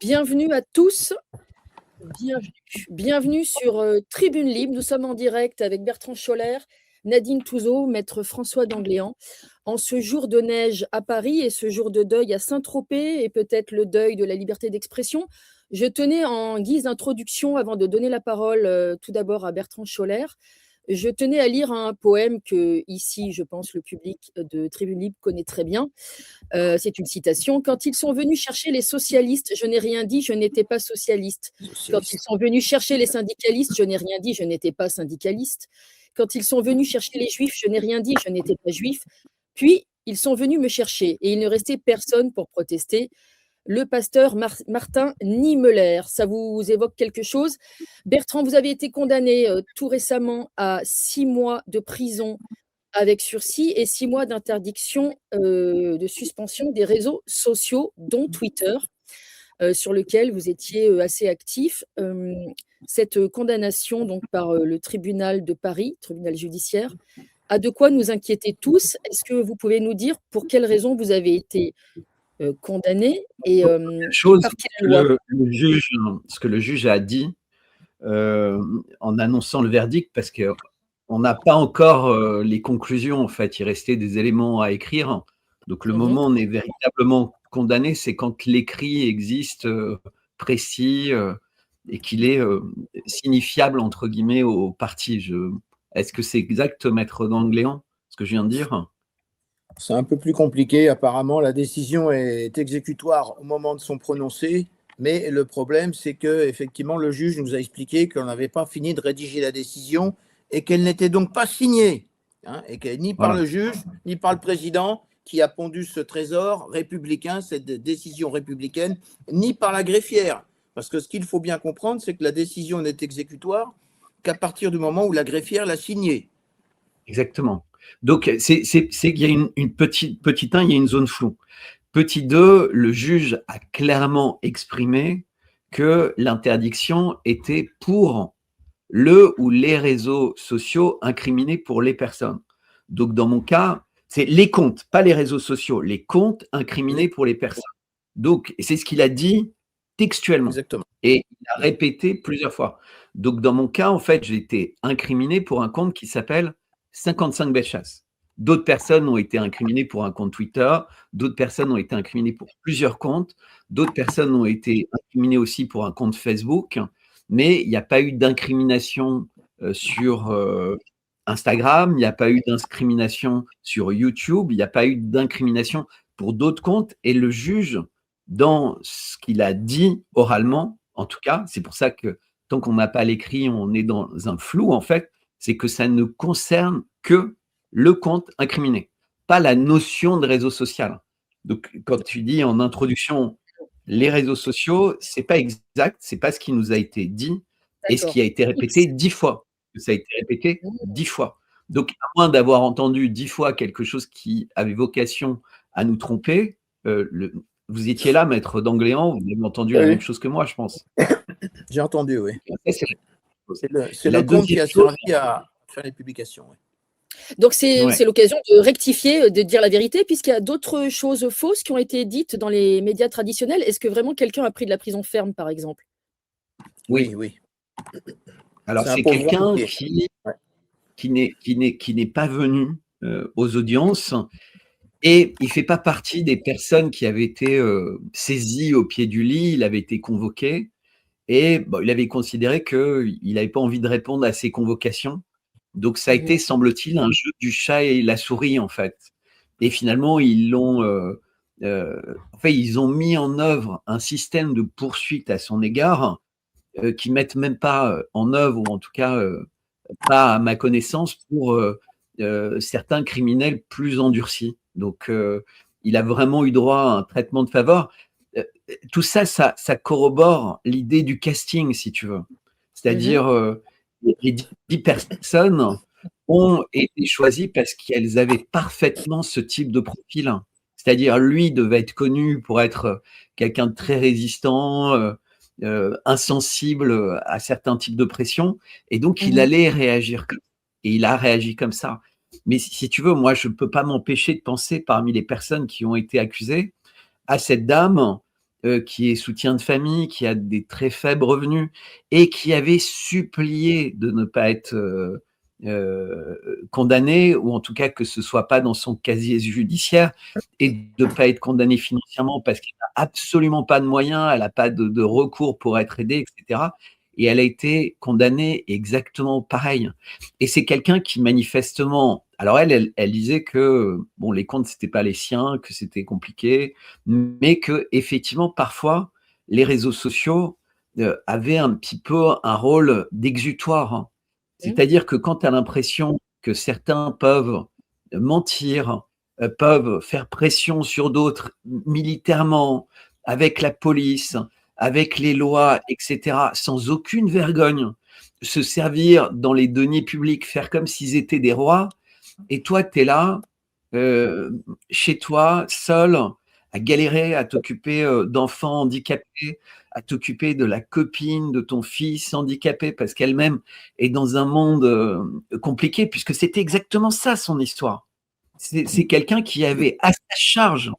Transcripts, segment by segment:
Bienvenue à tous, bienvenue, bienvenue sur Tribune Libre. Nous sommes en direct avec Bertrand Scholler, Nadine Touzeau, maître François d'Angléan. En ce jour de neige à Paris et ce jour de deuil à Saint-Tropez et peut-être le deuil de la liberté d'expression, je tenais en guise d'introduction, avant de donner la parole tout d'abord à Bertrand Scholler, je tenais à lire un poème que ici, je pense, le public de Tribune Libre connaît très bien. C'est une citation. Quand ils sont venus chercher les socialistes, je n'ai rien dit, je n'étais pas socialiste. Quand ils sont venus chercher les syndicalistes, je n'ai rien dit, je n'étais pas syndicaliste. Quand ils sont venus chercher les juifs, je n'ai rien dit, je n'étais pas juif. Puis, ils sont venus me chercher et il ne restait personne pour protester. Le pasteur Martin Niemöller, ça vous évoque quelque chose? Bertrand, vous avez été condamné tout récemment à 6 mois de prison avec sursis et 6 mois d'interdiction de suspension des réseaux sociaux, dont Twitter, sur lequel vous étiez assez actif. Cette condamnation donc par le tribunal de Paris, tribunal judiciaire, a de quoi nous inquiéter tous. Est-ce que vous pouvez nous dire pour quelles raisons vous avez été condamné et Chose par quelle loi? ce que le juge a dit en annonçant le verdict, parce qu'on n'a pas encore les conclusions, en fait, il restait des éléments à écrire. Donc le moment où on est véritablement condamné, c'est quand l'écrit existe précis et qu'il est signifiable, entre guillemets, aux parties. Est-ce que c'est exact, maître d'Angléan, ce que je viens de dire? C'est un peu plus compliqué. Apparemment, la décision est exécutoire au moment de son prononcé. Mais le problème, c'est que effectivement, le juge nous a expliqué qu'on n'avait pas fini de rédiger la décision et qu'elle n'était donc pas signée. Et qu'elle ni par le juge, ni par le président qui a pondu ce trésor républicain, cette décision républicaine, ni par la greffière. Parce que ce qu'il faut bien comprendre, c'est que la décision n'est exécutoire qu'à partir du moment où la greffière l'a signée. Exactement. Donc, c'est qu'il y a une petit 1, il y a une zone floue. Petit 2, le juge a clairement exprimé que l'interdiction était pour le ou les réseaux sociaux incriminés pour les personnes. Donc, dans mon cas, c'est les comptes, pas les réseaux sociaux, les comptes incriminés pour les personnes. Donc, c'est ce qu'il a dit textuellement. Exactement. Et il a répété plusieurs fois. Donc, dans mon cas, en fait, j'ai été incriminé pour un compte qui s'appelle 55 belles chasses. D'autres personnes ont été incriminées pour un compte Twitter, d'autres personnes ont été incriminées pour plusieurs comptes, d'autres personnes ont été incriminées aussi pour un compte Facebook, mais il n'y a pas eu d'incrimination sur Instagram, il n'y a pas eu d'incrimination sur YouTube, il n'y a pas eu d'incrimination pour d'autres comptes. Et le juge, dans ce qu'il a dit oralement, en tout cas, c'est pour ça que tant qu'on n'a pas l'écrit, on est dans un flou, en fait, c'est que ça ne concerne que le compte incriminé, pas la notion de réseau social. Donc, quand tu dis en introduction les réseaux sociaux, c'est pas exact, c'est pas ce qui nous a été dit et ce qui a été répété 10 fois. Ça a été répété 10 fois. Donc, à moins d'avoir entendu 10 fois quelque chose qui avait vocation à nous tromper, vous étiez là, maître d'Angléan, vous avez entendu la même chose que moi, je pense. J'ai entendu, oui. C'est La le compte qui a deuxième chose, servi à faire les publications. Oui. Donc c'est Ouais. l'occasion de rectifier, de dire la vérité, puisqu'il y a d'autres choses fausses qui ont été dites dans les médias traditionnels. Est-ce que vraiment quelqu'un a pris de la prison ferme, par exemple? Oui. Alors, C'est un c'est pauvre quelqu'un banquier. qui n'est pas venu aux audiences et il ne fait pas partie des personnes qui avaient été saisies au pied du lit. Il avait été convoqué et il avait considéré qu'il n'avait pas envie de répondre à ces convocations. Donc, ça a été, semble-t-il, un jeu du chat et la souris, en fait. Et finalement, ils ont mis en œuvre un système de poursuite à son égard qui mettent même pas en œuvre, ou en tout cas pas à ma connaissance, pour certains criminels plus endurcis. Donc, il a vraiment eu droit à un traitement de faveur. Tout ça, ça corrobore l'idée du casting, si tu veux. C'est-à-dire, les 10 personnes ont été choisies parce qu'elles avaient parfaitement ce type de profil. C'est-à-dire, lui devait être connu pour être quelqu'un de très résistant, insensible à certains types de pression, et donc il allait réagir et il a réagi comme ça. Mais si tu veux, moi je ne peux pas m'empêcher de penser, parmi les personnes qui ont été accusées, à cette dame qui est soutien de famille, qui a des très faibles revenus et qui avait supplié de ne pas être condamné, ou en tout cas que ce soit pas dans son casier judiciaire, et de ne pas être condamné financièrement parce qu'elle n'a absolument pas de moyens, elle n'a pas de recours pour être aidée, etc. Et elle a été condamnée exactement pareil. Et c'est quelqu'un qui manifestement, alors elle disait que bon, les comptes c'était pas les siens, que c'était compliqué, mais que effectivement parfois les réseaux sociaux avaient un petit peu un rôle d'exutoire, hein. C'est-à-dire que quand tu as l'impression que certains peuvent mentir, peuvent faire pression sur d'autres militairement, avec la police, avec les lois, etc., sans aucune vergogne, se servir dans les deniers publics, faire comme s'ils étaient des rois, et toi, tu es là, chez toi, seul, à galérer, à t'occuper d'enfants handicapés, à t'occuper de la copine de ton fils handicapé, parce qu'elle-même est dans un monde compliqué, puisque c'était exactement ça son histoire. C'est quelqu'un qui avait à sa charge,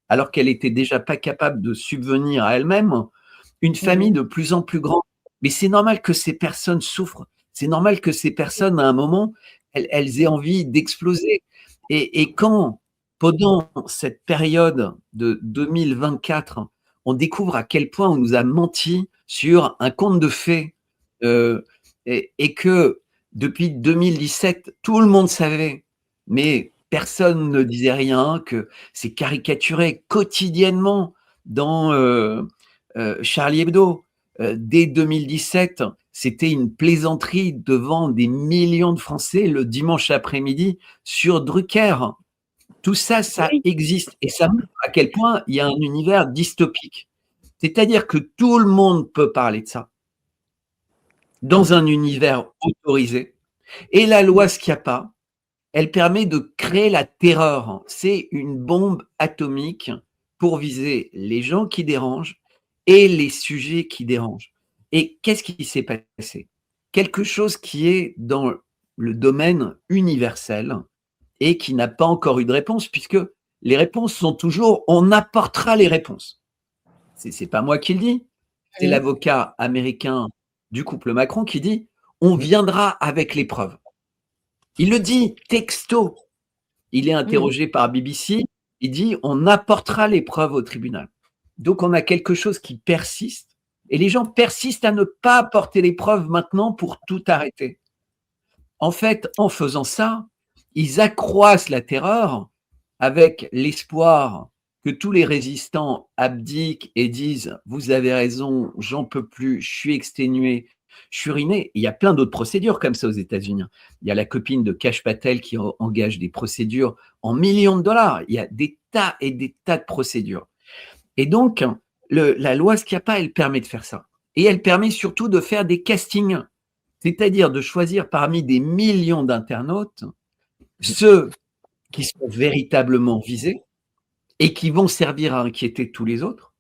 alors qu'elle était déjà pas capable de subvenir à elle-même, une famille de plus en plus grande. Mais c'est normal que ces personnes souffrent. C'est normal que ces personnes, à un moment, elles aient envie d'exploser. Et quand, pendant cette période de 2024, on découvre à quel point on nous a menti sur un conte de fées, et que depuis 2017, tout le monde savait, mais personne ne disait rien, que c'est caricaturé quotidiennement dans Charlie Hebdo. Dès 2017, c'était une plaisanterie devant des millions de Français le dimanche après-midi sur Drucker. Tout ça, ça existe. Et ça montre à quel point il y a un univers dystopique. C'est-à-dire que tout le monde peut parler de ça dans un univers autorisé. Et la loi Schiappa, elle permet de créer la terreur. C'est une bombe atomique pour viser les gens qui dérangent et les sujets qui dérangent. Et qu'est-ce qui s'est passé? Quelque chose qui est dans le domaine universel et qui n'a pas encore eu de réponse, puisque les réponses sont toujours « on apportera les réponses ». C'est pas moi qui le dis, c'est l'avocat américain du couple Macron qui dit « on viendra avec les preuves ». Il le dit texto. Il est interrogé par BBC, il dit « on apportera les preuves au tribunal ». Donc on a quelque chose qui persiste, et les gens persistent à ne pas apporter les preuves maintenant pour tout arrêter. En fait, en faisant ça, ils accroissent la terreur avec l'espoir que tous les résistants abdiquent et disent « vous avez raison, j'en peux plus, je suis exténué, je suis ruiné ». Il y a plein d'autres procédures comme ça aux États-Unis. Il y a la copine de Kash Patel qui engage des procédures en millions de dollars. Il y a des tas et des tas de procédures. Et donc, la loi Schiappa, elle permet de faire ça. Et elle permet surtout de faire des castings, c'est-à-dire de choisir parmi des millions d'internautes ceux qui sont véritablement visés et qui vont servir à inquiéter tous les autres,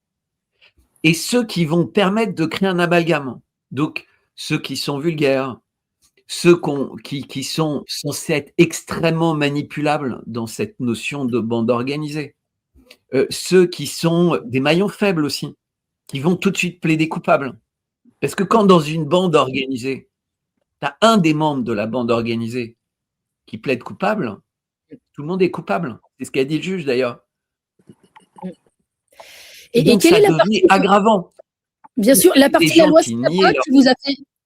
et ceux qui vont permettre de créer un amalgame. Donc, ceux qui sont vulgaires, ceux qui sont censés être extrêmement manipulables dans cette notion de bande organisée, ceux qui sont des maillons faibles aussi, qui vont tout de suite plaider coupable. Parce que quand dans une bande organisée, tu as un des membres de la bande organisée qui plaide coupable, tout le monde est coupable. C'est ce qu'a dit le juge d'ailleurs. Et donc quelle ça est la devenait partie aggravant. Bien sûr, la partie de la loi Schiappa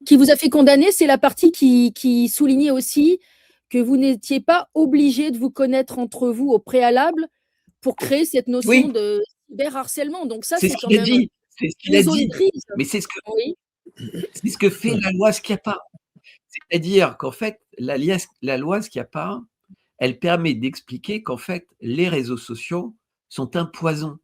qui vous a fait condamner, c'est la partie qui soulignait aussi que vous n'étiez pas obligé de vous connaître entre vous au préalable pour créer cette notion de cyberharcèlement. Donc ça, c'est quand même c'est ce qu'il a dit. grise. Mais c'est ce que fait la loi Schiappa. C'est-à-dire qu'en fait, la loi Schiappa, elle permet d'expliquer qu'en fait, les réseaux sociaux sont un poison.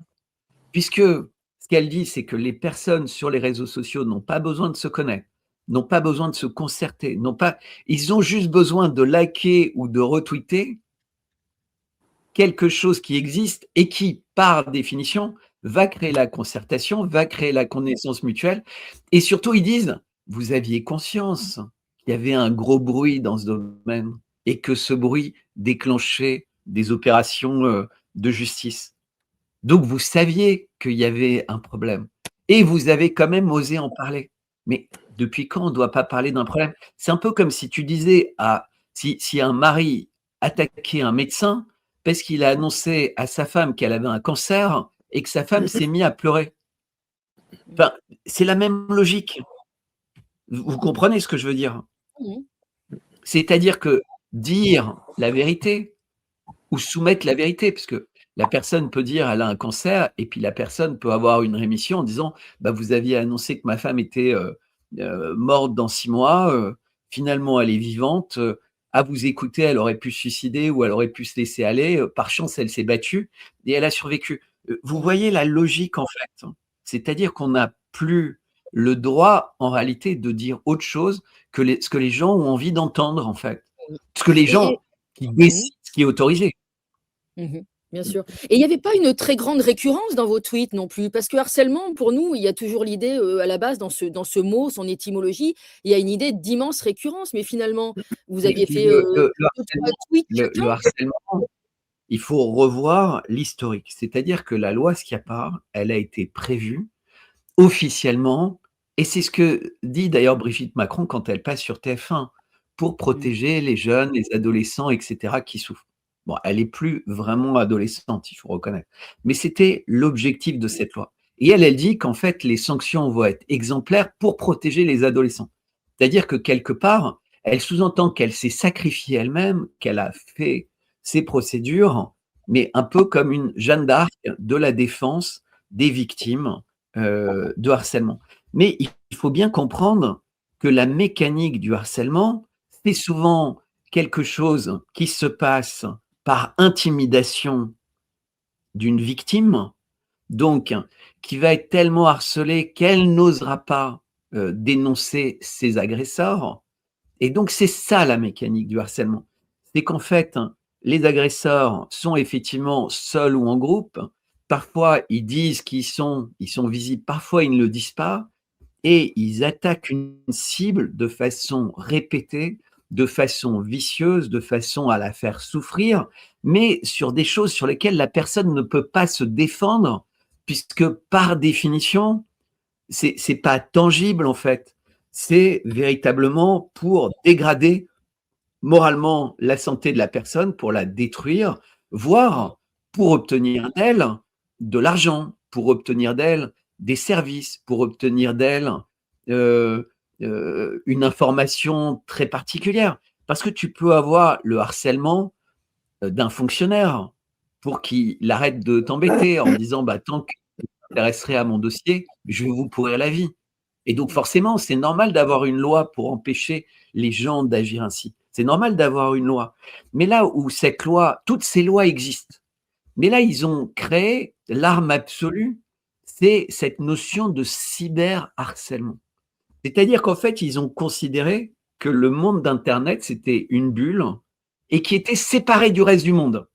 Puisque ce qu'elle dit, c'est que les personnes sur les réseaux sociaux n'ont pas besoin de se connaître, n'ont pas besoin de se concerter, ils ont juste besoin de liker ou de retweeter quelque chose qui existe et qui, par définition, va créer la concertation, va créer la connaissance mutuelle. Et surtout, ils disent, vous aviez conscience qu'il y avait un gros bruit dans ce domaine et que ce bruit déclenchait des opérations de justice. Donc, vous saviez qu'il y avait un problème et vous avez quand même osé en parler. Mais depuis quand on ne doit pas parler d'un problème? C'est un peu comme si tu disais si un mari attaquait un médecin parce qu'il a annoncé à sa femme qu'elle avait un cancer et que sa femme s'est mise à pleurer. Enfin, c'est la même logique. Vous comprenez ce que je veux dire? Mmh. C'est-à-dire que dire la vérité ou soumettre la vérité, parce que la personne peut dire elle a un cancer et puis la personne peut avoir une rémission en disant bah, vous aviez annoncé que ma femme était morte dans 6 mois, finalement elle est vivante, à vous écouter, elle aurait pu se suicider ou elle aurait pu se laisser aller, par chance elle s'est battue et elle a survécu. Vous voyez la logique en fait? C'est-à-dire qu'on n'a plus le droit en réalité de dire autre chose que ce que les gens ont envie d'entendre en fait. Ce que les gens Et qui mmh. décident ce qui est autorisé. Mmh. Bien sûr. Et il y avait pas une très grande récurrence dans vos tweets non plus? Parce que harcèlement, pour nous, il y a toujours l'idée, à la base dans ce mot, son étymologie, il y a une idée d'immense récurrence, mais finalement, vous Mais aviez fait, le 2-3 harcèlement tweets chacun? le harcèlement, il faut revoir l'historique. C'est-à-dire que la loi Schiappa, elle a été prévue officiellement et c'est ce que dit d'ailleurs Brigitte Macron quand elle passe sur TF1 pour Mmh. protéger les jeunes, les adolescents et cetera qui souffrent. Bon, elle est plus vraiment adolescente, il faut reconnaître. Mais c'était l'objectif de cette loi et elle dit qu'en fait les sanctions vont être exemplaires pour protéger les adolescents. C'est-à-dire que quelque part, elle sous-entend qu'elle s'est sacrifiée elle-même, qu'elle a fait ses procédures, mais un peu comme une Jeanne d'Arc de la défense des victimes de harcèlement. Mais il faut bien comprendre que la mécanique du harcèlement, c'est souvent quelque chose qui se passe par intimidation d'une victime, donc qui va être tellement harcelée qu'elle n'osera pas dénoncer ses agresseurs. Et donc, c'est ça la mécanique du harcèlement. C'est qu'en fait, les agresseurs sont effectivement seuls ou en groupe. Parfois, ils disent ils sont visibles, parfois ils ne le disent pas, et ils attaquent une cible de façon répétée, de façon vicieuse, de façon à la faire souffrir, mais sur des choses sur lesquelles la personne ne peut pas se défendre, puisque par définition, c'est pas tangible en fait. C'est véritablement pour dégrader moralement la santé de la personne, pour la détruire, Mmh. voire pour obtenir d'elle de l'argent, pour obtenir d'elle des services, pour obtenir d'elle euh, une information très particulière. Parce que tu peux avoir le harcèlement d'un fonctionnaire pour qu'il arrête de t'embêter en disant bah, tant que vous vous intéresserez à mon dossier, je vais vous pourrir la vie. Et donc Mmh. forcément, c'est normal d'avoir une loi pour empêcher les gens d'agir ainsi. C'est normal d'avoir une loi. Mais là où cette loi, toutes ces lois existent, mais là, ils ont créé l'arme absolue, c'est cette notion de cyberharcèlement. C'est-à-dire qu'en fait, ils ont considéré que le monde d'Internet, c'était une bulle et qui était séparé du reste du monde.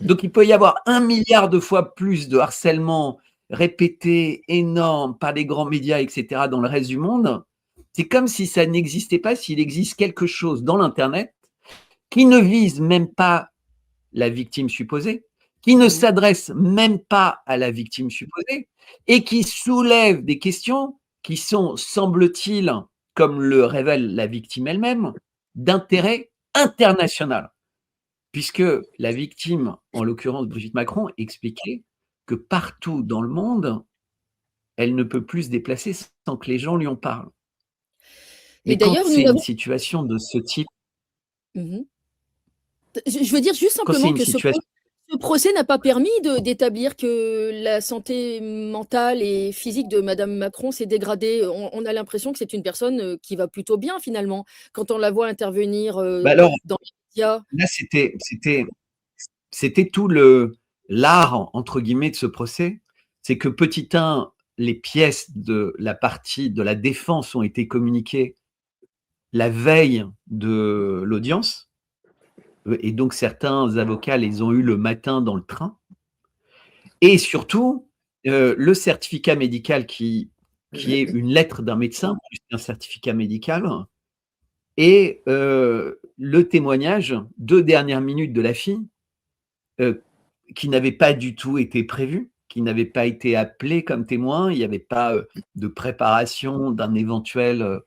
Donc, il peut y avoir 1 milliard de fois plus de harcèlement répété, énorme, par les grands médias, etc., dans le reste du monde. C'est comme si ça n'existait pas, s'il existe quelque chose dans l'Internet qui ne vise même pas la victime supposée, qui ne Mmh. s'adresse même pas à la victime supposée et qui soulève des questions qui sont, semble-t-il, comme le révèle la victime elle-même, d'intérêt international. Puisque la victime, en l'occurrence Brigitte Macron, expliquait que partout dans le monde, elle ne peut plus se déplacer sans que les gens lui en parlent. Et Mais quand d'ailleurs, c'est nous une n'avons situation de ce type, mmh je veux dire juste quand c'est simplement une que situation, ce procès n'a pas permis d'établir que la santé mentale et physique de madame Macron s'est dégradée. On a l'impression que c'est une personne, qui va plutôt bien finalement, quand on la voit intervenir, bah alors dans les médias. là, c'était tout l'art entre guillemets de ce procès, c'est que petit 1, les pièces de la partie de la défense ont été communiquées la veille de l'audience, et donc certains avocats les ont eu le matin dans le train. Et surtout, le certificat médical qui est une lettre d'un médecin, plus qu'un certificat médical, et le témoignage 2 dernières minutes de la fille, qui n'avaient pas du tout été prévus, qui n'avaient pas été appelés comme témoins. Il n'y avait pas de préparation d'un éventuel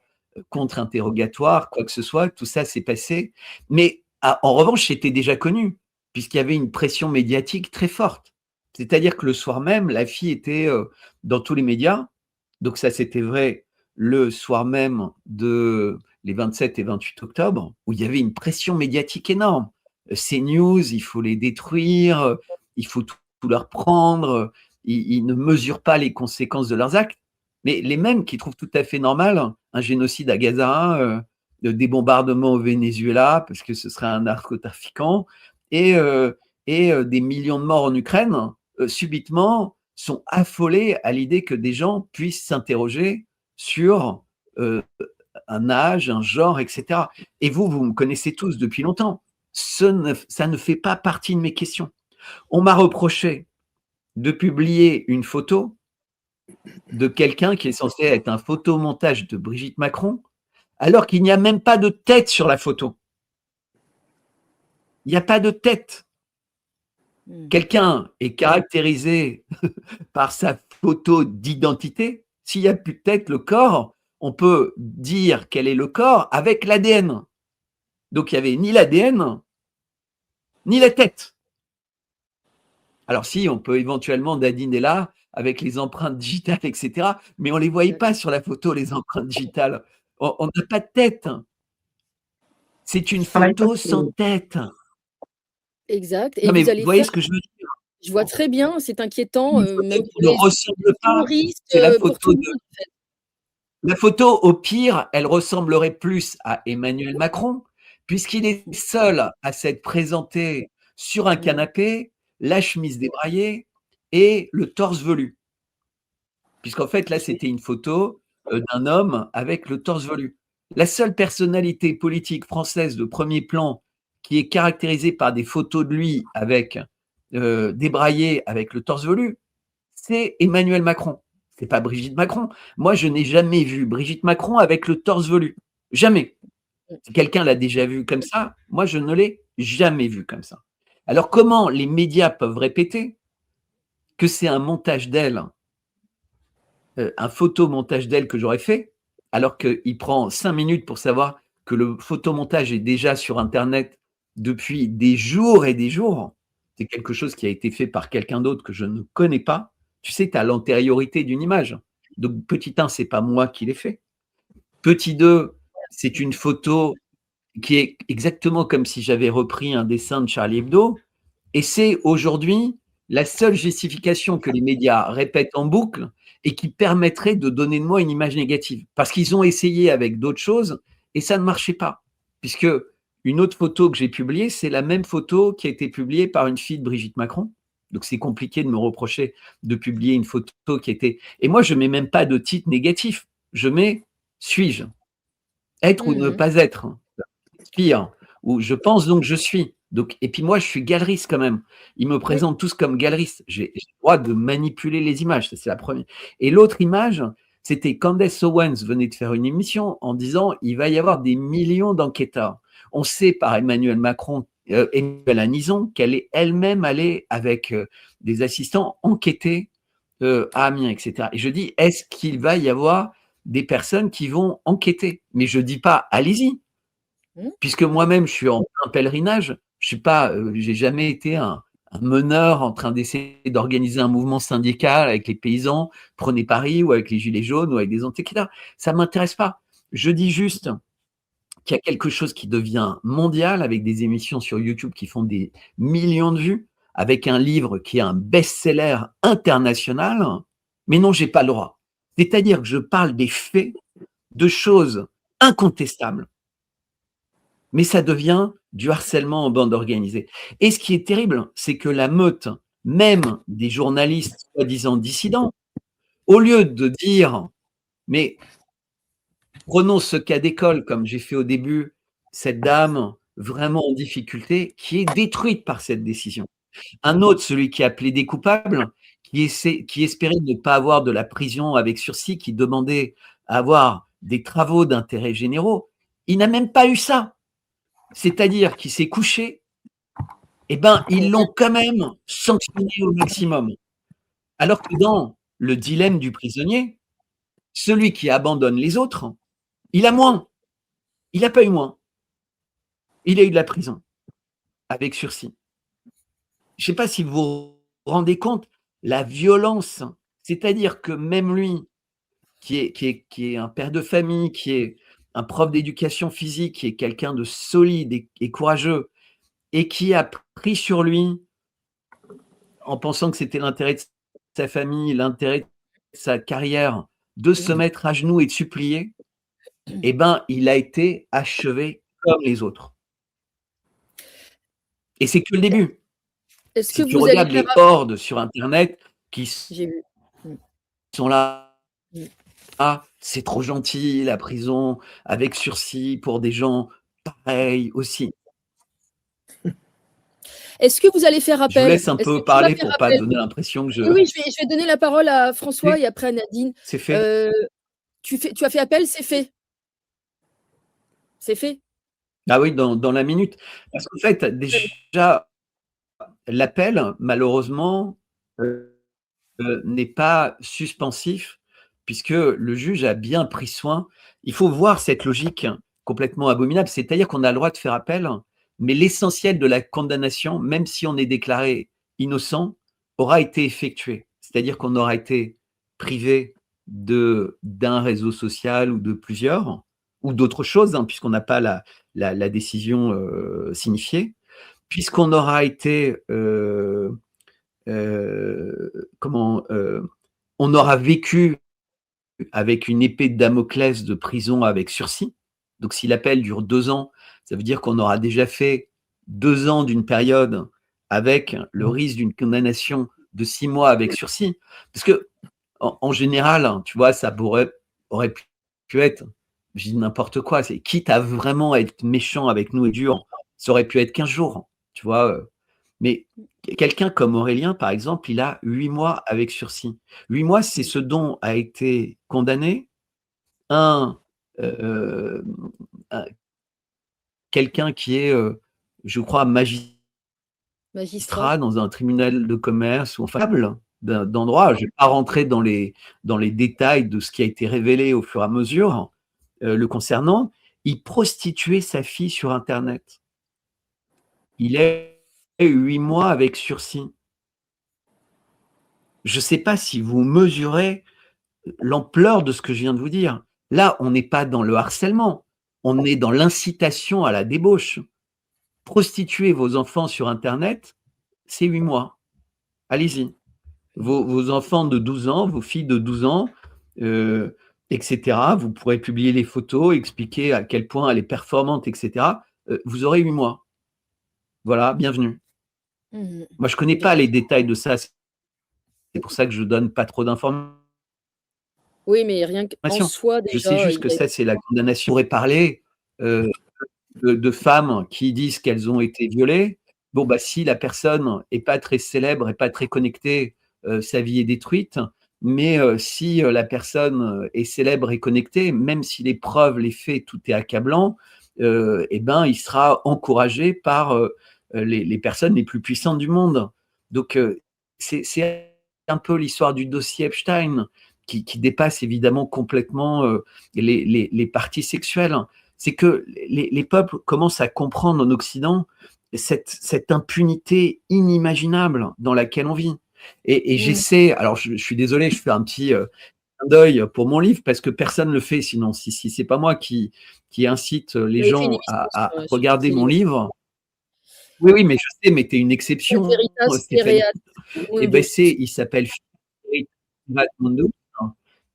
contre-interrogatoire, quoi que ce soit. Tout ça s'est passé. Mais en revanche, c'était déjà connu, puisqu'il y avait une pression médiatique très forte. C'est-à-dire que le soir même, la fille était dans tous les médias. Donc ça, c'était vrai le soir même de les 27 et 28 octobre, où il y avait une pression médiatique énorme. Ces news, il faut les détruire, il faut tout leur prendre, ils ne mesurent pas les conséquences de leurs actes. Mais les mêmes qui trouvent tout à fait normal un génocide à Gaza, des bombardements au Venezuela, parce que ce serait un narcotrafiquant, et des millions de morts en Ukraine, subitement sont affolés à l'idée que des gens puissent s'interroger sur un âge, un genre, etc. Et vous me connaissez tous depuis longtemps. Ça ne fait pas partie de mes questions. On m'a reproché de publier une photo de quelqu'un qui est censé être un photomontage de Brigitte Macron, alors qu'il n'y a même pas de tête sur la photo. Il n'y a pas de tête. Quelqu'un est caractérisé par sa photo d'identité. S'il n'y a plus de tête, le corps, on peut dire quel est le corps avec l'ADN. Donc il n'y avait ni l'ADN, ni la tête. Alors si, on peut éventuellement Nadine est là, avec les empreintes digitales, etc. Mais on ne les voyait pas sur la photo, les empreintes digitales. On n'a pas de tête. C'est une photo sans tête. Exact. Et Non, mais vous allez vous voyez faire. ce que je veux dire? Je vois très bien, c'est inquiétant, Une photo même qui pour ne les ressemble pas. humoristes, C'est la pour tout photo le de. monde, en fait. La photo, au pire, elle ressemblerait plus à Emmanuel Macron, puisqu'il est seul à s'être présenté sur un canapé, la chemise débraillée et le torse velu. Puisqu'en fait, là, c'était une photo d'un homme avec le torse velu. La seule personnalité politique française de premier plan qui est caractérisée par des photos de lui avec débraillé avec le torse velu, c'est Emmanuel Macron. C'est pas Brigitte Macron. Moi, je n'ai jamais vu Brigitte Macron avec le torse velu. Jamais. Si quelqu'un l'a déjà vu comme ça, moi, je ne l'ai jamais vu comme ça. Alors, comment les médias peuvent répéter que c'est un montage d'elle, un photomontage d'elle que j'aurais fait, alors qu'il prend 5 minutes pour savoir que le photomontage est déjà sur Internet depuis des jours et des jours. C'est quelque chose qui a été fait par quelqu'un d'autre que je ne connais pas. Tu sais, tu as l'antériorité d'une image. Donc, petit 1, c'est pas moi qui l'ai fait. Petit 2, c'est une photo qui est exactement comme si j'avais repris un dessin de Charlie Hebdo. Et c'est aujourd'hui la seule justification que les médias répètent en boucle et qui permettrait de donner de moi une image négative. Parce qu'ils ont essayé avec d'autres choses et ça ne marchait pas. Puisque une autre photo que j'ai publiée, c'est la même photo qui a été publiée par une fille de Brigitte Macron. Donc c'est compliqué de me reprocher de publier une photo qui était… Et moi, je ne mets même pas de titre négatif. Je mets « suis-je » ? Être ou ne pas être. Pire. Ou je pense donc je suis. Donc, et puis moi, je suis galeriste quand même. Ils me présentent tous comme galeriste. J'ai le droit de manipuler les images. Ça, c'est la première. Et l'autre image, c'était Candace Owens venait de faire une émission en disant il va y avoir des millions d'enquêteurs. On sait par Emmanuel Macron et Anison qu'elle est elle-même allée avec des assistants enquêter à Amiens, etc. Et je dis est-ce qu'il va y avoir des personnes qui vont enquêter? Mais je dis pas allez-y. Puisque moi-même, je suis en plein pèlerinage, je suis pas, j'ai jamais été un meneur en train d'essayer d'organiser un mouvement syndical avec les paysans, prenez Paris ou avec les gilets jaunes ou avec des antiquaires. Ça m'intéresse pas. Je dis juste qu'il y a quelque chose qui devient mondial avec des émissions sur YouTube qui font des millions de vues, avec un livre qui est un best-seller international. Mais non, j'ai pas le droit. C'est-à-dire que je parle des faits, de choses incontestables. Mais ça devient du harcèlement en bande organisée. Et ce qui est terrible, c'est que la meute, même des journalistes soi-disant dissidents, au lieu de dire, mais prenons ce cas d'école, comme j'ai fait au début, cette dame vraiment en difficulté, qui est détruite par cette décision. Un autre, celui qui a plaidé coupable, qui espérait ne pas avoir de la prison avec sursis, qui demandait à avoir des travaux d'intérêt généraux, il n'a même pas eu ça. C'est-à-dire qu'il s'est couché eh ben, ils l'ont quand même sanctionné au maximum. Alors que dans le dilemme du prisonnier, celui qui abandonne les autres, il a moins. Il n'a pas eu moins. Il a eu de la prison avec sursis. Je ne sais pas si vous vous rendez compte la violence. C'est-à-dire que même lui, qui est un père de famille, qui est un prof d'éducation physique, qui est quelqu'un de solide et courageux, et qui a pris sur lui, en pensant que c'était l'intérêt de sa famille, l'intérêt de sa carrière, de se mettre à genoux et de supplier, eh ben, il a été achevé comme les autres. Et c'est que le début. Est-ce que Si tu vous allez regardes faire les hordes sur internet qui j'ai vu. sont là, Mmh. ah, c'est trop gentil, la prison avec sursis pour des gens pareils aussi. Est-ce que vous allez faire Je vous appel? laisse un Est-ce que peu tu vas parler faire pour pas appel? donner l'impression que je Oui, je vais donner la parole à François c'est et après à Nadine. c'est fait. Heu, tu as fait appel? C'est fait? C'est fait? Ah oui, dans la minute. Parce qu'en fait, déjà, l'appel, malheureusement, n'est pas suspensif puisque le juge a bien pris soin. Il faut voir cette logique complètement abominable, c'est-à-dire qu'on a le droit de faire appel, mais l'essentiel de la condamnation, même si on est déclaré innocent, aura été effectué. C'est-à-dire qu'on aura été privé d'un réseau social ou de plusieurs, ou d'autres choses, hein, puisqu'on n'a pas la décision signifiée, puisqu'on aura été comment on aura vécu avec une épée de Damoclès de prison avec sursis. Donc, si l'appel dure 2 ans, ça veut dire qu'on aura déjà fait 2 ans d'une période avec le risque d'une condamnation de 6 mois avec sursis. Parce que, en général, tu vois, ça aurait pu être, je dis n'importe quoi, c'est quitte à vraiment être méchant avec nous et dur, ça aurait pu être 15 jours, tu vois. Mais quelqu'un comme Aurélien, par exemple, il a 8 mois avec sursis. 8 mois, c'est ce dont a été condamné un, heu, un quelqu'un qui est, je crois, magistrat Magistrat? dans un tribunal de commerce ou enfin d'endroit. Je ne vais pas rentrer dans les détails de ce qui a été révélé au fur et à mesure, le concernant. Il prostituait sa fille sur internet. Il a eu 8 mois avec sursis. Je ne sais pas si vous mesurez l'ampleur de ce que je viens de vous dire. Là, on n'est pas dans le harcèlement, on est dans l'incitation à la débauche. Prostituer vos enfants sur internet, c'est 8 mois. Allez-y. Vos enfants de 12 ans, vos filles de 12 ans, etc. Vous pourrez publier les photos, expliquer à quel point elle est performante, etc. Vous aurez 8 mois. Voilà, bienvenue. Mmh. Moi, je ne connais pas les détails de ça. C'est pour ça que je ne donne pas trop d'informations. Oui, mais rien qu'en soi Je sais déjà, juste il que y a ça, c'est la condamnation. On pourrait parler de femmes qui disent qu'elles ont été violées. Bon, bah, si la personne n'est pas très célèbre, n'est pas très connectée, sa vie est détruite. Mais si la personne est célèbre et connectée, même si les preuves, les faits, tout est accablant, eh ben, il sera encouragé par les personnes les plus puissantes du monde. Donc, c'est un peu l'histoire du dossier Epstein qui dépasse évidemment complètement les parties sexuelles. C'est que les peuples commencent à comprendre en Occident cette impunité inimaginable dans laquelle on vit. Et j'essaie, alors je suis désolé, je fais un petit clin d'œil pour mon livre parce que personne ne le fait sinon. Si c'est pas moi qui incite les vous avez fait une gens émission à sur regarder ce mon livre. livre. Oui, oui, mais je sais, mais tu es une Ad exception, veritas Stéphanie. ereat Et ben mundus. il s'appelle Mundus.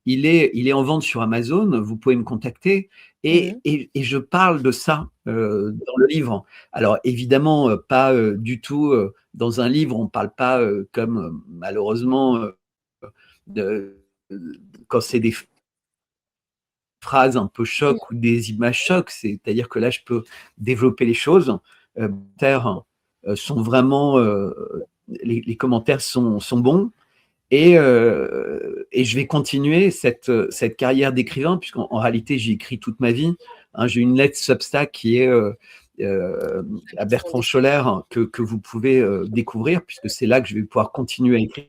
Il est en vente sur Amazon, vous pouvez me contacter et je parle de ça dans le livre. Alors évidemment, pas du tout dans un livre, on ne parle pas comme malheureusement de, quand c'est des phrases un peu choc ou des images chocs, c'est-à-dire que là, je peux développer les choses. Les commentaires sont vraiment, les commentaires sont bons. Et je vais continuer cette carrière d'écrivain, puisqu'en réalité, j'ai écrit toute ma vie. Hein, j'ai une lettre Substack qui est à Bertrand Scholler que vous pouvez découvrir, puisque c'est là que je vais pouvoir continuer à écrire.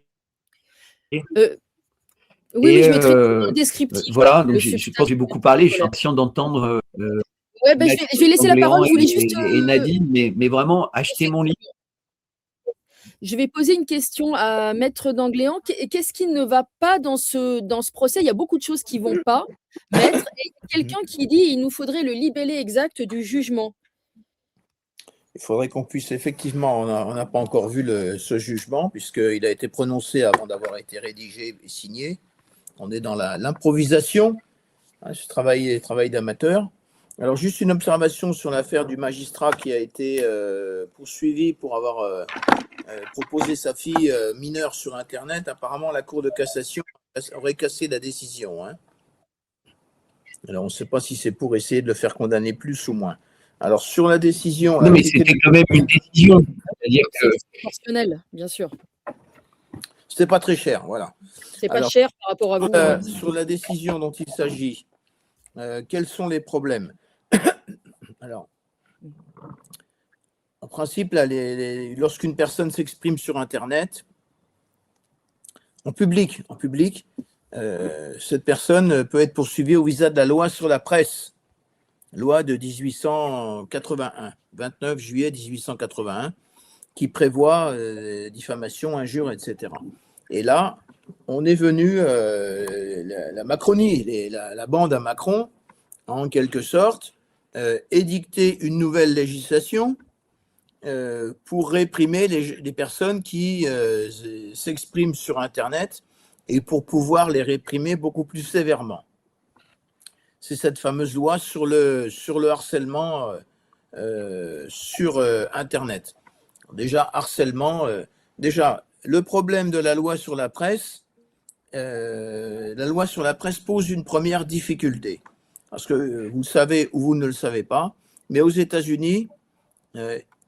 Oui, je mettrai un descriptif. Voilà, donc je pense que j'ai beaucoup parlé, je suis impatient d'entendre je vais laisser la parole, je voulais juste… et Nadine, mais vraiment, achetez mon livre. Je vais poser une question à Maître d'Angléan. Qu'est-ce qui ne va pas dans ce procès? Il y a beaucoup de choses qui ne vont pas, Maître. Et quelqu'un qui dit qu'il nous faudrait le libellé exact du jugement. Il faudrait qu'on puisse effectivement, on n'a pas encore vu ce jugement, puisqu'il a été prononcé avant d'avoir été rédigé et signé. On est dans l'improvisation, ce travail d'amateur. Alors, juste une observation sur l'affaire du magistrat qui a été poursuivi pour avoir proposé sa fille mineure sur Internet. Apparemment, la Cour de cassation aurait cassé la décision. Alors, on ne sait pas si c'est pour essayer de le faire condamner plus ou moins. Alors, sur la décision… Non, mais c'était quand même une décision. C'est-à-dire que… C'est proportionnel, bien sûr. C'était pas très cher, voilà. C'est pas cher par rapport à vous. Sur la décision dont il s'agit, quels sont les problèmes? Alors, en principe, là, lorsqu'une personne s'exprime sur Internet, en public, cette personne peut être poursuivie au visa de la loi sur la presse, loi de 1881, 29 juillet 1881, qui prévoit diffamation, injure, etc. Et là, on est venu, la Macronie, la bande à Macron, en quelque sorte, édicter une nouvelle législation pour réprimer les personnes qui s'expriment sur Internet et pour pouvoir les réprimer beaucoup plus sévèrement. C'est cette fameuse loi sur le harcèlement sur Internet. Déjà, harcèlement, le problème de la loi sur la presse pose une première difficulté. Parce que vous le savez ou vous ne le savez pas, mais aux États-Unis,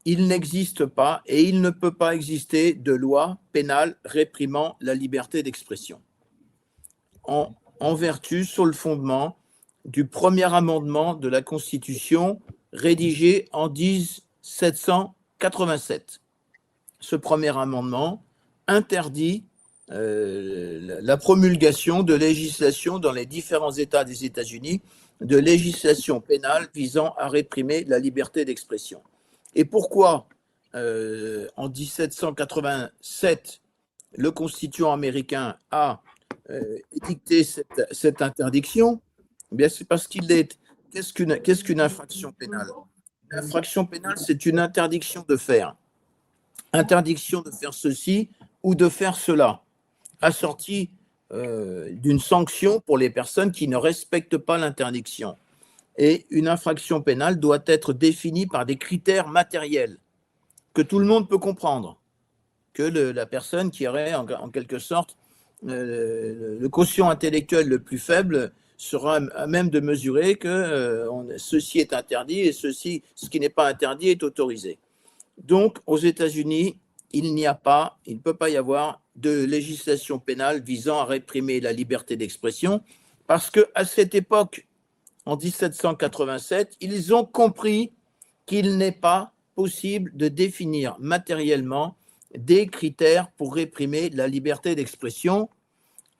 il n'existe pas et il ne peut pas exister de loi pénale réprimant la liberté d'expression. En vertu, sur le fondement du premier amendement de la Constitution rédigé en 1787. Ce premier amendement interdit la promulgation de législation dans les différents États des États-Unis, de législation pénale visant à réprimer la liberté d'expression. Et pourquoi, en 1787, le constituant américain a édicté cette interdiction? Eh bien, c'est parce qu'est-ce qu'une infraction pénale? L'infraction pénale, c'est une interdiction de faire. Interdiction de faire ceci ou de faire cela, assortie d'une sanction pour les personnes qui ne respectent pas l'interdiction. Et une infraction pénale doit être définie par des critères matériels que tout le monde peut comprendre, que la personne qui aurait en quelque sorte le quotient intellectuel le plus faible sera à même de mesurer que ceci est interdit et ce qui n'est pas interdit est autorisé. Donc, aux États-Unis, il ne peut pas y avoir de législation pénale visant à réprimer la liberté d'expression parce qu'à cette époque, en 1787, ils ont compris qu'il n'est pas possible de définir matériellement des critères pour réprimer la liberté d'expression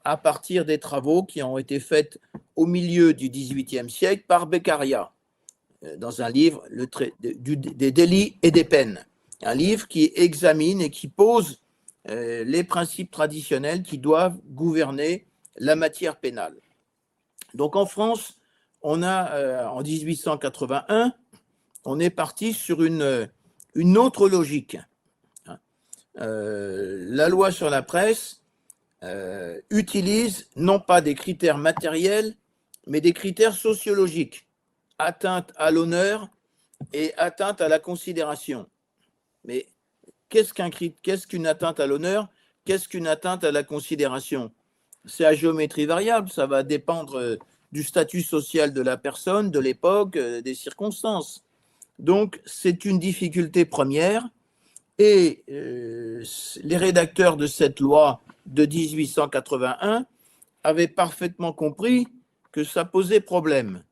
à partir des travaux qui ont été faits au milieu du XVIIIe siècle par Beccaria, dans un livre, des délits et des peines, un livre qui examine et qui pose les principes traditionnels qui doivent gouverner la matière pénale. Donc en France, on a, en 1881, on est parti sur une autre logique. La loi sur la presse utilise non pas des critères matériels, mais des critères sociologiques. Atteinte à l'honneur et atteinte à la considération. Mais qu'est-ce qu'une atteinte à l'honneur? Qu'est-ce qu'une atteinte à la considération? C'est à géométrie variable, ça va dépendre du statut social de la personne, de l'époque, des circonstances. Donc, c'est une difficulté première et les rédacteurs de cette loi de 1881 avaient parfaitement compris que ça posait problème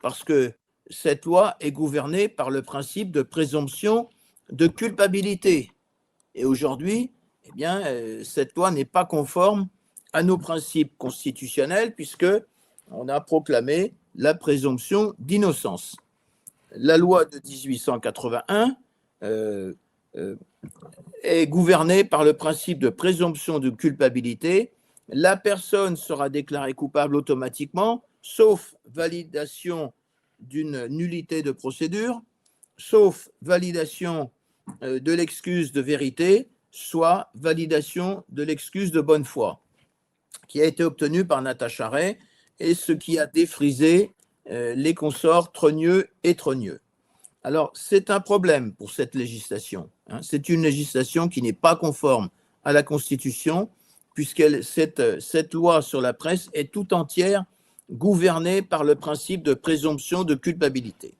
parce que cette loi est gouvernée par le principe de présomption de culpabilité. Et aujourd'hui, eh bien, cette loi n'est pas conforme à nos principes constitutionnels puisqu'on a proclamé la présomption d'innocence. La loi de 1881 est gouvernée par le principe de présomption de culpabilité. La personne sera déclarée coupable automatiquement, sauf validation d'une nullité de procédure, sauf validation de l'excuse de vérité, soit validation de l'excuse de bonne foi, qui a été obtenue par Natacha Ray, et ce qui a défrisé les consorts Trogneux et Trogneux. Alors, c'est un problème pour cette législation. C'est une législation qui n'est pas conforme à la Constitution, puisque cette loi sur la presse est tout entière gouvernée par le principe de présomption de culpabilité.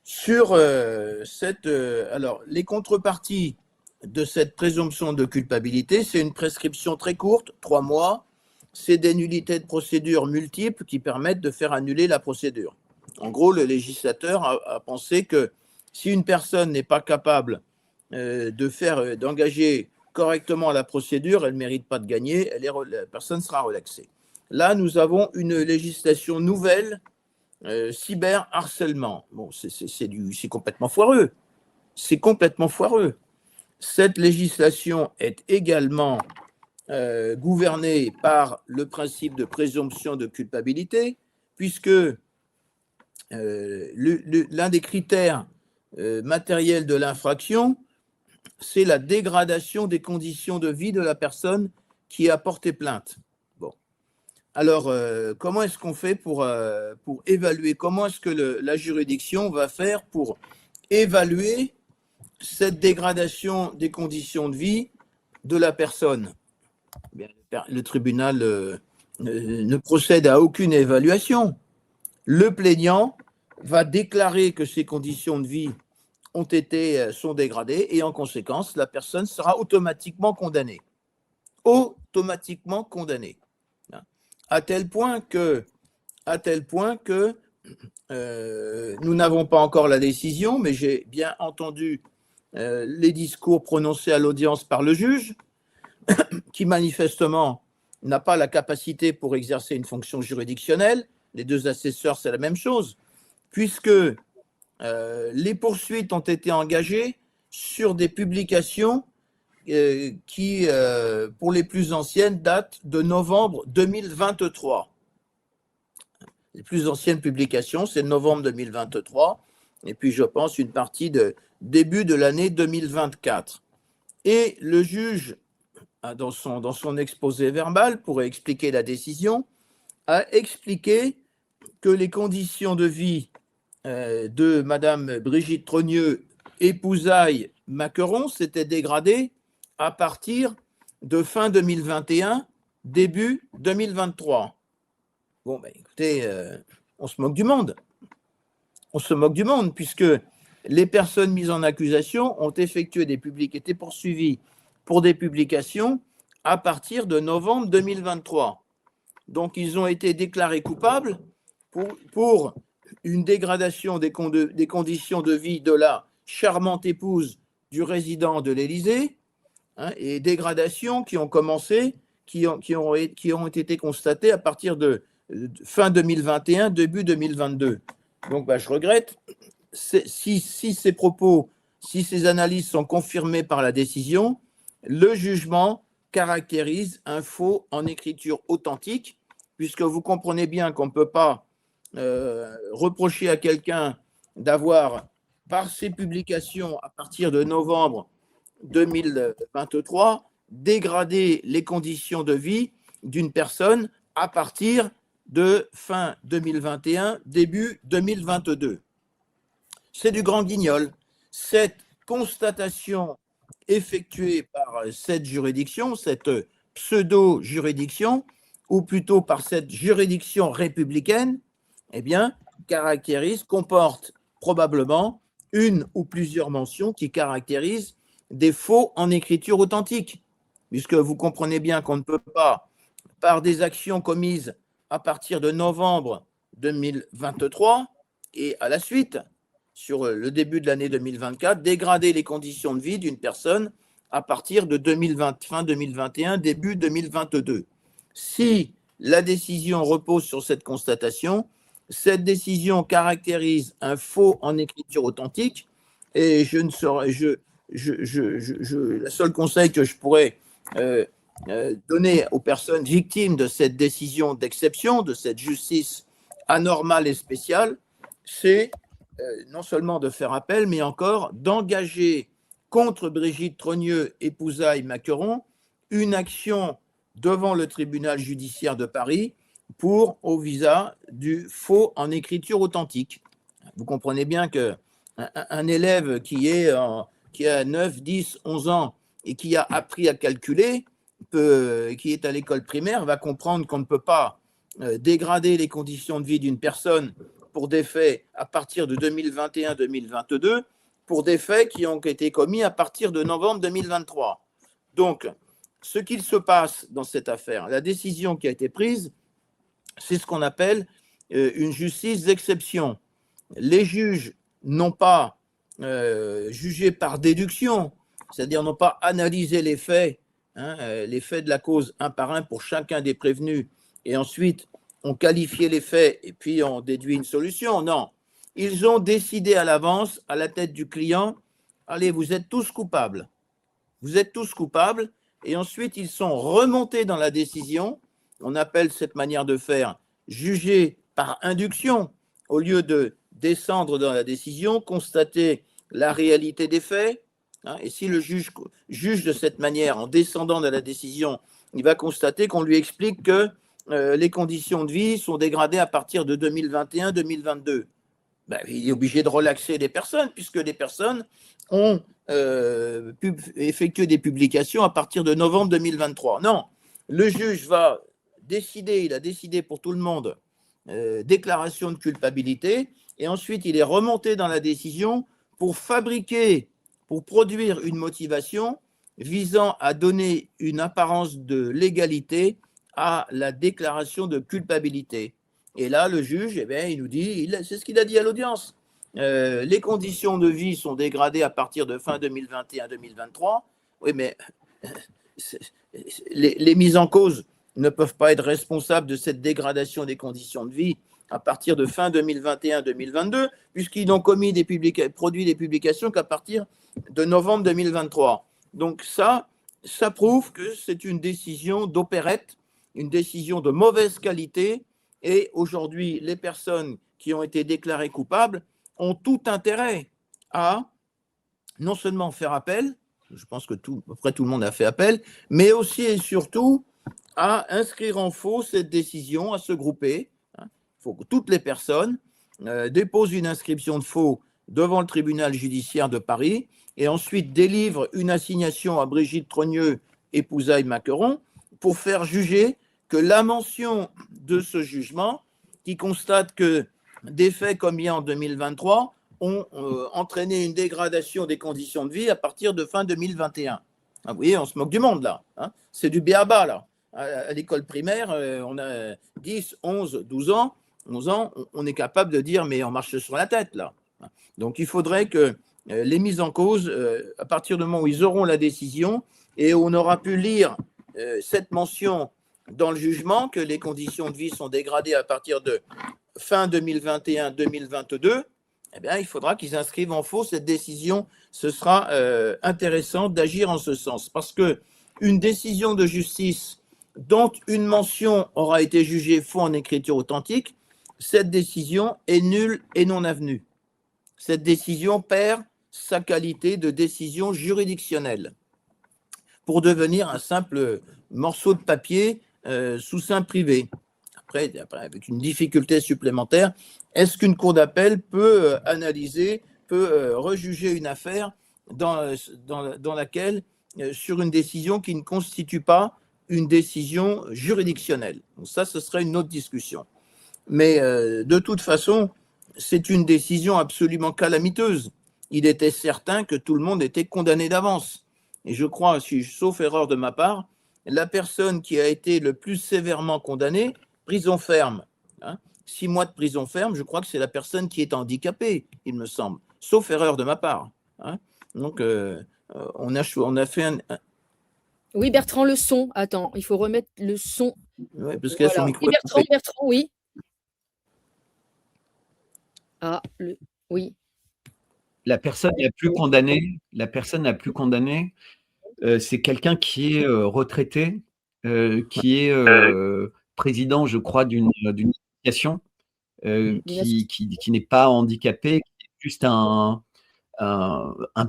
Sur alors, les contreparties de cette présomption de culpabilité, c'est une prescription très courte, 3 mois, c'est des nullités de procédure multiples qui permettent de faire annuler la procédure. En gros, le législateur a pensé que si une personne n'est pas capable d'engager correctement la procédure, elle ne mérite pas de gagner, la personne sera relaxée. Là, nous avons une législation nouvelle, cyberharcèlement. Bon, c'est complètement foireux. C'est complètement foireux. Cette législation est également gouvernée par le principe de présomption de culpabilité, puisque l'un des critères matériels de l'infraction, c'est la dégradation des conditions de vie de la personne qui a porté plainte. Bon. Alors, comment est-ce qu'on fait pour évaluer, comment est-ce que la juridiction va faire pour évaluer cette dégradation des conditions de vie de la personne? Bien, le tribunal ne procède à aucune évaluation. Le plaignant va déclarer que ses conditions de vie sont dégradées et en conséquence, la personne sera automatiquement condamnée. Automatiquement condamnée. À tel point que nous n'avons pas encore la décision, mais j'ai bien entendu les discours prononcés à l'audience par le juge, qui manifestement n'a pas la capacité pour exercer une fonction juridictionnelle. Les 2 assesseurs, c'est la même chose, puisque les poursuites ont été engagées sur des publications qui, pour les plus anciennes, datent de novembre 2023. Les plus anciennes publications, c'est novembre 2023, et puis je pense une partie de début de l'année 2024. Et le juge, dans son exposé verbal, pour expliquer la décision, a expliqué que les conditions de vie de Madame Brigitte Trogneux, épousaille Macqueron, s'étaient dégradées à partir de fin 2021, début 2023. Bon, ben écoutez, on se moque du monde. On se moque du monde, puisque les personnes mises en accusation ont effectué été poursuivies pour des publications à partir de novembre 2023. Donc, ils ont été déclarés coupables pour une dégradation des conditions de vie de la charmante épouse du résident de l'Élysée, et dégradations qui ont commencé, qui ont été constatées à partir de fin 2021, début 2022. Donc, je regrette. Si ces propos, si ces analyses sont confirmées par la décision, le jugement caractérise un faux en écriture authentique, puisque vous comprenez bien qu'on ne peut pas reprocher à quelqu'un d'avoir, par ses publications à partir de novembre 2023, dégradé les conditions de vie d'une personne à partir de fin 2021, début 2022. C'est du grand guignol. Cette constatation effectuée par cette juridiction, cette pseudo-juridiction, ou plutôt par cette juridiction républicaine, eh bien, comporte probablement une ou plusieurs mentions qui caractérisent des faux en écriture authentique, puisque vous comprenez bien qu'on ne peut pas, par des actions commises à partir de novembre 2023, et à la suite, sur le début de l'année 2024, dégrader les conditions de vie d'une personne à partir de 2020, fin 2021, début 2022. Si la décision repose sur cette constatation, cette décision caractérise un faux en écriture authentique, et le seul conseil que je pourrais donner aux personnes victimes de cette décision d'exception, de cette justice anormale et spéciale, c'est non seulement de faire appel, mais encore d'engager contre Brigitte Trogneux et Pouzaille-Macqueron une action devant le tribunal judiciaire de Paris au visa du faux en écriture authentique. Vous comprenez bien qu'un élève qui a 9, 10, 11 ans et qui a appris à calculer, qui est à l'école primaire, va comprendre qu'on ne peut pas dégrader les conditions de vie d'une personne pour des faits à partir de 2021-2022, pour des faits qui ont été commis à partir de novembre 2023. Donc, ce qu'il se passe dans cette affaire, la décision qui a été prise, c'est ce qu'on appelle une justice d'exception. Les juges n'ont pas jugé par déduction, c'est-à-dire n'ont pas analysé les faits de la cause un par un pour chacun des prévenus, et ensuite on qualifié les faits et puis on déduit une solution. Non, ils ont décidé à l'avance, à la tête du client, allez, vous êtes tous coupables. Vous êtes tous coupables. Et ensuite, ils sont remontés dans la décision. On appelle cette manière de faire juger par induction, au lieu de descendre dans la décision, constater la réalité des faits. Et si le juge juge de cette manière, en descendant dans la décision, il va constater qu'on lui explique que les conditions de vie sont dégradées à partir de 2021-2022. Il est obligé de relaxer les personnes, puisque les personnes ont effectué des publications à partir de novembre 2023. Non, le juge va décider, il a décidé pour tout le monde, déclaration de culpabilité, et ensuite il est remonté dans la décision pour produire une motivation visant à donner une apparence de légalité à la déclaration de culpabilité. Et là, le juge, il nous dit, c'est ce qu'il a dit à l'audience, les conditions de vie sont dégradées à partir de fin 2021-2023. Oui, mais les mises en cause ne peuvent pas être responsables de cette dégradation des conditions de vie à partir de fin 2021-2022, puisqu'ils n'ont produit des publications qu'à partir de novembre 2023. Donc ça prouve que c'est une décision d'opérette, une décision de mauvaise qualité, et aujourd'hui, les personnes qui ont été déclarées coupables ont tout intérêt à non seulement faire appel, je pense que à peu près tout le monde a fait appel, mais aussi et surtout à inscrire en faux cette décision, à se grouper. Il faut que toutes les personnes déposent une inscription de faux devant le tribunal judiciaire de Paris et ensuite délivrent une assignation à Brigitte Trogneux et Pouzaille-Macqueron pour faire juger que la mention de ce jugement, qui constate que des faits commis en 2023 ont entraîné une dégradation des conditions de vie à partir de fin 2021. Vous voyez, on se moque du monde là. C'est du b.a.-ba là. À l'école primaire, on a 10, 11, 12 ans, 11 ans, on est capable de dire mais on marche sur la tête là. Donc il faudrait que les mises en cause, à partir du moment où ils auront la décision et où on aura pu lire cette mention dans le jugement que les conditions de vie sont dégradées à partir de fin 2021-2022, il faudra qu'ils inscrivent en faux cette décision. Ce sera intéressant d'agir en ce sens. Parce qu'une décision de justice dont une mention aura été jugée faux en écriture authentique, cette décision est nulle et non avenue. Cette décision perd sa qualité de décision juridictionnelle pour devenir un simple morceau de papier sous seing privé. Après, avec une difficulté supplémentaire, est-ce qu'une cour d'appel peut analyser, peut rejuger une affaire dans laquelle, sur une décision qui ne constitue pas une décision juridictionnelle? Donc ça, ce serait une autre discussion. Mais de toute façon, c'est une décision absolument calamiteuse. Il était certain que tout le monde était condamné d'avance. Et je crois, sauf erreur de ma part, la personne qui a été le plus sévèrement condamnée, prison ferme, 6 mois de prison ferme, je crois que c'est la personne qui est handicapée, il me semble, sauf erreur de ma part. Hein. Donc, on a fait un. Oui, Bertrand, le son. Attends, il faut remettre le son. Ouais, parce que là, son Voilà. micro Oui, est coupé. Bertrand, oui. Ah, oui. La personne la plus condamnée, c'est quelqu'un qui est retraité, qui est président, je crois, d'une association, qui n'est pas handicapé, qui est juste un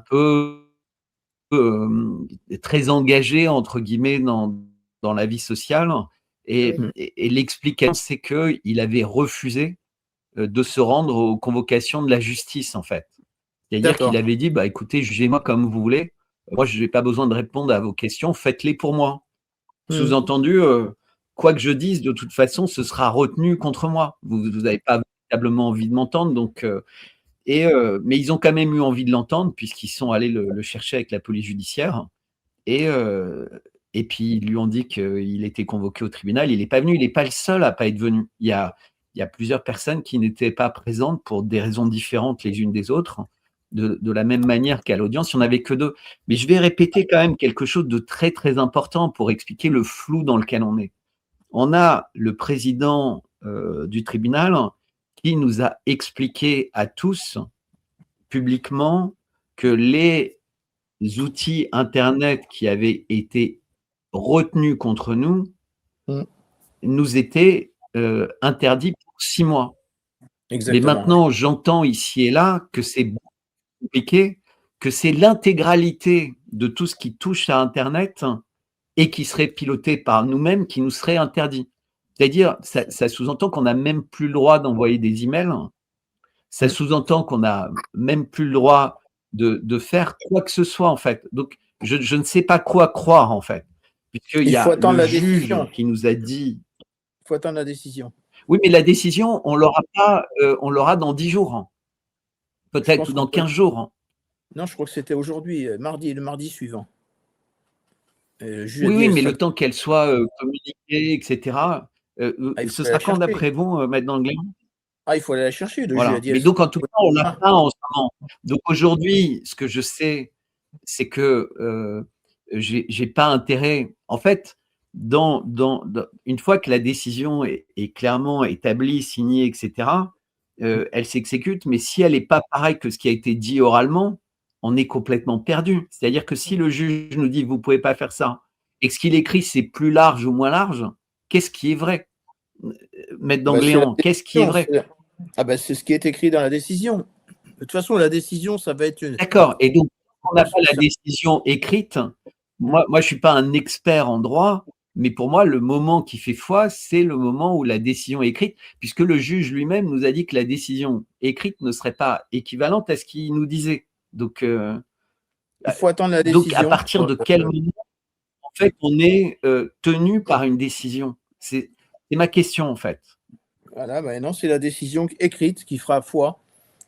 peu très engagé, entre guillemets, dans la vie sociale. Et, Oui. et l'explication, c'est qu'il avait refusé de se rendre aux convocations de la justice, en fait. C'est-à-dire qu'il D'accord. avait dit, bah, écoutez, jugez-moi comme vous voulez. Moi, je n'ai pas besoin de répondre à vos questions. Faites-les pour moi. Sous-entendu, quoi que je dise, de toute façon, ce sera retenu contre moi. Vous n'avez pas véritablement envie de m'entendre. Donc, mais ils ont quand même eu envie de l'entendre puisqu'ils sont allés le chercher avec la police judiciaire. Et puis, ils lui ont dit qu'il était convoqué au tribunal. Il n'est pas venu. Il n'est pas le seul à ne pas être venu. Il y a plusieurs personnes qui n'étaient pas présentes pour des raisons différentes les unes des autres, de la même manière qu'à l'audience. Il n'y en avait que 2. Mais je vais répéter quand même quelque chose de très, très important pour expliquer le flou dans lequel on est. On a le président du tribunal qui nous a expliqué à tous publiquement que les outils Internet qui avaient été retenus contre nous nous étaient interdits pour 6 mois. Exactement. Mais maintenant, j'entends ici et là que c'est compliqué, que c'est l'intégralité de tout ce qui touche à Internet et qui serait piloté par nous-mêmes qui nous serait interdit. C'est-à-dire, ça sous-entend qu'on n'a même plus le droit d'envoyer des emails. Ça sous-entend qu'on n'a même plus le droit de faire quoi que ce soit, en fait. Donc, je ne sais pas quoi croire, en fait. Puisqu'il y a le juge qui nous a dit… Il faut attendre la décision. Oui, mais la décision, on l'aura pas, on l'aura dans 10 jours. Peut-être dans 15 jours. Non, je crois que c'était aujourd'hui, le mardi suivant. Oui, mais le temps qu'elle soit communiquée, etc. Ce sera quand d'après vous, Maître Danglien ? Ah, il faut aller la chercher de voilà. jeudi. Mais donc, en tout cas, on l'a pas en ce moment. Donc, aujourd'hui, ce que je sais, c'est que j'ai pas intérêt. En fait, une fois que la décision est clairement établie, signée, etc., elle s'exécute. Mais si elle n'est pas pareille que ce qui a été dit oralement, on est complètement perdu. C'est-à-dire que si le juge nous dit vous ne pouvez pas faire ça, et que ce qu'il écrit c'est plus large ou moins large, qu'est-ce qui est vrai, Maître Danglien? Qu'est-ce qui est vrai? C'est ce qui est écrit dans la décision. De toute façon, la décision, ça va être une… D'accord. Et donc, on n'a pas la décision écrite. Moi, je ne suis pas un expert en droit, mais pour moi, le moment qui fait foi, c'est le moment où la décision est écrite, puisque le juge lui-même nous a dit que la décision écrite ne serait pas équivalente à ce qu'il nous disait. Donc, il faut attendre la décision. Donc, à partir de quel moment, en fait, on est tenu par une décision? C'est ma question, en fait. Voilà, ben non, c'est la décision écrite qui fera foi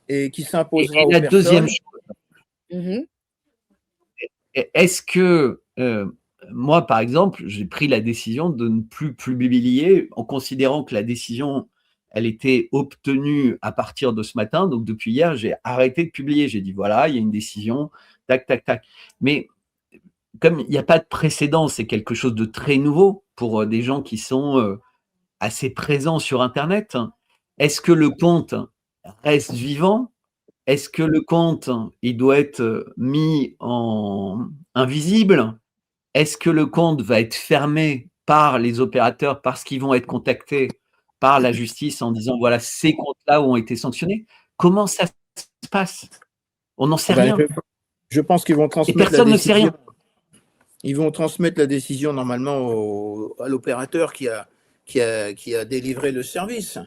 et qui s'imposera aux personnes. Et la deuxième chose, est-ce que moi, par exemple, j'ai pris la décision de ne plus publier en considérant que la décision, elle était obtenue à partir de ce matin. Donc, depuis hier, j'ai arrêté de publier. J'ai dit, voilà, il y a une décision, tac, tac, tac. Mais comme il n'y a pas de précédent, c'est quelque chose de très nouveau pour des gens qui sont assez présents sur Internet. Est-ce que le compte reste vivant? Est-ce que le compte, il doit être mis en invisible? Est-ce que le compte va être fermé par les opérateurs parce qu'ils vont être contactés par la justice en disant voilà, ces comptes-là ont été sanctionnés? Comment ça se passe? On n'en sait rien. Je pense qu'ils vont transmettre et personne ne sait rien. Ils vont transmettre la décision normalement à l'opérateur qui a délivré le service.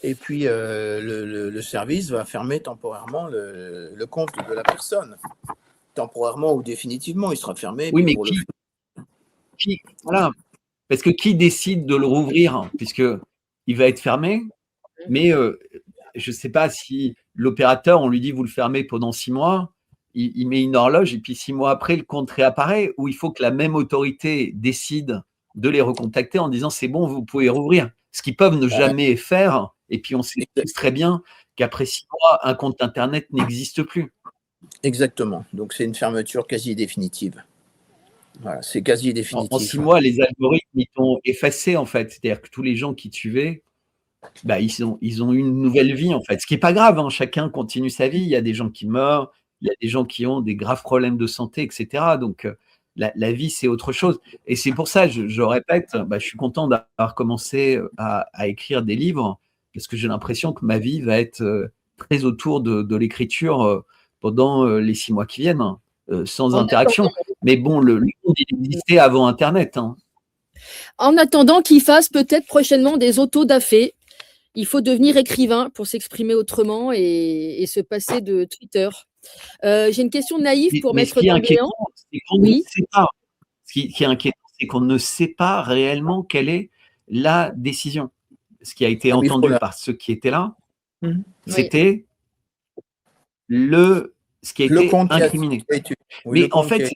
Et puis, le service va fermer temporairement le compte de la personne. Temporairement ou définitivement, il sera fermé. Oui, mais voilà. Parce que qui décide de le rouvrir, puisqu'il va être fermé, mais je ne sais pas si l'opérateur, on lui dit vous le fermez pendant 6 mois, il met une horloge et puis 6 mois après, le compte réapparaît, ou il faut que la même autorité décide de les recontacter en disant c'est bon, vous pouvez rouvrir. Ce qu'ils peuvent ne jamais faire. Et puis on sait très bien qu'après 6 mois, un compte Internet n'existe plus. Exactement. Donc c'est une fermeture quasi définitive. Voilà, c'est quasi définitif. En 6 mois, les algorithmes, ils t'ont effacé, en fait. C'est-à-dire que tous les gens qui te suivaient, bah, ils ont une nouvelle vie, en fait. Ce qui n'est pas grave, hein. Chacun continue sa vie. Il y a des gens qui meurent, il y a des gens qui ont des graves problèmes de santé, etc. Donc, la vie, c'est autre chose. Et c'est pour ça, je répète, bah, je suis content d'avoir commencé à écrire des livres, parce que j'ai l'impression que ma vie va être très autour de l'écriture pendant les 6 mois qui viennent, sans interaction. Mais bon, le monde, il existait avant Internet. Hein. En attendant qu'il fasse peut-être prochainement des auto-dafés, il faut devenir écrivain pour s'exprimer autrement et se passer de Twitter. J'ai une question naïve pour Maître Dangléan. C'est qu'on ne sait pas. Ce qui est inquiétant, c'est qu'on ne sait pas réellement quelle est la décision. Ce qui a été entendu par ceux qui étaient là, c'était ce qui a été incriminé. Mais en fait,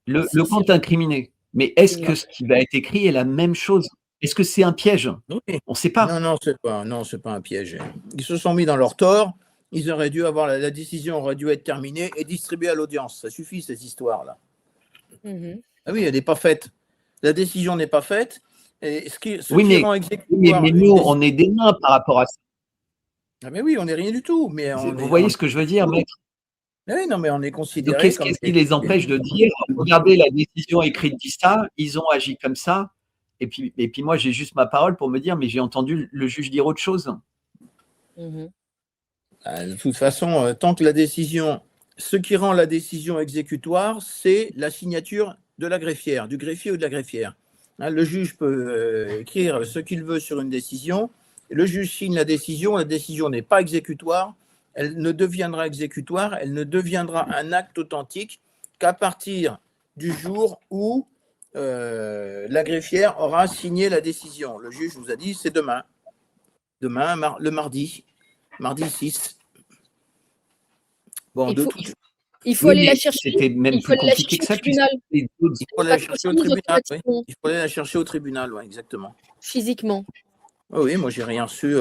le compte incriminé. Mais est-ce que ce qui va être écrit est la même chose? Est-ce que c'est un piège? On ne sait pas. Non, c'est pas un piège. Ils se sont mis dans leur tort. Ils auraient dû avoir la décision aurait dû être terminée et distribuée à l'audience. Ça suffit, ces histoires-là. Ah oui, elle n'est pas faite. La décision n'est pas faite. Et mais nous, on est des nains par rapport à ça. Ah mais oui, on n'est rien du tout. Mais vous voyez ce que je veux dire, maître? Oui, non, mais on est considéré. Qu'est-ce qui les empêche de dire, regardez, la décision écrite dit ça, ils ont agi comme ça, et puis moi, j'ai juste ma parole pour me dire, mais j'ai entendu le juge dire autre chose. De toute façon, tant que ce qui rend la décision exécutoire, c'est la signature de la greffière, du greffier ou de la greffière. Le juge peut écrire ce qu'il veut sur une décision, le juge signe la décision n'est pas exécutoire, elle ne deviendra exécutoire, elle ne deviendra un acte authentique qu'à partir du jour où la greffière aura signé la décision. Le juge vous a dit, c'est demain. Demain, le mardi 6. Bon, il faut aller la chercher. C'était même plus compliqué que ça. Il faut aller la chercher au tribunal. Oui. Il faut aller la chercher au tribunal, ouais, exactement. Physiquement. Oui, moi, j'ai rien su.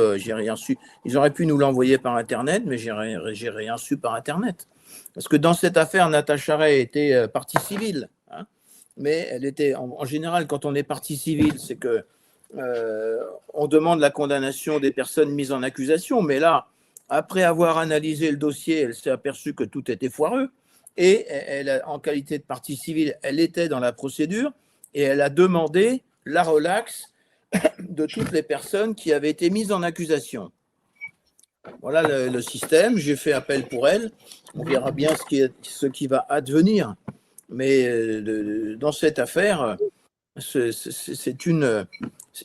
Ils auraient pu nous l'envoyer par Internet, mais j'ai rien su par Internet. Parce que dans cette affaire, Natacha Ray était partie civile. Hein, mais elle était, en général, quand on est partie civile, c'est que on demande la condamnation des personnes mises en accusation. Mais là, après avoir analysé le dossier, elle s'est aperçue que tout était foireux. Et elle, en qualité de partie civile, elle était dans la procédure et elle a demandé la relaxe de toutes les personnes qui avaient été mises en accusation. Voilà le système. J'ai fait appel pour elle. On verra bien ce qui va advenir. Mais dans cette affaire,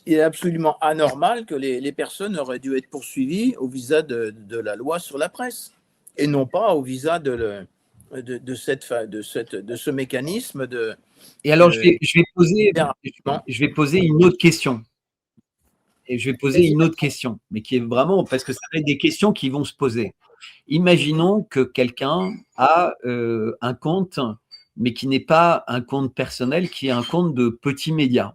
il est absolument anormal que les personnes auraient dû être poursuivies au visa de la loi sur la presse et non pas au visa de ce mécanisme de. Et alors, je vais poser une autre question. Et je vais poser une autre question, mais qui est vraiment, parce que ça va être des questions qui vont se poser. Imaginons que quelqu'un a un compte, mais qui n'est pas un compte personnel, qui est un compte de petits médias.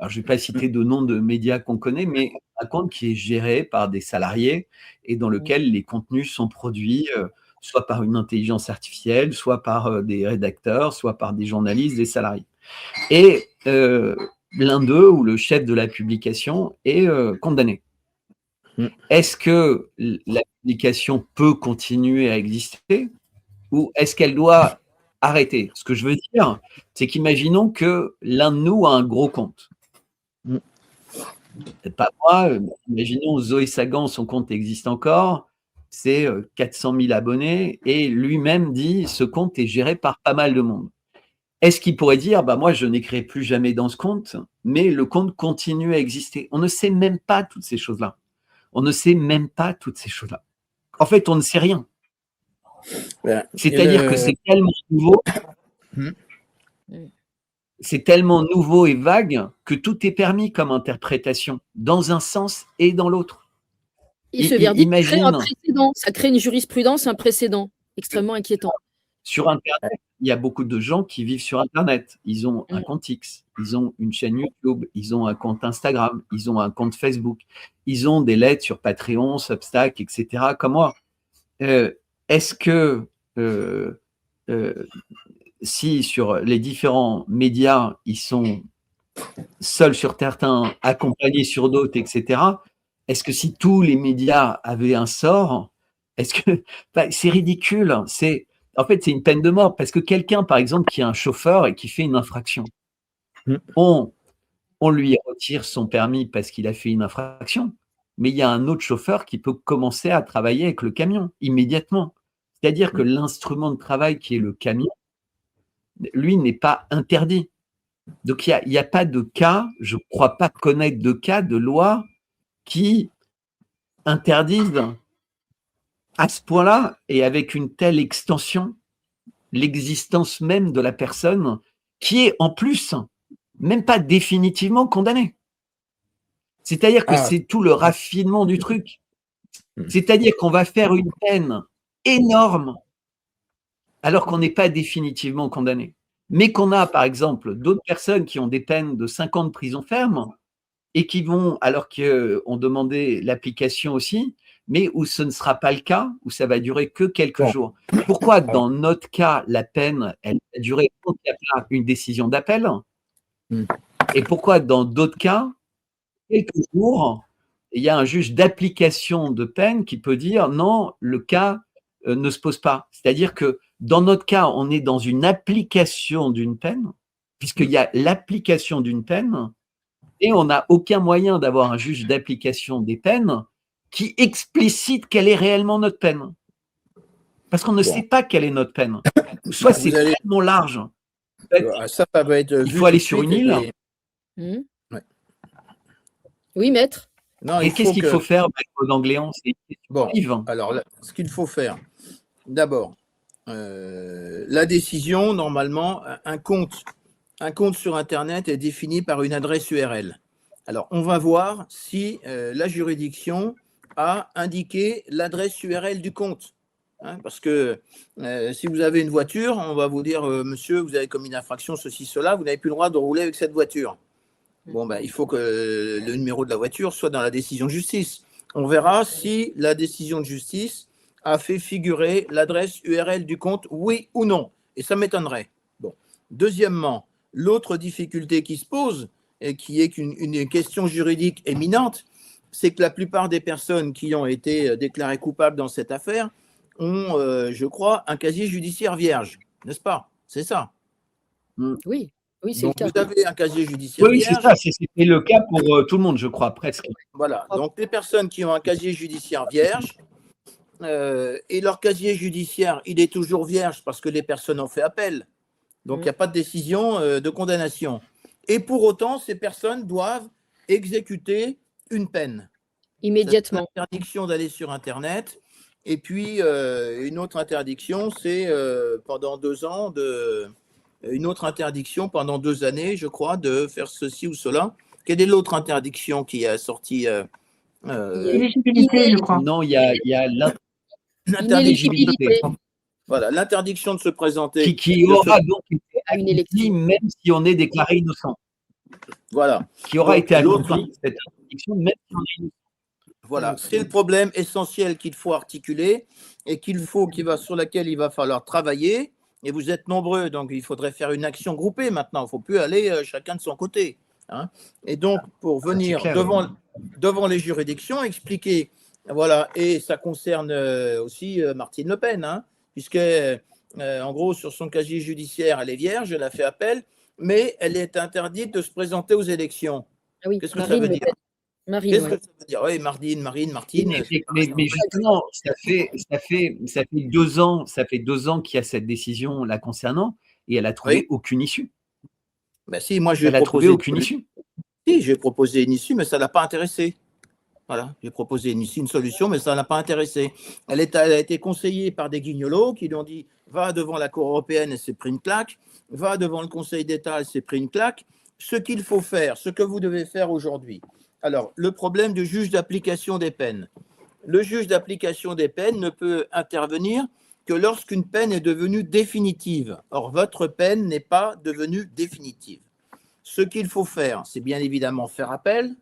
Alors, je ne vais pas citer de nom de médias qu'on connaît, mais un compte qui est géré par des salariés et dans lequel les contenus sont produits soit par une intelligence artificielle, soit par des rédacteurs, soit par des journalistes, des salariés. Et l'un d'eux, ou le chef de la publication, est condamné. Est-ce que la publication peut continuer à exister ou est-ce qu'elle doit arrêter? Ce que je veux dire, c'est qu'imaginons que l'un de nous a un gros compte. Peut-être pas moi, imaginons Zoé Sagan, son compte existe encore, c'est 400 000 abonnés et lui-même dit ce compte est géré par pas mal de monde. Est-ce qu'il pourrait dire, bah moi je n'écrirai plus jamais dans ce compte, mais le compte continue à exister? On ne sait même pas toutes ces choses-là. On ne sait même pas toutes ces choses-là. En fait, on ne sait rien. C'est-à-dire que c'est tellement nouveau, c'est tellement nouveau et vague que tout est permis comme interprétation, dans un sens et dans l'autre. Et ce verdict crée un précédent. Ça crée une jurisprudence, un précédent extrêmement inquiétant. Sur Internet, il y a beaucoup de gens qui vivent sur Internet. Ils ont un compte X, ils ont une chaîne YouTube, ils ont un compte Instagram, ils ont un compte Facebook, ils ont des lettres sur Patreon, Substack, etc. comme moi. Est-ce que si sur les différents médias, ils sont seuls sur certains, accompagnés sur d'autres, etc., est-ce que si tous les médias avaient un sort, est-ce que c'est ridicule, en fait, c'est une peine de mort parce que quelqu'un, par exemple, qui est un chauffeur et qui fait une infraction, on lui retire son permis parce qu'il a fait une infraction, mais il y a un autre chauffeur qui peut commencer à travailler avec le camion immédiatement. C'est-à-dire que l'instrument de travail qui est le camion, lui, n'est pas interdit. Donc, il n'y a pas de cas, je ne crois pas connaître de cas de loi qui interdisent à ce point-là et avec une telle extension l'existence même de la personne qui est en plus même pas définitivement condamnée. C'est-à-dire que c'est tout le raffinement du truc. C'est-à-dire qu'on va faire une peine énorme alors qu'on n'est pas définitivement condamné. Mais qu'on a, par exemple, d'autres personnes qui ont des peines de 5 ans de prison ferme et qui vont, alors qu'on demandait l'application aussi, mais où ce ne sera pas le cas, où ça va durer que quelques jours. Pourquoi, dans notre cas, la peine, elle a duré quand il y a une décision d'appel, et pourquoi, dans d'autres cas, quelques jours, il y a un juge d'application de peine qui peut dire non, le cas ne se pose pas. C'est-à-dire que dans notre cas, on est dans une application d'une peine, puisqu'il y a l'application d'une peine, et on n'a aucun moyen d'avoir un juge d'application des peines qui explicite quelle est réellement notre peine. Parce qu'on ne sait pas quelle est notre peine. Soit c'est tellement large. Ça va être il faut aller sur une île. Oui, maître. Non, et qu'est-ce qu'il faut faire, maître d'Angléon? Alors, ce qu'il faut faire, d'abord, la décision, normalement, un compte sur Internet est défini par une adresse URL. Alors, on va voir si la juridiction a indiqué l'adresse URL du compte. Parce que si vous avez une voiture, on va vous dire, monsieur, vous avez commis une infraction, ceci, cela, vous n'avez plus le droit de rouler avec cette voiture. Bon, il faut que le numéro de la voiture soit dans la décision de justice. On verra si la décision de justice a fait figurer l'adresse URL du compte, oui ou non. Et ça m'étonnerait. Bon. Deuxièmement, l'autre difficulté qui se pose, et qui est une question juridique éminente, c'est que la plupart des personnes qui ont été déclarées coupables dans cette affaire ont, je crois, un casier judiciaire vierge, n'est-ce pas? C'est ça? Oui, c'est donc, le cas. vous avez un casier judiciaire vierge. Oui, c'est ça. C'était le cas pour tout le monde, je crois, presque. Voilà. Donc, les personnes qui ont un casier judiciaire vierge, et leur casier judiciaire, il est toujours vierge parce que les personnes ont fait appel. Donc, il n'y a pas de décision de condamnation. Et pour autant, ces personnes doivent exécuter une peine. Immédiatement. L'interdiction d'aller sur Internet. Et puis, une autre interdiction, c'est pendant 2 ans, une autre interdiction pendant 2 années, je crois, de faire ceci ou cela. Quelle est l'autre interdiction qui a sorti L'éligibilité, je crois. Non, il y a l'inéligibilité. Voilà, l'interdiction de se présenter. Qui aura donc été accomplie même si on est déclaré innocent. Voilà. Qui aura été accomplie, cette interdiction, même si on est innocent. Voilà, c'est le problème essentiel qu'il faut articuler et sur laquelle il va falloir travailler. Et vous êtes nombreux, donc il faudrait faire une action groupée maintenant. Il ne faut plus aller chacun de son côté. Et donc, pour venir devant les juridictions, expliquer, voilà, et ça concerne aussi Martine Le Pen, puisque, en gros, sur son casier judiciaire, elle est vierge, elle a fait appel, mais elle est interdite de se présenter aux élections. Ah oui, qu'est-ce que ça veut dire? Marine, qu'est-ce que ça veut dire? Oui, Martine. Mais justement, ça fait 2 ans, qu'il y a cette décision la concernant, et elle a trouvé aucune issue. Si, moi elle a trouvé aucune issue. Si, j'ai proposé une issue, mais ça ne l'a pas intéressée. Voilà, j'ai proposé une solution, mais ça ne l'a pas intéressée. Elle a été conseillée par des guignolos qui lui ont dit « va devant la Cour européenne, elle s'est pris une claque, va devant le Conseil d'État, elle s'est pris une claque ». Ce qu'il faut faire, ce que vous devez faire aujourd'hui. Alors, le problème du juge d'application des peines. Le juge d'application des peines ne peut intervenir que lorsqu'une peine est devenue définitive. Or, votre peine n'est pas devenue définitive. Ce qu'il faut faire, c'est bien évidemment faire appel.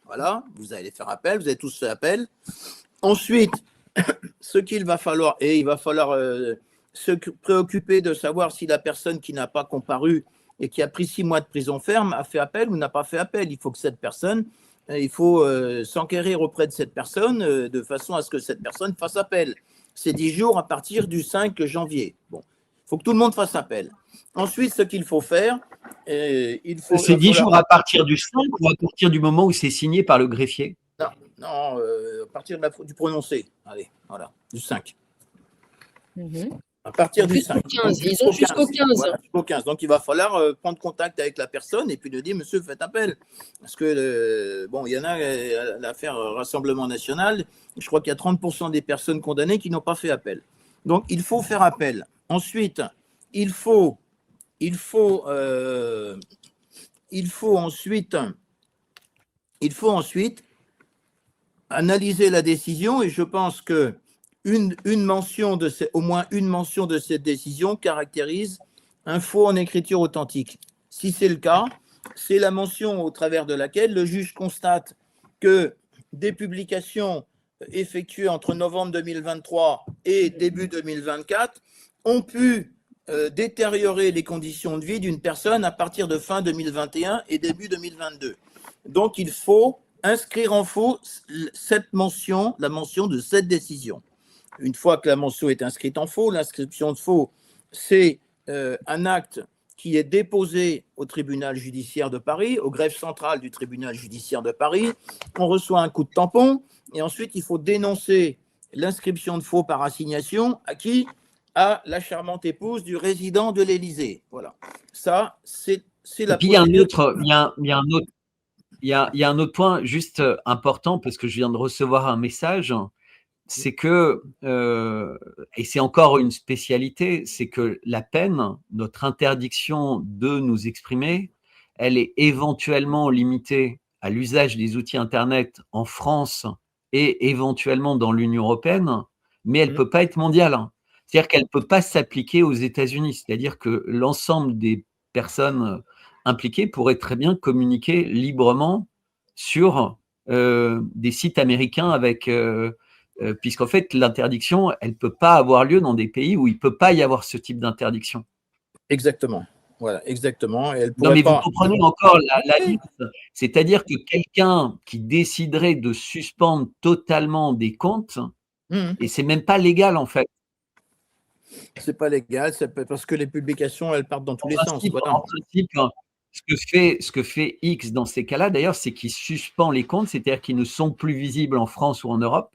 Voilà, vous allez faire appel, vous avez tous fait appel. Ensuite, ce qu'il va falloir, et il va falloir se préoccuper de savoir si la personne qui n'a pas comparu et qui a pris 6 mois de prison ferme a fait appel ou n'a pas fait appel. Il faut que cette personne, il faut s'enquérir auprès de cette personne de façon à ce que cette personne fasse appel. C'est 10 jours à partir du 5 janvier. Bon, il faut que tout le monde fasse appel. Ensuite, ce qu'il faut faire, il faut… C'est 10 jours à partir du 5 ou à partir du moment où c'est signé par le greffier? Non, à partir du prononcé. Allez, voilà, du 5. À partir du 5. Ils ont jusqu'au 15. Voilà, jusqu'au 15. Donc, il va falloir prendre contact avec la personne et puis lui dire, monsieur, faites appel. Parce que, bon, il y en a l'affaire Rassemblement National. Je crois qu'il y a 30% des personnes condamnées qui n'ont pas fait appel. Donc, il faut faire appel. Ensuite, il faut ensuite analyser la décision et je pense que au moins une mention de cette décision caractérise un faux en écriture authentique. Si c'est le cas, c'est la mention au travers de laquelle le juge constate que des publications effectuées entre novembre 2023 et début 2024 ont pu détériorer les conditions de vie d'une personne à partir de fin 2021 et début 2022. Donc, il faut inscrire en faux cette mention, la mention de cette décision. Une fois que la mention est inscrite en faux, l'inscription de faux, c'est un acte qui est déposé au tribunal judiciaire de Paris, au greffe central du tribunal judiciaire de Paris. On reçoit un coup de tampon et ensuite, il faut dénoncer l'inscription de faux par assignation à qui? À la charmante épouse du résident de l'Élysée. Voilà. Ça, c'est la… Et puis, il y a un autre point juste important parce que je viens de recevoir un message, c'est que, et c'est encore une spécialité, c'est que la peine, notre interdiction de nous exprimer, elle est éventuellement limitée à l'usage des outils Internet en France et éventuellement dans l'Union européenne, mais elle ne peut pas être mondiale. C'est-à-dire qu'elle ne peut pas s'appliquer aux États-Unis. C'est-à-dire que l'ensemble des personnes impliquées pourraient très bien communiquer librement sur des sites américains avec… puisqu'en fait, l'interdiction, elle ne peut pas avoir lieu dans des pays où il ne peut pas y avoir ce type d'interdiction. Exactement. Voilà, exactement. Et non, mais vous comprenez encore la limite. C'est-à-dire que quelqu'un qui déciderait de suspendre totalement des comptes, et c'est même pas légal en fait. C'est pas légal, parce que les publications, elles partent dans tous les sens. Voilà. En principe, ce que fait X dans ces cas-là, d'ailleurs, c'est qu'il suspend les comptes, c'est-à-dire qu'ils ne sont plus visibles en France ou en Europe,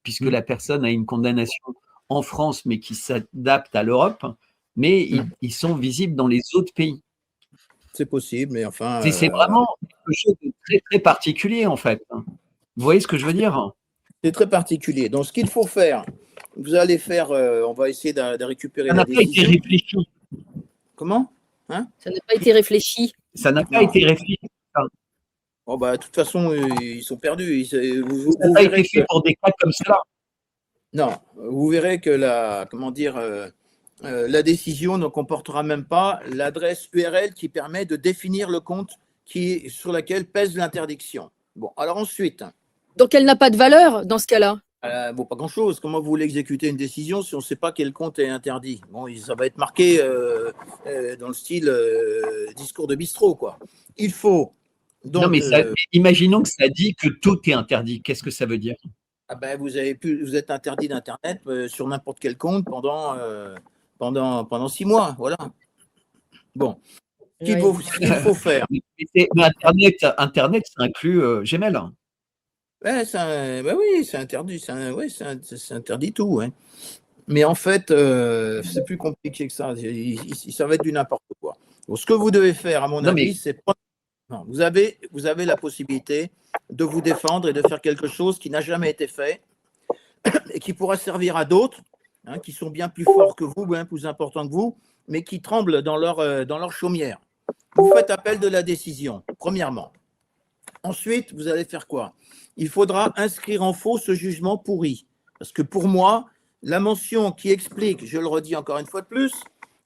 puisque la personne a une condamnation en France, mais qui s'adapte à l'Europe, mais ils sont visibles dans les autres pays. C'est possible, mais enfin… C'est vraiment quelque chose de très, très particulier, en fait. Vous voyez ce que je veux dire? C'est très particulier. Donc, ce qu'il faut faire, vous allez faire… on va essayer de récupérer la décision. Ça n'a pas été réfléchi. Comment? Ça n'a pas été réfléchi. Ça n'a pas été réfléchi. Oh bah, de toute façon, ils sont perdus. Ça n'a pas été fait pour des cas comme cela. Non, vous verrez que la décision ne comportera même pas l'adresse URL qui permet de définir le compte sur laquelle pèse l'interdiction. Bon, alors ensuite… Donc, elle n'a pas de valeur dans ce cas-là? Bon, pas grand-chose. Comment vous voulez exécuter une décision si on ne sait pas quel compte est interdit? Bon, ça va être marqué dans le style discours de bistrot, quoi. Il faut… Donc, non, mais imaginons que ça dit que tout est interdit. Qu'est-ce que ça veut dire? Ah ben, vous êtes interdit d'Internet sur n'importe quel compte pendant 6 mois. Voilà. Bon. Ce qu'il faut faire… Mais Internet, ça inclut Gmail. Ouais, oui, c'est interdit. C'est interdit tout. Ouais. Mais en fait, c'est plus compliqué que ça. Ça va être du n'importe quoi. Donc, ce que vous devez faire, à mon avis, c'est… Non, vous avez la possibilité de vous défendre et de faire quelque chose qui n'a jamais été fait et qui pourra servir à d'autres, qui sont bien plus forts que vous, bien plus importants que vous, mais qui tremblent dans leur chaumière. Vous faites appel de la décision, premièrement. Ensuite, vous allez faire quoi? Il faudra inscrire en faux ce jugement pourri. Parce que pour moi, la mention qui explique, je le redis encore une fois de plus,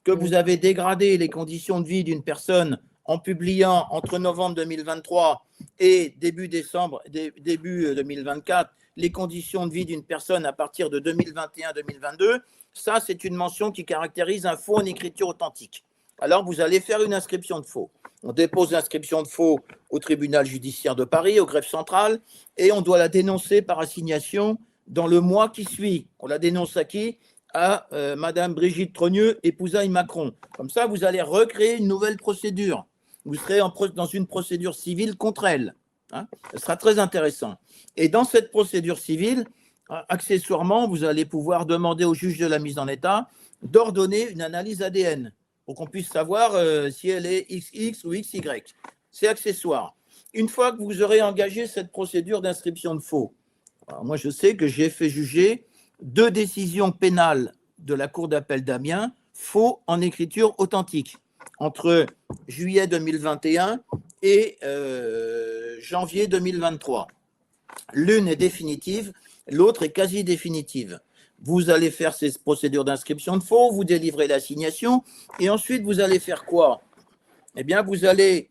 que vous avez dégradé les conditions de vie d'une personne en publiant entre novembre 2023 et début 2024 les conditions de vie d'une personne à partir de 2021-2022, ça c'est une mention qui caractérise un faux en écriture authentique. Alors vous allez faire une inscription de faux. On dépose l'inscription de faux au tribunal judiciaire de Paris, au greffe central, et on doit la dénoncer par assignation dans le mois qui suit. On la dénonce à qui? À Madame Brigitte Trogneux, épousaille Macron. Comme ça, vous allez recréer une nouvelle procédure. Vous serez dans une procédure civile contre elle. Hein. Ce sera très intéressant. Et dans cette procédure civile, accessoirement, vous allez pouvoir demander au juge de la mise en état d'ordonner une analyse ADN pour qu'on puisse savoir si elle est XX ou XY. C'est accessoire. Une fois que vous aurez engagé cette procédure d'inscription de faux, alors moi je sais que j'ai fait juger 2 décisions pénales de la Cour d'appel d'Amiens, faux en écriture authentique, entre juillet 2021 et janvier 2023. L'une est définitive, l'autre est quasi définitive. Vous allez faire ces procédures d'inscription de faux, vous délivrez l'assignation, et ensuite vous allez faire quoi? Eh bien, vous allez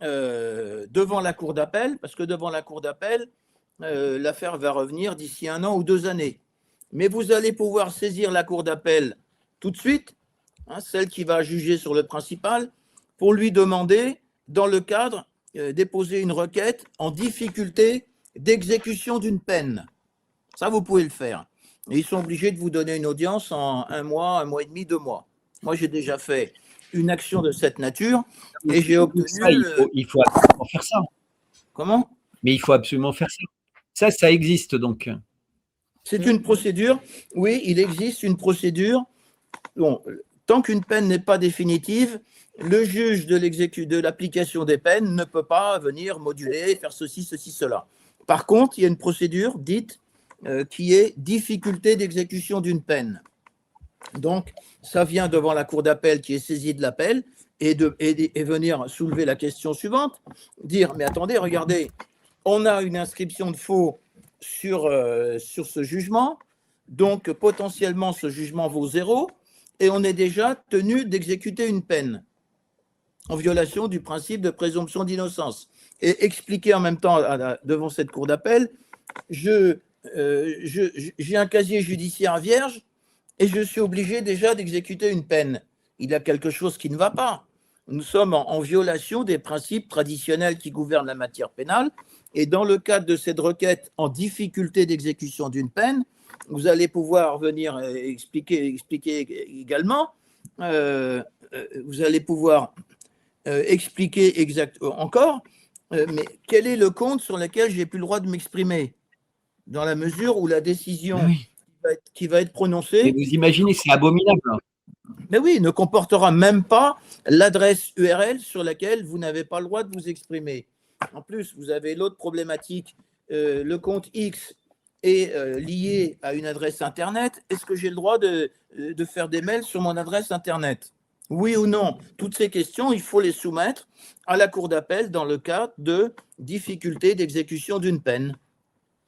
devant la Cour d'appel, parce que devant la Cour d'appel, l'affaire va revenir d'ici 1 an ou 2 années. Mais vous allez pouvoir saisir la Cour d'appel tout de suite, hein, celle qui va juger sur le principal, pour lui demander, dans le cadre, déposer une requête en difficulté d'exécution d'une peine. Ça, vous pouvez le faire. Et ils sont obligés de vous donner une audience en 1 mois, 1 mois et demi, 2 mois. Moi, j'ai déjà fait une action de cette nature et j'ai obtenu… Ça, il faut absolument faire ça. Comment? Mais il faut absolument faire ça. Ça existe donc. C'est une procédure. Oui, il existe une procédure. Bon, tant qu'une peine n'est pas définitive, le juge de l'application des peines ne peut pas venir moduler, faire ceci, cela. Par contre, il y a une procédure dite qui est difficulté d'exécution d'une peine. Donc, ça vient devant la cour d'appel qui est saisie de l'appel et venir soulever la question suivante, dire, mais attendez, regardez, on a une inscription de faux sur ce jugement, donc potentiellement ce jugement vaut 0 et on est déjà tenu d'exécuter une peine en violation du principe de présomption d'innocence. Et expliquer en même temps devant cette cour d'appel, j'ai un casier judiciaire vierge et je suis obligé déjà d'exécuter une peine. Il y a quelque chose qui ne va pas. Nous sommes en violation des principes traditionnels qui gouvernent la matière pénale et dans le cadre de cette requête en difficulté d'exécution d'une peine, vous allez pouvoir venir expliquer également, vous allez pouvoir expliquer encore, mais quel est le compte sur lequel j'ai plus le droit de m'exprimer dans la mesure où la décision qui va être prononcée… Et vous imaginez, c'est abominable. Mais oui, ne comportera même pas l'adresse URL sur laquelle vous n'avez pas le droit de vous exprimer. En plus, vous avez l'autre problématique, le compte X est lié à une adresse Internet. Est-ce que j'ai le droit de faire des mails sur mon adresse Internet ? Oui ou non? Toutes ces questions, il faut les soumettre à la cour d'appel dans le cadre de difficulté d'exécution d'une peine.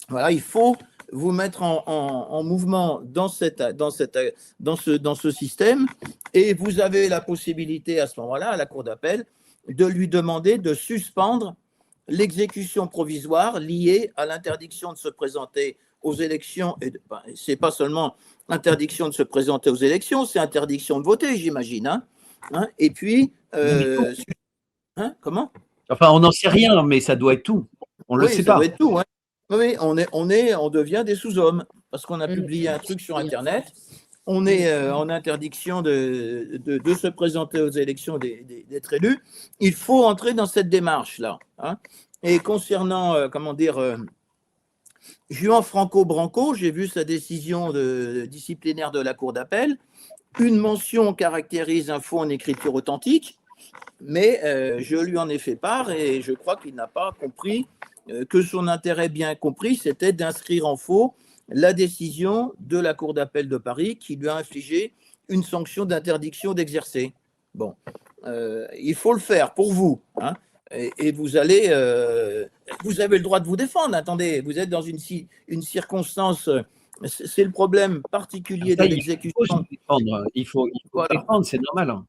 Voilà, il faut vous mettre en mouvement dans ce système et vous avez la possibilité à ce moment-là, à la cour d'appel, de lui demander de suspendre l'exécution provisoire liée à l'interdiction de se présenter aux élections. Ce n'est pas seulement interdiction de se présenter aux élections, c'est interdiction de voter, j'imagine. Hein, et puis, comment? Enfin, on n'en sait rien, mais ça doit être tout. On ne le sait pas. Ça doit être tout, hein. Oui, on devient des sous-hommes parce qu'on a publié un truc sur Internet. On est en interdiction de se présenter aux élections, d'être élu. Il faut entrer dans cette démarche-là. Hein. Et concernant, Juan Franco Branco, j'ai vu sa décision disciplinaire de la Cour d'appel. Une mention caractérise un faux en écriture authentique, mais je lui en ai fait part et je crois qu'il n'a pas compris que son intérêt bien compris, c'était d'inscrire en faux la décision de la Cour d'appel de Paris qui lui a infligé une sanction d'interdiction d'exercer. Bon, il faut le faire pour vous, hein, et vous avez le droit de vous défendre. Attendez, vous êtes dans une circonstance C'est le problème particulier de l'exécution. Il faut défendre, c'est normal. Hein.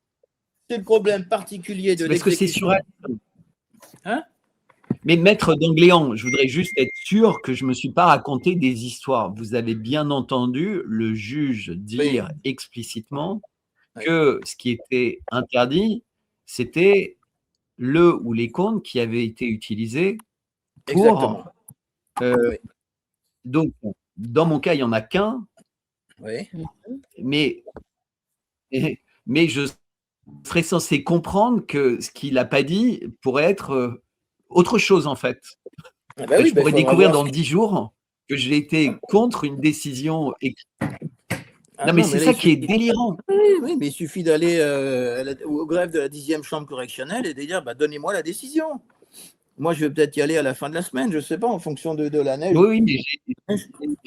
C'est le problème particulier de l'exécution. Parce que c'est sur... Hein? Mais maître d'Angléan, je voudrais juste être sûr que je ne me suis pas raconté des histoires. Vous avez bien entendu le juge dire explicitement que ce qui était interdit, c'était le ou les comptes qui avaient été utilisés pour… Donc, dans mon cas, il n'y en a qu'un. Oui. Mais je serais censé comprendre que ce qu'il n'a pas dit pourrait être autre chose, en fait. Je pourrais découvrir dans 10 jours que j'ai été contre une décision. Non, mais c'est ça qui est délirant. Oui, mais il suffit d'aller au greffe de la 10e chambre correctionnelle et de dire donnez-moi la décision. Moi, je vais peut-être y aller à la fin de la semaine, je ne sais pas, en fonction de la neige. Oui, mais j'ai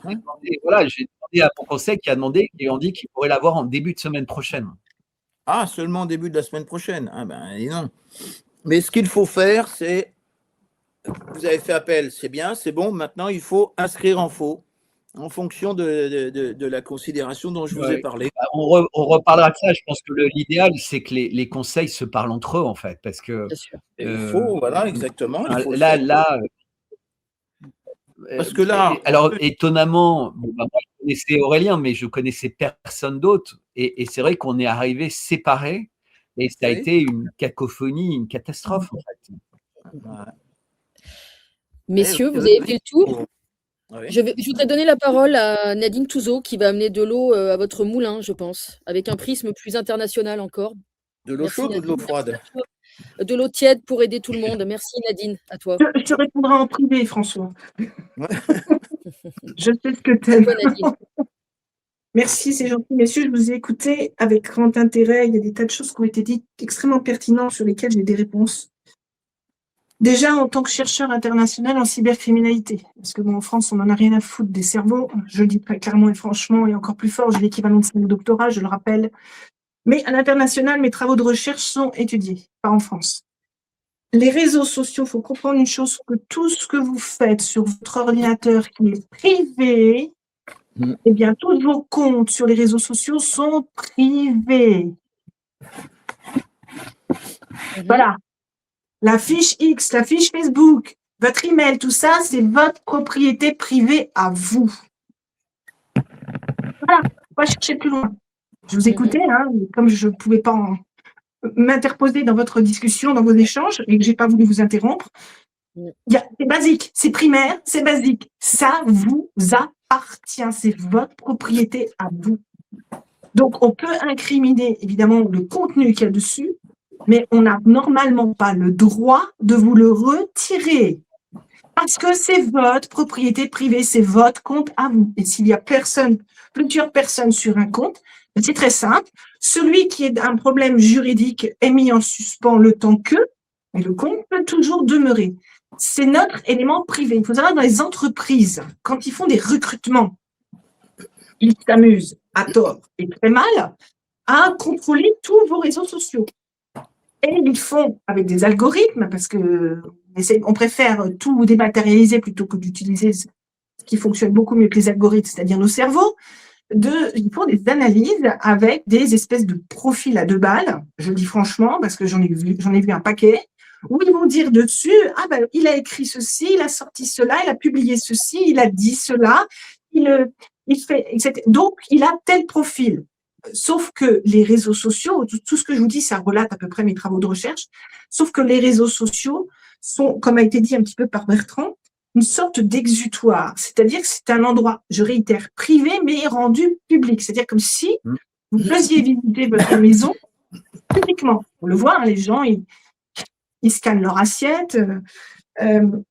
demandé à mon conseil qui a demandé, et on dit qu'il pourrait l'avoir en début de semaine prochaine. Ah, seulement en début de la semaine prochaine. Ah ben, non. Mais ce qu'il faut faire, c'est, vous avez fait appel, c'est bien, c'est bon, maintenant il faut inscrire en faux, en fonction de la considération dont je vous ai parlé. On reparlera de ça, je pense que l'idéal, c'est que les conseils se parlent entre eux, en fait, parce que… Il faut, voilà, exactement. Il faut parce que là… Alors, étonnamment, moi, je connaissais Aurélien, mais je connaissais personne d'autre, et c'est vrai qu'on est arrivés séparés, et ça a été une cacophonie, une catastrophe, en fait. Messieurs, vous avez fait le tour. Je voudrais donner la parole à Nadine Touzeau qui va amener de l'eau à votre moulin, je pense, avec un prisme plus international encore. De l'eau chaude ou de l'eau froide? De l'eau tiède pour aider tout le monde. Merci Nadine, à toi. Je te répondrai en privé, François. Je sais ce que tu aimes. Merci, c'est gentil. Messieurs, je vous ai écouté avec grand intérêt. Il y a des tas de choses qui ont été dites extrêmement pertinentes sur lesquelles j'ai des réponses. Déjà, en tant que chercheur international en cybercriminalité, parce que bon, en France, on n'en a rien à foutre des cerveaux, je le dis très clairement et franchement, et encore plus fort, j'ai l'équivalent de mon doctorat, je le rappelle. Mais à l'international, mes travaux de recherche sont étudiés, pas en France. Les réseaux sociaux, il faut comprendre une chose, que tout ce que vous faites sur votre ordinateur qui est privé, eh bien, tous vos comptes sur les réseaux sociaux sont privés. Voilà. La fiche X, la fiche Facebook, votre email, tout ça, c'est votre propriété privée à vous. Voilà, pas chercher plus loin. Je vous écoutais, hein, comme je ne pouvais pas m'interposer dans votre discussion, dans vos échanges, et que je n'ai pas voulu vous interrompre. C'est basique, c'est primaire, c'est basique. Ça vous appartient, c'est votre propriété à vous. Donc, on peut incriminer, évidemment, le contenu qu'il y a dessus, mais on n'a normalement pas le droit de vous le retirer. Parce que c'est votre propriété privée, c'est votre compte à vous. Et s'il y a plusieurs personnes sur un compte, c'est très simple. Celui qui est un problème juridique est mis en suspens le temps que, mais le compte peut toujours demeurer. C'est notre élément privé. Il faut savoir, dans les entreprises, quand ils font des recrutements, ils s'amusent à tort et très mal à contrôler tous vos réseaux sociaux. Et ils font avec des algorithmes, parce qu'on préfère tout dématérialiser plutôt que d'utiliser ce qui fonctionne beaucoup mieux que les algorithmes, c'est-à-dire nos cerveaux. Ils font des analyses avec des espèces de profils à 2 balles, je le dis franchement, parce que j'en ai vu un paquet, où ils vont dire dessus, il a écrit ceci, il a sorti cela, il a publié ceci, il a dit cela, il fait, etc. Donc, il a tel profil. Sauf que les réseaux sociaux, tout ce que je vous dis, ça relate à peu près mes travaux de recherche, sauf que les réseaux sociaux sont, comme a été dit un petit peu par Bertrand, une sorte d'exutoire. C'est-à-dire que c'est un endroit, je réitère, privé, mais rendu public. C'est-à-dire comme si vous faisiez visiter votre maison publiquement. On le voit, hein, les gens, ils scannent leur assiette,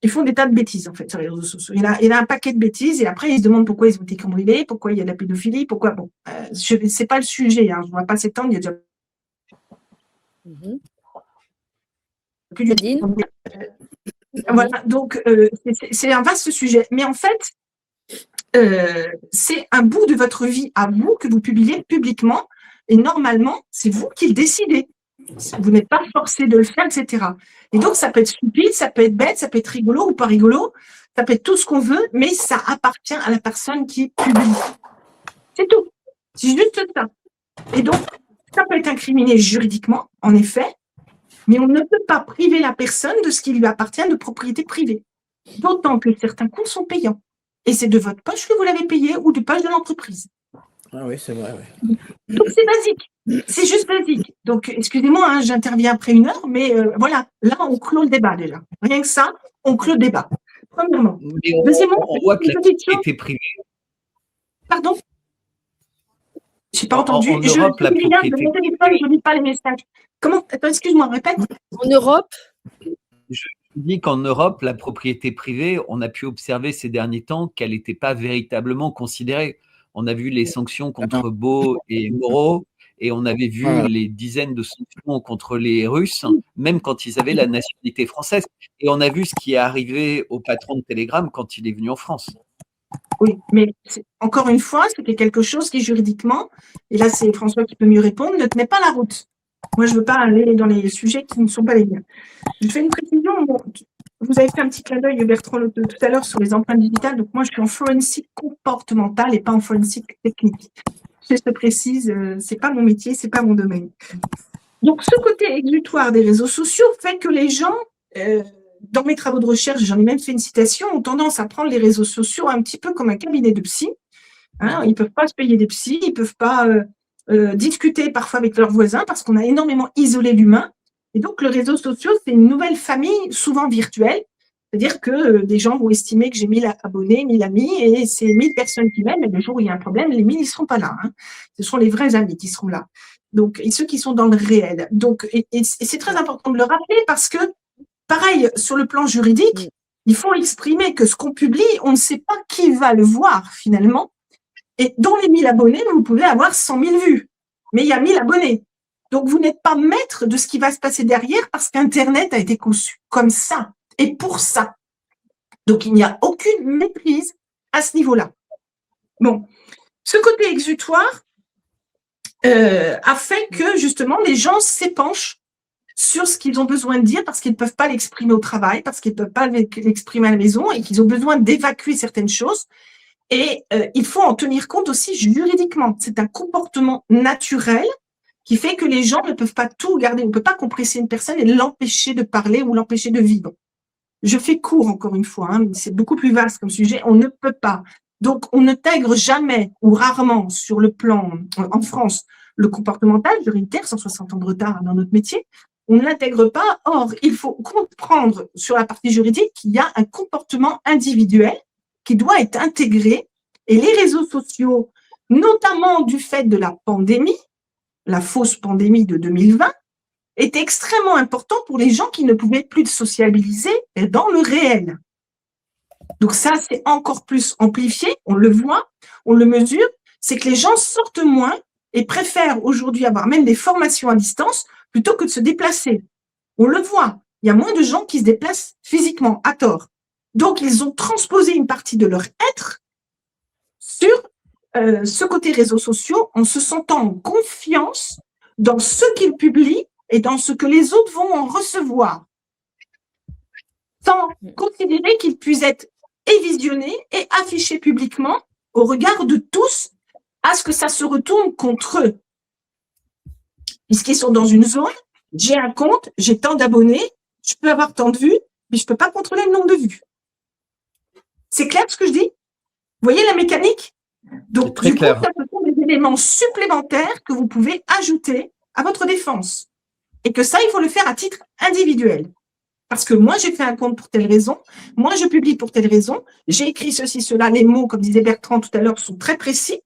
ils font des tas de bêtises, en fait, sur les réseaux sociaux. Il y a un paquet de bêtises, et après, ils se demandent pourquoi ils ont été cambriolés, pourquoi il y a de la pédophilie, pourquoi… Bon, c'est pas le sujet, hein, je ne vais pas s'étendre, il y a déjà… Voilà, donc c'est un vaste sujet. Mais en fait, c'est un bout de votre vie à vous que vous publiez publiquement, et normalement, c'est vous qui le décidez. Vous n'êtes pas forcé de le faire, etc. Et donc, ça peut être stupide, ça peut être bête, ça peut être rigolo ou pas rigolo. ça peut être tout ce qu'on veut, mais ça appartient à la personne qui publie. C'est tout. C'est juste ça. Et donc, ça peut être incriminé juridiquement, en effet, mais on ne peut pas priver la personne de ce qui lui appartient de propriété privée. D'autant que certains comptes sont payants. Et c'est de votre poche que vous l'avez payé ou du poche de l'entreprise. Ah oui, c'est vrai. Oui. Donc, c'est basique. C'est juste basique. Donc, excusez-moi, hein, j'interviens après 1 heure, mais voilà, là, on clôt le débat déjà. Rien que ça, on clôt le débat. Premièrement. Mais Deuxièmement, on voit que une la petite chose. propriété privée, Pardon? Je n'ai pas En entendu. Europe, la de mon propriété téléphone, je ne lis pas les messages. Comment? Attends, excuse-moi, répète. En Europe, je dis qu'en Europe, la propriété privée, on a pu observer ces derniers temps qu'elle n'était pas véritablement considérée. On a vu les sanctions contre Beau et Moreau, et on avait vu les dizaines de sanctions contre les Russes, même quand ils avaient la nationalité française. Et on a vu ce qui est arrivé au patron de Telegram quand il est venu en France. Oui, mais encore une fois, c'était quelque chose qui juridiquement, et là c'est François qui peut mieux répondre, ne tenait pas la route. Moi, je ne veux pas aller dans les sujets qui ne sont pas les miens. Je fais une précision. Vous avez fait un petit clin d'œil, Bertrand, tout à l'heure sur les empreintes digitales. Donc, moi, je suis en forensique comportementale et pas en forensique technique. Je te précise, ce n'est pas mon métier, ce n'est pas mon domaine. Donc, ce côté exutoire des réseaux sociaux fait que les gens, dans mes travaux de recherche, j'en ai même fait une citation, ont tendance à prendre les réseaux sociaux un petit peu comme un cabinet de psy. Hein, ils ne peuvent pas se payer des psys, ils ne peuvent pas discuter parfois avec leurs voisins parce qu'on a énormément isolé l'humain. Et donc, le réseau social, c'est une nouvelle famille, souvent virtuelle. C'est-à-dire que des gens vont estimer que j'ai 1000 abonnés, 1000 amis, et c'est 1000 personnes qui m'aiment, et le jour où il y a un problème, les 1000, ils ne seront pas là. Hein. Ce sont les vrais amis qui seront là. Donc, et ceux qui sont dans le réel. Donc, et c'est très important de le rappeler parce que, pareil, sur le plan juridique, il faut exprimer que ce qu'on publie, on ne sait pas qui va le voir finalement. Et dans les 1000 abonnés, vous pouvez avoir 100 000 vues. Mais il y a 1000 abonnés. Donc, vous n'êtes pas maître de ce qui va se passer derrière parce qu'Internet a été conçu comme ça et pour ça. Donc, il n'y a aucune maîtrise à ce niveau-là. Bon, ce côté exutoire a fait que, justement, les gens s'épanchent sur ce qu'ils ont besoin de dire parce qu'ils ne peuvent pas l'exprimer au travail, parce qu'ils ne peuvent pas l'exprimer à la maison et qu'ils ont besoin d'évacuer certaines choses. Et il faut en tenir compte aussi juridiquement. C'est un comportement naturel qui fait que les gens ne peuvent pas tout garder. On ne peut pas compresser une personne et l'empêcher de parler ou l'empêcher de vivre. Je fais court encore une fois, hein, c'est beaucoup plus vaste comme sujet. On ne peut pas. Donc, on n'intègre jamais ou rarement sur le plan, en France, le comportemental, juridique, 160 ans de retard dans notre métier. On ne l'intègre pas. Or, il faut comprendre sur la partie juridique qu'il y a un comportement individuel qui doit être intégré. Et les réseaux sociaux, notamment du fait de la pandémie, la fausse pandémie de 2020, est extrêmement important pour les gens qui ne pouvaient plus sociabiliser dans le réel. Donc ça, c'est encore plus amplifié, on le voit, on le mesure, c'est que les gens sortent moins et préfèrent aujourd'hui avoir même des formations à distance plutôt que de se déplacer. On le voit, il y a moins de gens qui se déplacent physiquement, à tort. Donc, ils ont transposé une partie de leur être sur ce côté réseaux sociaux en se sentant en confiance dans ce qu'ils publient et dans ce que les autres vont en recevoir, sans considérer qu'ils puissent être visionnés et affichés publiquement au regard de tous à ce que ça se retourne contre eux. Puisqu'ils sont dans une zone, j'ai un compte, j'ai tant d'abonnés, je peux avoir tant de vues, mais je ne peux pas contrôler le nombre de vues. C'est clair ce que je dis? Vous voyez la mécanique? Donc, du coup, ça ce sont des éléments supplémentaires que vous pouvez ajouter à votre défense. Et que ça, il faut le faire à titre individuel. Parce que moi, j'ai fait un compte pour telle raison, moi, je publie pour telle raison, j'ai écrit ceci, cela, les mots, comme disait Bertrand tout à l'heure, sont très précis.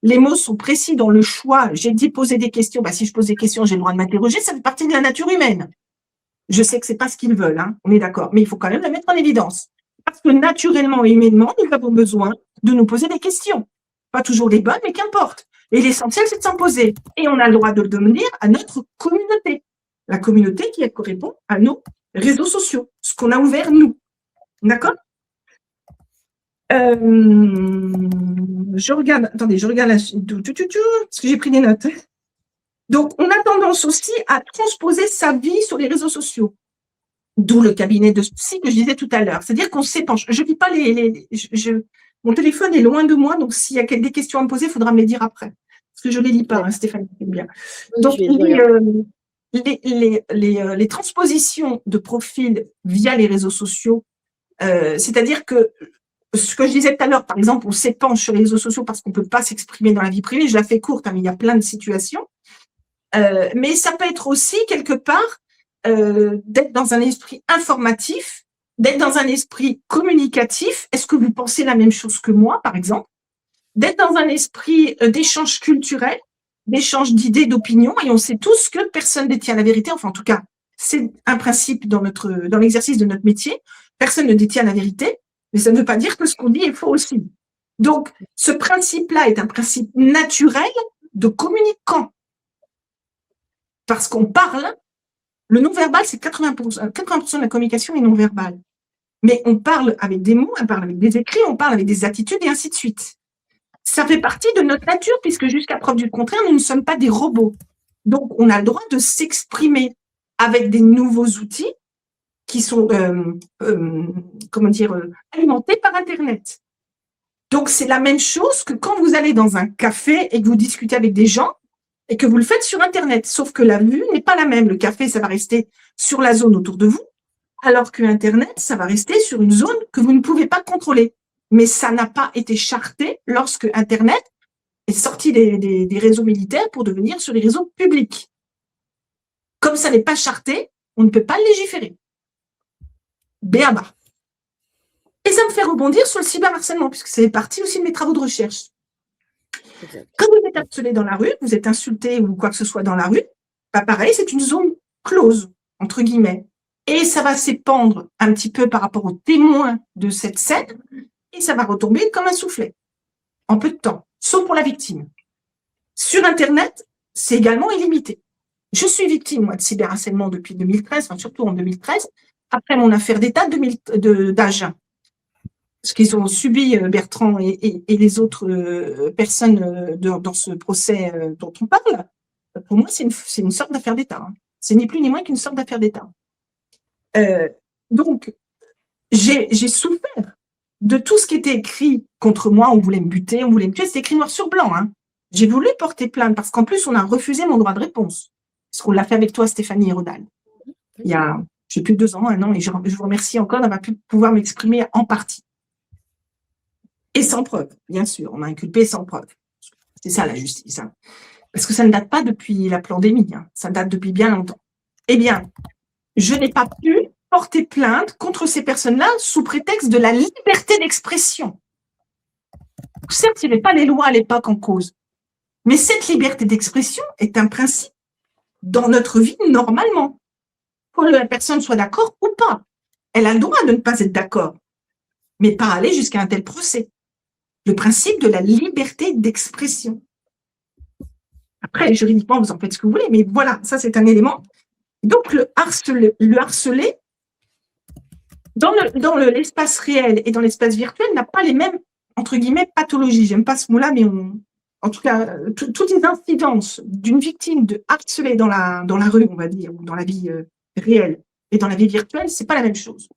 Les mots sont précis dans le choix. J'ai dit poser des questions. Bah, si je pose des questions, j'ai le droit de m'interroger. Ça fait partie de la nature humaine. Je sais que c'est pas ce qu'ils veulent, hein, on est d'accord. Mais il faut quand même le mettre en évidence. Parce que naturellement et humainement, nous avons besoin de nous poser des questions. Pas toujours les bonnes, mais qu'importe. Et l'essentiel, c'est de s'en poser. Et on a le droit de le demander à notre communauté. La communauté qui correspond à nos réseaux sociaux. Ce qu'on a ouvert, nous. D'accord? Je regarde la suite, parce que j'ai pris des notes. Donc, on a tendance aussi à transposer sa vie sur les réseaux sociaux. D'où le cabinet de psy que je disais tout à l'heure. C'est-à-dire qu'on s'épanche. Je vis pas mon téléphone est loin de moi, donc s'il y a des questions à me poser, il faudra me les dire après. Parce que je ne les lis pas, hein, Stéphanie, c'est bien. Donc, les transpositions de profils via les réseaux sociaux, c'est-à-dire que ce que je disais tout à l'heure, par exemple, on s'épanche sur les réseaux sociaux parce qu'on ne peut pas s'exprimer dans la vie privée. Je la fais courte, hein, mais il y a plein de situations. Mais ça peut être aussi, quelque part, d'être dans un esprit informatif, d'être dans un esprit communicatif. Est-ce que vous pensez la même chose que moi, par exemple? D'être dans un esprit d'échange culturel, d'échange d'idées, d'opinions, et on sait tous que personne ne détient la vérité. Enfin, en tout cas, c'est un principe dans l'exercice de notre métier. Personne ne détient la vérité, mais ça ne veut pas dire que ce qu'on dit est faux aussi. Donc, ce principe-là est un principe naturel de communicant. Parce qu'on parle, le non-verbal, c'est 80% de la communication est non-verbale. Mais on parle avec des mots, on parle avec des écrits, on parle avec des attitudes et ainsi de suite. Ça fait partie de notre nature, puisque jusqu'à preuve du contraire, nous ne sommes pas des robots. Donc, on a le droit de s'exprimer avec des nouveaux outils qui sont, alimentés par Internet. Donc, c'est la même chose que quand vous allez dans un café et que vous discutez avec des gens et que vous le faites sur Internet. Sauf que la vue n'est pas la même. Le café, ça va rester sur la zone autour de vous, alors que Internet, ça va rester sur une zone que vous ne pouvez pas contrôler. Mais ça n'a pas été charté lorsque Internet est sorti des réseaux militaires pour devenir sur les réseaux publics. Comme ça n'est pas charté, on ne peut pas légiférer. Béaba. Et ça me fait rebondir sur le cyberharcèlement, puisque c'est partie aussi de mes travaux de recherche. Quand vous êtes harcelé dans la rue, vous êtes insulté ou quoi que ce soit dans la rue, bah pareil, c'est une zone close, entre guillemets. Et ça va s'épandre un petit peu par rapport aux témoins de cette scène, et ça va retomber comme un soufflet, en peu de temps, sauf pour la victime. Sur Internet, c'est également illimité. Je suis victime, moi, de cyberharcèlement depuis 2013, enfin, surtout en 2013, après mon affaire d'État d'Agen. Ce qu'ils ont subi, Bertrand et les autres personnes dans ce procès dont on parle, pour moi, c'est une sorte d'affaire d'État. Hein. C'est ni plus ni moins qu'une sorte d'affaire d'État. Donc, j'ai souffert de tout ce qui était écrit contre moi. On voulait me buter, on voulait me tuer. C'était écrit noir sur blanc. Hein. J'ai voulu porter plainte parce qu'en plus, on a refusé mon droit de réponse. Parce qu'on l'a fait avec toi, Stéphanie Rodal. Il y a, j'ai plus de 2 ans, 1 an, et je vous remercie encore d'avoir pu pouvoir m'exprimer en partie. Et sans preuve, bien sûr. On m'a inculpé sans preuve. C'est ça la justice. Hein. Parce que ça ne date pas depuis la pandémie. Hein. Ça date depuis bien longtemps. Eh bien, je n'ai pas pu porter plainte contre ces personnes-là sous prétexte de la liberté d'expression. Certes, il n'y avait pas les lois à l'époque en cause. Mais cette liberté d'expression est un principe dans notre vie normalement. Que la personne soit d'accord ou pas. Elle a le droit de ne pas être d'accord. Mais pas aller jusqu'à un tel procès. Le principe de la liberté d'expression. Après, juridiquement, vous en faites ce que vous voulez, mais voilà, ça c'est un élément. Donc, le harcelé dans l'espace réel et dans l'espace virtuel n'a pas les mêmes, entre guillemets, pathologies. J'aime pas ce mot-là, mais en tout cas, toutes les incidences d'une victime de harcelé dans la rue, on va dire, ou dans la vie réelle et dans la vie virtuelle, c'est pas la même chose.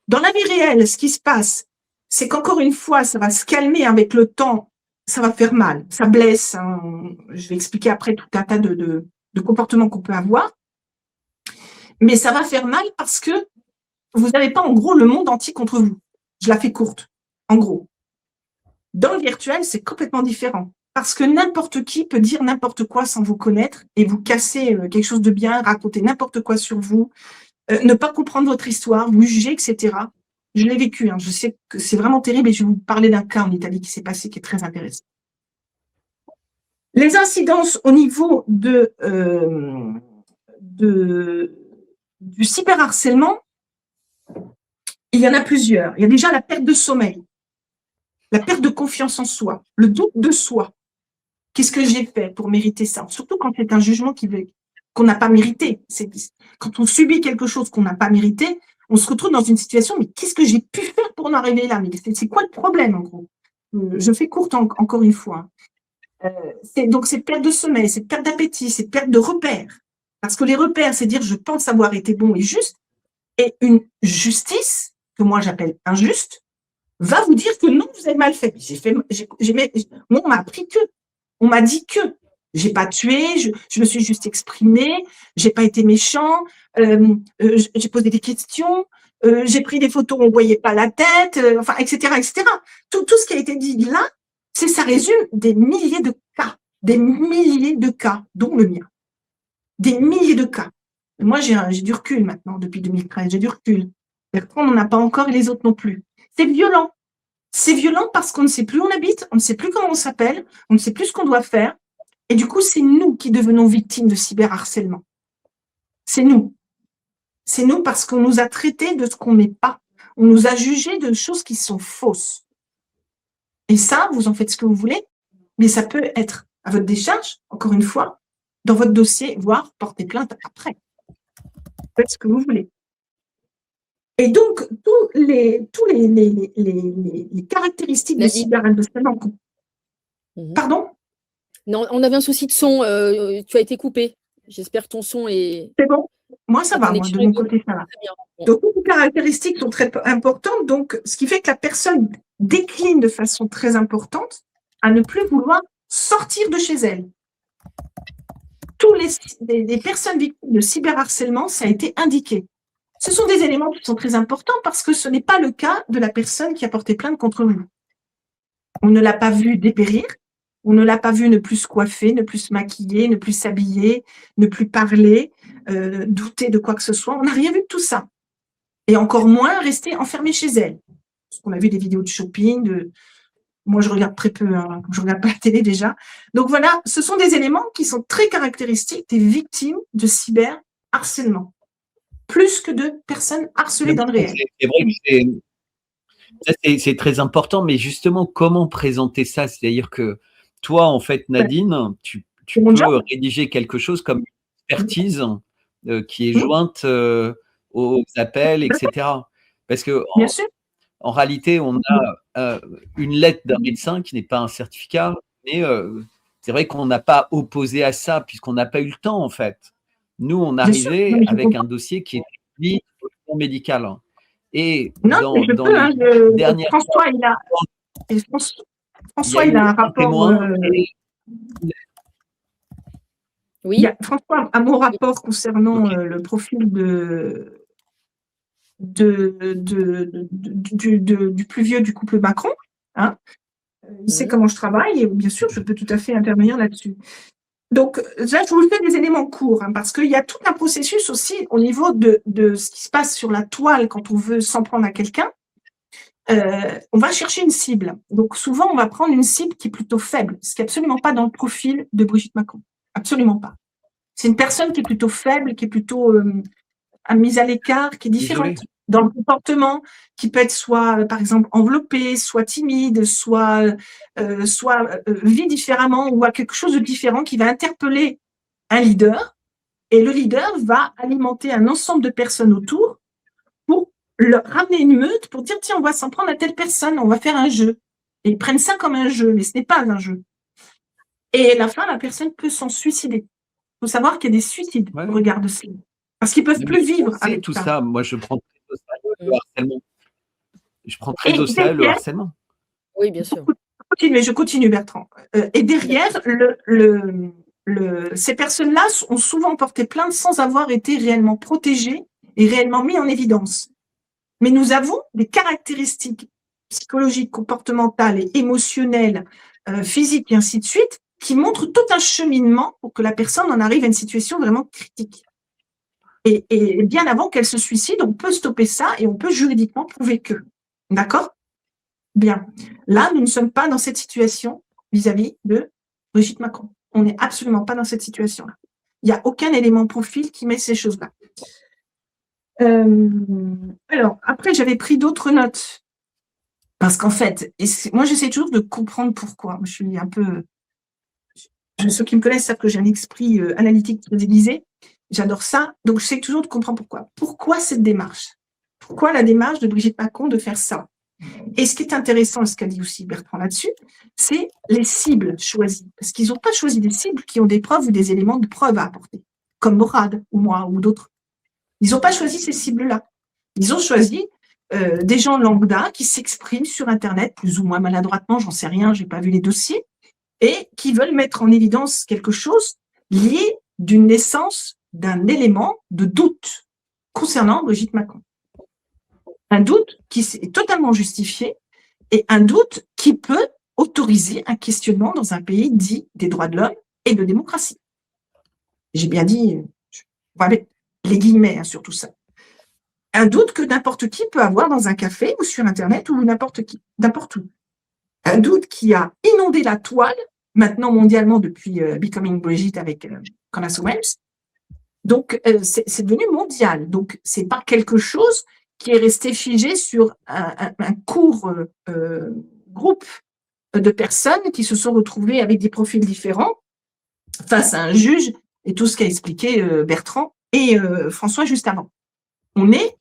Dans la vie réelle, ce qui se passe, c'est qu'encore une fois, ça va se calmer avec le temps, ça va faire mal, ça blesse. Hein. Je vais expliquer après tout un tas de comportements qu'on peut avoir. Mais ça va faire mal parce que vous n'avez pas, en gros, le monde entier contre vous. Je la fais courte, en gros. Dans le virtuel, c'est complètement différent. Parce que n'importe qui peut dire n'importe quoi sans vous connaître et vous casser quelque chose de bien, raconter n'importe quoi sur vous, ne pas comprendre votre histoire, vous juger, etc. Je l'ai vécu, hein. Je sais que c'est vraiment terrible et je vais vous parler d'un cas en Italie qui s'est passé qui est très intéressant. Les incidences au niveau du cyberharcèlement, il y en a plusieurs. Il y a déjà la perte de sommeil, la perte de confiance en soi, le doute de soi. Qu'est-ce que j'ai fait pour mériter ça? Surtout quand c'est un jugement qu'on n'a pas mérité. Quand on subit quelque chose qu'on n'a pas mérité, on se retrouve dans une situation, mais qu'est-ce que j'ai pu faire pour en arriver là? Mais c'est quoi le problème, en gros? Je fais courte encore une fois. Donc, c'est perte de sommeil, c'est perte d'appétit, c'est perte de repères. Parce que les repères, c'est dire je pense avoir été bon et juste. Et une justice, que moi j'appelle injuste, va vous dire que non, vous avez mal fait. Moi, on m'a appris que. On m'a dit que. J'ai pas tué, je me suis juste exprimée, j'ai pas été méchant, j'ai posé des questions, j'ai pris des photos, on voyait pas la tête, enfin, etc., etc. Tout ce qui a été dit là, ça résume des milliers de cas, dont le mien. Des milliers de cas. Moi, j'ai du recul maintenant, depuis 2013, j'ai du recul. Bertrand n'en a pas encore et les autres non plus. C'est violent. C'est violent parce qu'on ne sait plus où on habite, on ne sait plus comment on s'appelle, on ne sait plus ce qu'on doit faire. Et du coup, c'est nous qui devenons victimes de cyberharcèlement. C'est nous. C'est nous parce qu'on nous a traités de ce qu'on n'est pas. On nous a jugés de choses qui sont fausses. Et ça, vous en faites ce que vous voulez, mais ça peut être à votre décharge, encore une fois, dans votre dossier, voire porter plainte après. Faites ce que vous voulez. Et donc, tous les caractéristiques de cyberharcèlement. Pardon? Non, on avait un souci de son. Tu as été coupé. J'espère que ton son est. C'est bon. Moi, ça va. Moi, de mon côté, ça va. Donc, toutes les caractéristiques sont très importantes. Donc, ce qui fait que la personne décline de façon très importante à ne plus vouloir sortir de chez elle. Tous les personnes victimes de cyberharcèlement, ça a été indiqué. Ce sont des éléments qui sont très importants parce que ce n'est pas le cas de la personne qui a porté plainte contre vous. On ne l'a pas vu dépérir. On ne l'a pas vu ne plus se coiffer, ne plus se maquiller, ne plus s'habiller, ne plus parler, douter de quoi que ce soit. On n'a rien vu de tout ça. Et encore moins rester enfermée chez elle. Parce qu'on a vu des vidéos de shopping. Moi, je regarde très peu, hein, je ne regarde pas la télé déjà. Donc voilà, ce sont des éléments qui sont très caractéristiques des victimes de cyberharcèlement. Plus que de personnes harcelées dans le réel. C'est vrai que c'est très important, mais justement, comment présenter ça? C'est-à-dire que toi, en fait, Nadine, tu peux rédiger quelque chose comme une expertise qui est jointe aux appels, etc. Parce que en réalité, on a une lettre d'un médecin qui n'est pas un certificat, mais c'est vrai qu'on n'a pas opposé à ça, puisqu'on n'a pas eu le temps, en fait. Nous, on arrivait avec un dossier qui est mis au plan médical. Et dans les dernières François, il a un rapport. Oui. François a mon rapport concernant le profil du plus vieux du couple Macron. Hein. Il sait comment je travaille et bien sûr, je peux tout à fait intervenir là-dessus. Donc, là, je vous fais des éléments courts, hein, parce qu'il y a tout un processus aussi au niveau de ce qui se passe sur la toile quand on veut s'en prendre à quelqu'un. On va chercher une cible. Donc, souvent, on va prendre une cible qui est plutôt faible, ce qui n'est absolument pas dans le profil de Brigitte Macron. Absolument pas. C'est une personne qui est plutôt faible, qui est plutôt mise à l'écart, qui est différente dans le comportement, qui peut être soit, par exemple, enveloppée, soit timide, soit vit différemment ou a quelque chose de différent qui va interpeller un leader. Et le leader va alimenter un ensemble de personnes autour pour leur ramener une meute, pour dire, tiens, on va s'en prendre à telle personne, on va faire un jeu. Et ils prennent ça comme un jeu, mais ce n'est pas un jeu. Et à la fin, la personne peut s'en suicider. Il faut savoir qu'il y a des suicides au regard de cela. Parce qu'ils ne peuvent plus vivre avec tout ça. Moi, je prends très au sérieux le harcèlement. Je prends très au sérieux le harcèlement. Oui, bien sûr. Je continue, Bertrand. Et derrière, ces personnes-là ont souvent porté plainte sans avoir été réellement protégées et réellement mis en évidence. Mais nous avons des caractéristiques psychologiques, comportementales et émotionnelles, physiques et ainsi de suite, qui montrent tout un cheminement pour que la personne en arrive à une situation vraiment critique. Et bien avant qu'elle se suicide, on peut stopper ça et on peut juridiquement prouver que. D'accord? Bien. Là, nous ne sommes pas dans cette situation vis-à-vis de Brigitte Macron. On n'est absolument pas dans cette situation-là. Il n'y a aucun élément profil qui met ces choses-là. Alors, après, j'avais pris d'autres notes. Parce qu'en fait, moi, j'essaie toujours de comprendre pourquoi. Je suis un peu... Ceux qui me connaissent savent que j'ai un esprit analytique très aiguisé. J'adore ça. Donc, j'essaie toujours de comprendre pourquoi. Pourquoi cette démarche? Pourquoi la démarche de Brigitte Macron de faire ça? Et ce qui est intéressant, ce qu'a dit aussi Bertrand là-dessus, c'est les cibles choisies. Parce qu'ils n'ont pas choisi des cibles qui ont des preuves ou des éléments de preuve à apporter, comme Morad ou moi ou d'autres. Ils n'ont pas choisi ces cibles-là. Ils ont choisi des gens lambda qui s'expriment sur Internet, plus ou moins maladroitement, j'en sais rien, j'ai pas vu les dossiers, et qui veulent mettre en évidence quelque chose lié d'une naissance d'un élément de doute concernant Brigitte Macron. Un doute qui est totalement justifié et un doute qui peut autoriser un questionnement dans un pays dit des droits de l'homme et de démocratie. J'ai bien dit, on va mettre les guillemets hein, sur tout ça. Un doute que n'importe qui peut avoir dans un café ou sur Internet ou n'importe où. Un doute qui a inondé la toile, maintenant mondialement depuis Becoming Brigitte avec Candace Owens. Donc, c'est devenu mondial. Donc, c'est pas quelque chose qui est resté figé sur un court groupe de personnes qui se sont retrouvées avec des profils différents face à un juge et tout ce qu'a expliqué Bertrand et François juste avant. On est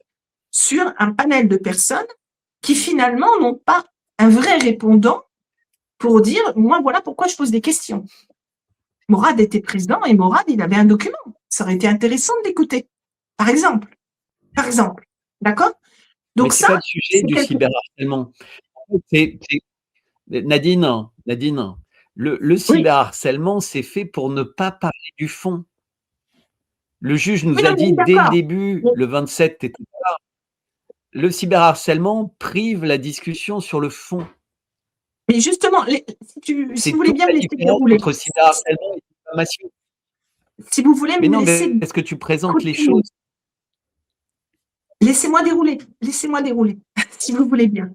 sur un panel de personnes qui finalement n'ont pas un vrai répondant pour dire « moi, voilà pourquoi je pose des questions ». Morad était président et Morad, il avait un document. Ça aurait été intéressant de l'écouter, par exemple. D'accord? Donc mais c'est pas le sujet du cyberharcèlement. Nadine, le cyberharcèlement, c'est fait pour ne pas parler du fond. Le juge nous a dit dès le début, le 27, t'étais là, le cyberharcèlement prive la discussion sur le fond. Mais justement, si vous voulez bien me laisser dérouler. Entre cyberharcèlement et diffamation. Si vous voulez me laisser. Est-ce que tu présentes les choses? Laissez-moi dérouler, si vous voulez bien.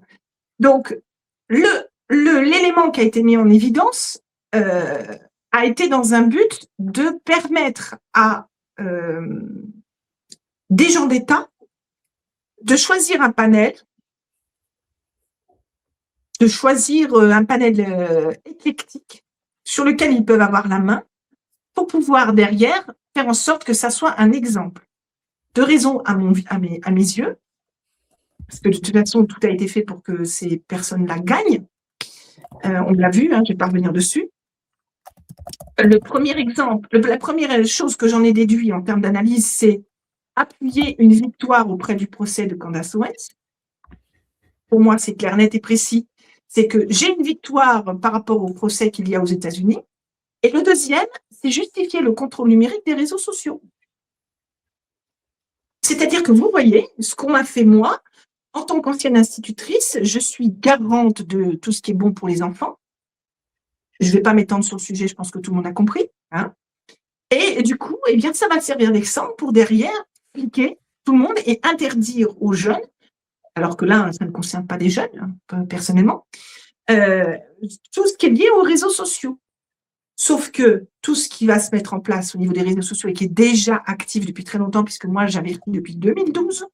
Donc, l'élément qui a été mis en évidence a été dans un but de permettre à des gens d'État de choisir un panel, éclectique sur lequel ils peuvent avoir la main pour pouvoir derrière faire en sorte que ça soit un exemple. Deux raisons à mes yeux, parce que de toute façon, tout a été fait pour que ces personnes-là gagnent. On l'a vu, je ne vais pas revenir dessus. Le premier exemple, la première chose que j'en ai déduit en termes d'analyse, c'est appuyer une victoire auprès du procès de Candace Owens. Pour moi, c'est clair, net et précis. C'est que j'ai une victoire par rapport au procès qu'il y a aux États-Unis. Et le deuxième, c'est justifier le contrôle numérique des réseaux sociaux. C'est-à-dire que vous voyez, ce qu'on m'a fait moi, en tant qu'ancienne institutrice, je suis garante de tout ce qui est bon pour les enfants. Je ne vais pas m'étendre sur le sujet, je pense que tout le monde a compris. Hein. Et du coup, eh bien, ça va servir d'exemple pour derrière appliquer tout le monde et interdire aux jeunes, alors que là, ça ne concerne pas des jeunes, personnellement, tout ce qui est lié aux réseaux sociaux. Sauf que tout ce qui va se mettre en place au niveau des réseaux sociaux et qui est déjà actif depuis très longtemps, puisque moi, j'avais écrit depuis 2012,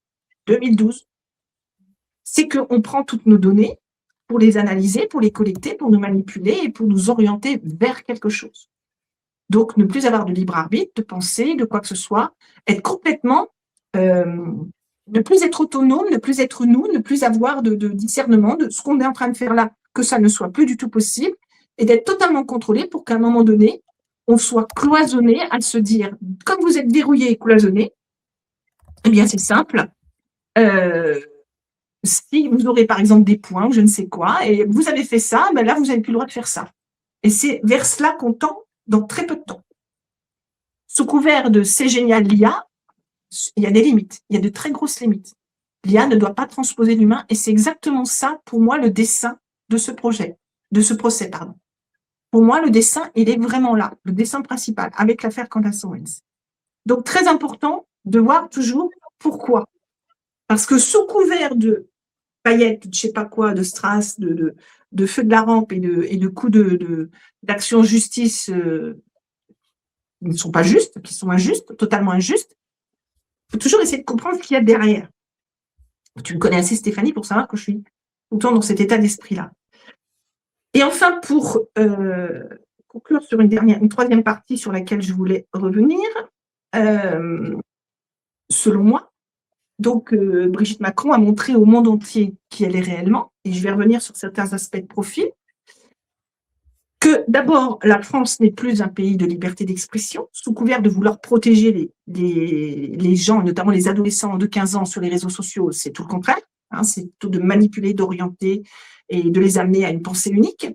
c'est qu'on prend toutes nos données pour les analyser, pour les collecter, pour nous manipuler et pour nous orienter vers quelque chose. Donc, ne plus avoir de libre arbitre, de penser, de quoi que ce soit, être complètement, ne plus être autonome, ne plus être nous, ne plus avoir de discernement de ce qu'on est en train de faire là, que ça ne soit plus du tout possible, et d'être totalement contrôlé pour qu'à un moment donné, on soit cloisonné à se dire, comme vous êtes verrouillé et cloisonné, eh bien, c'est simple. Si vous aurez par exemple des points ou je ne sais quoi, et vous avez fait ça, ben là, vous n'avez plus le droit de faire ça. Et c'est vers cela qu'on tend dans très peu de temps. Sous couvert de c'est génial l'IA, il y a des limites, il y a de très grosses limites. L'IA ne doit pas transposer l'humain, et c'est exactement ça, pour moi, le dessin de ce procès. Pour moi, le dessin, il est vraiment là, le dessin principal, avec l'affaire Candace Owens. Donc, très important de voir toujours pourquoi. Parce que sous couvert de paillettes, de je sais pas quoi, de strass, de feu de la rampe et de coups d'action justice qui ne sont pas justes, qui sont injustes, totalement injustes, il faut toujours essayer de comprendre ce qu'il y a derrière. Tu me connais assez, Stéphanie, pour savoir que je suis tout le temps dans cet état d'esprit-là. Et enfin, pour conclure sur une troisième partie sur laquelle je voulais revenir, selon moi, donc Brigitte Macron a montré au monde entier qui elle est réellement, et je vais revenir sur certains aspects de profil. que d'abord, la France n'est plus un pays de liberté d'expression, sous couvert de vouloir protéger les gens, notamment les adolescents de 15 ans sur les réseaux sociaux, c'est tout le contraire, hein, c'est tout de manipuler, d'orienter et de les amener à une pensée unique.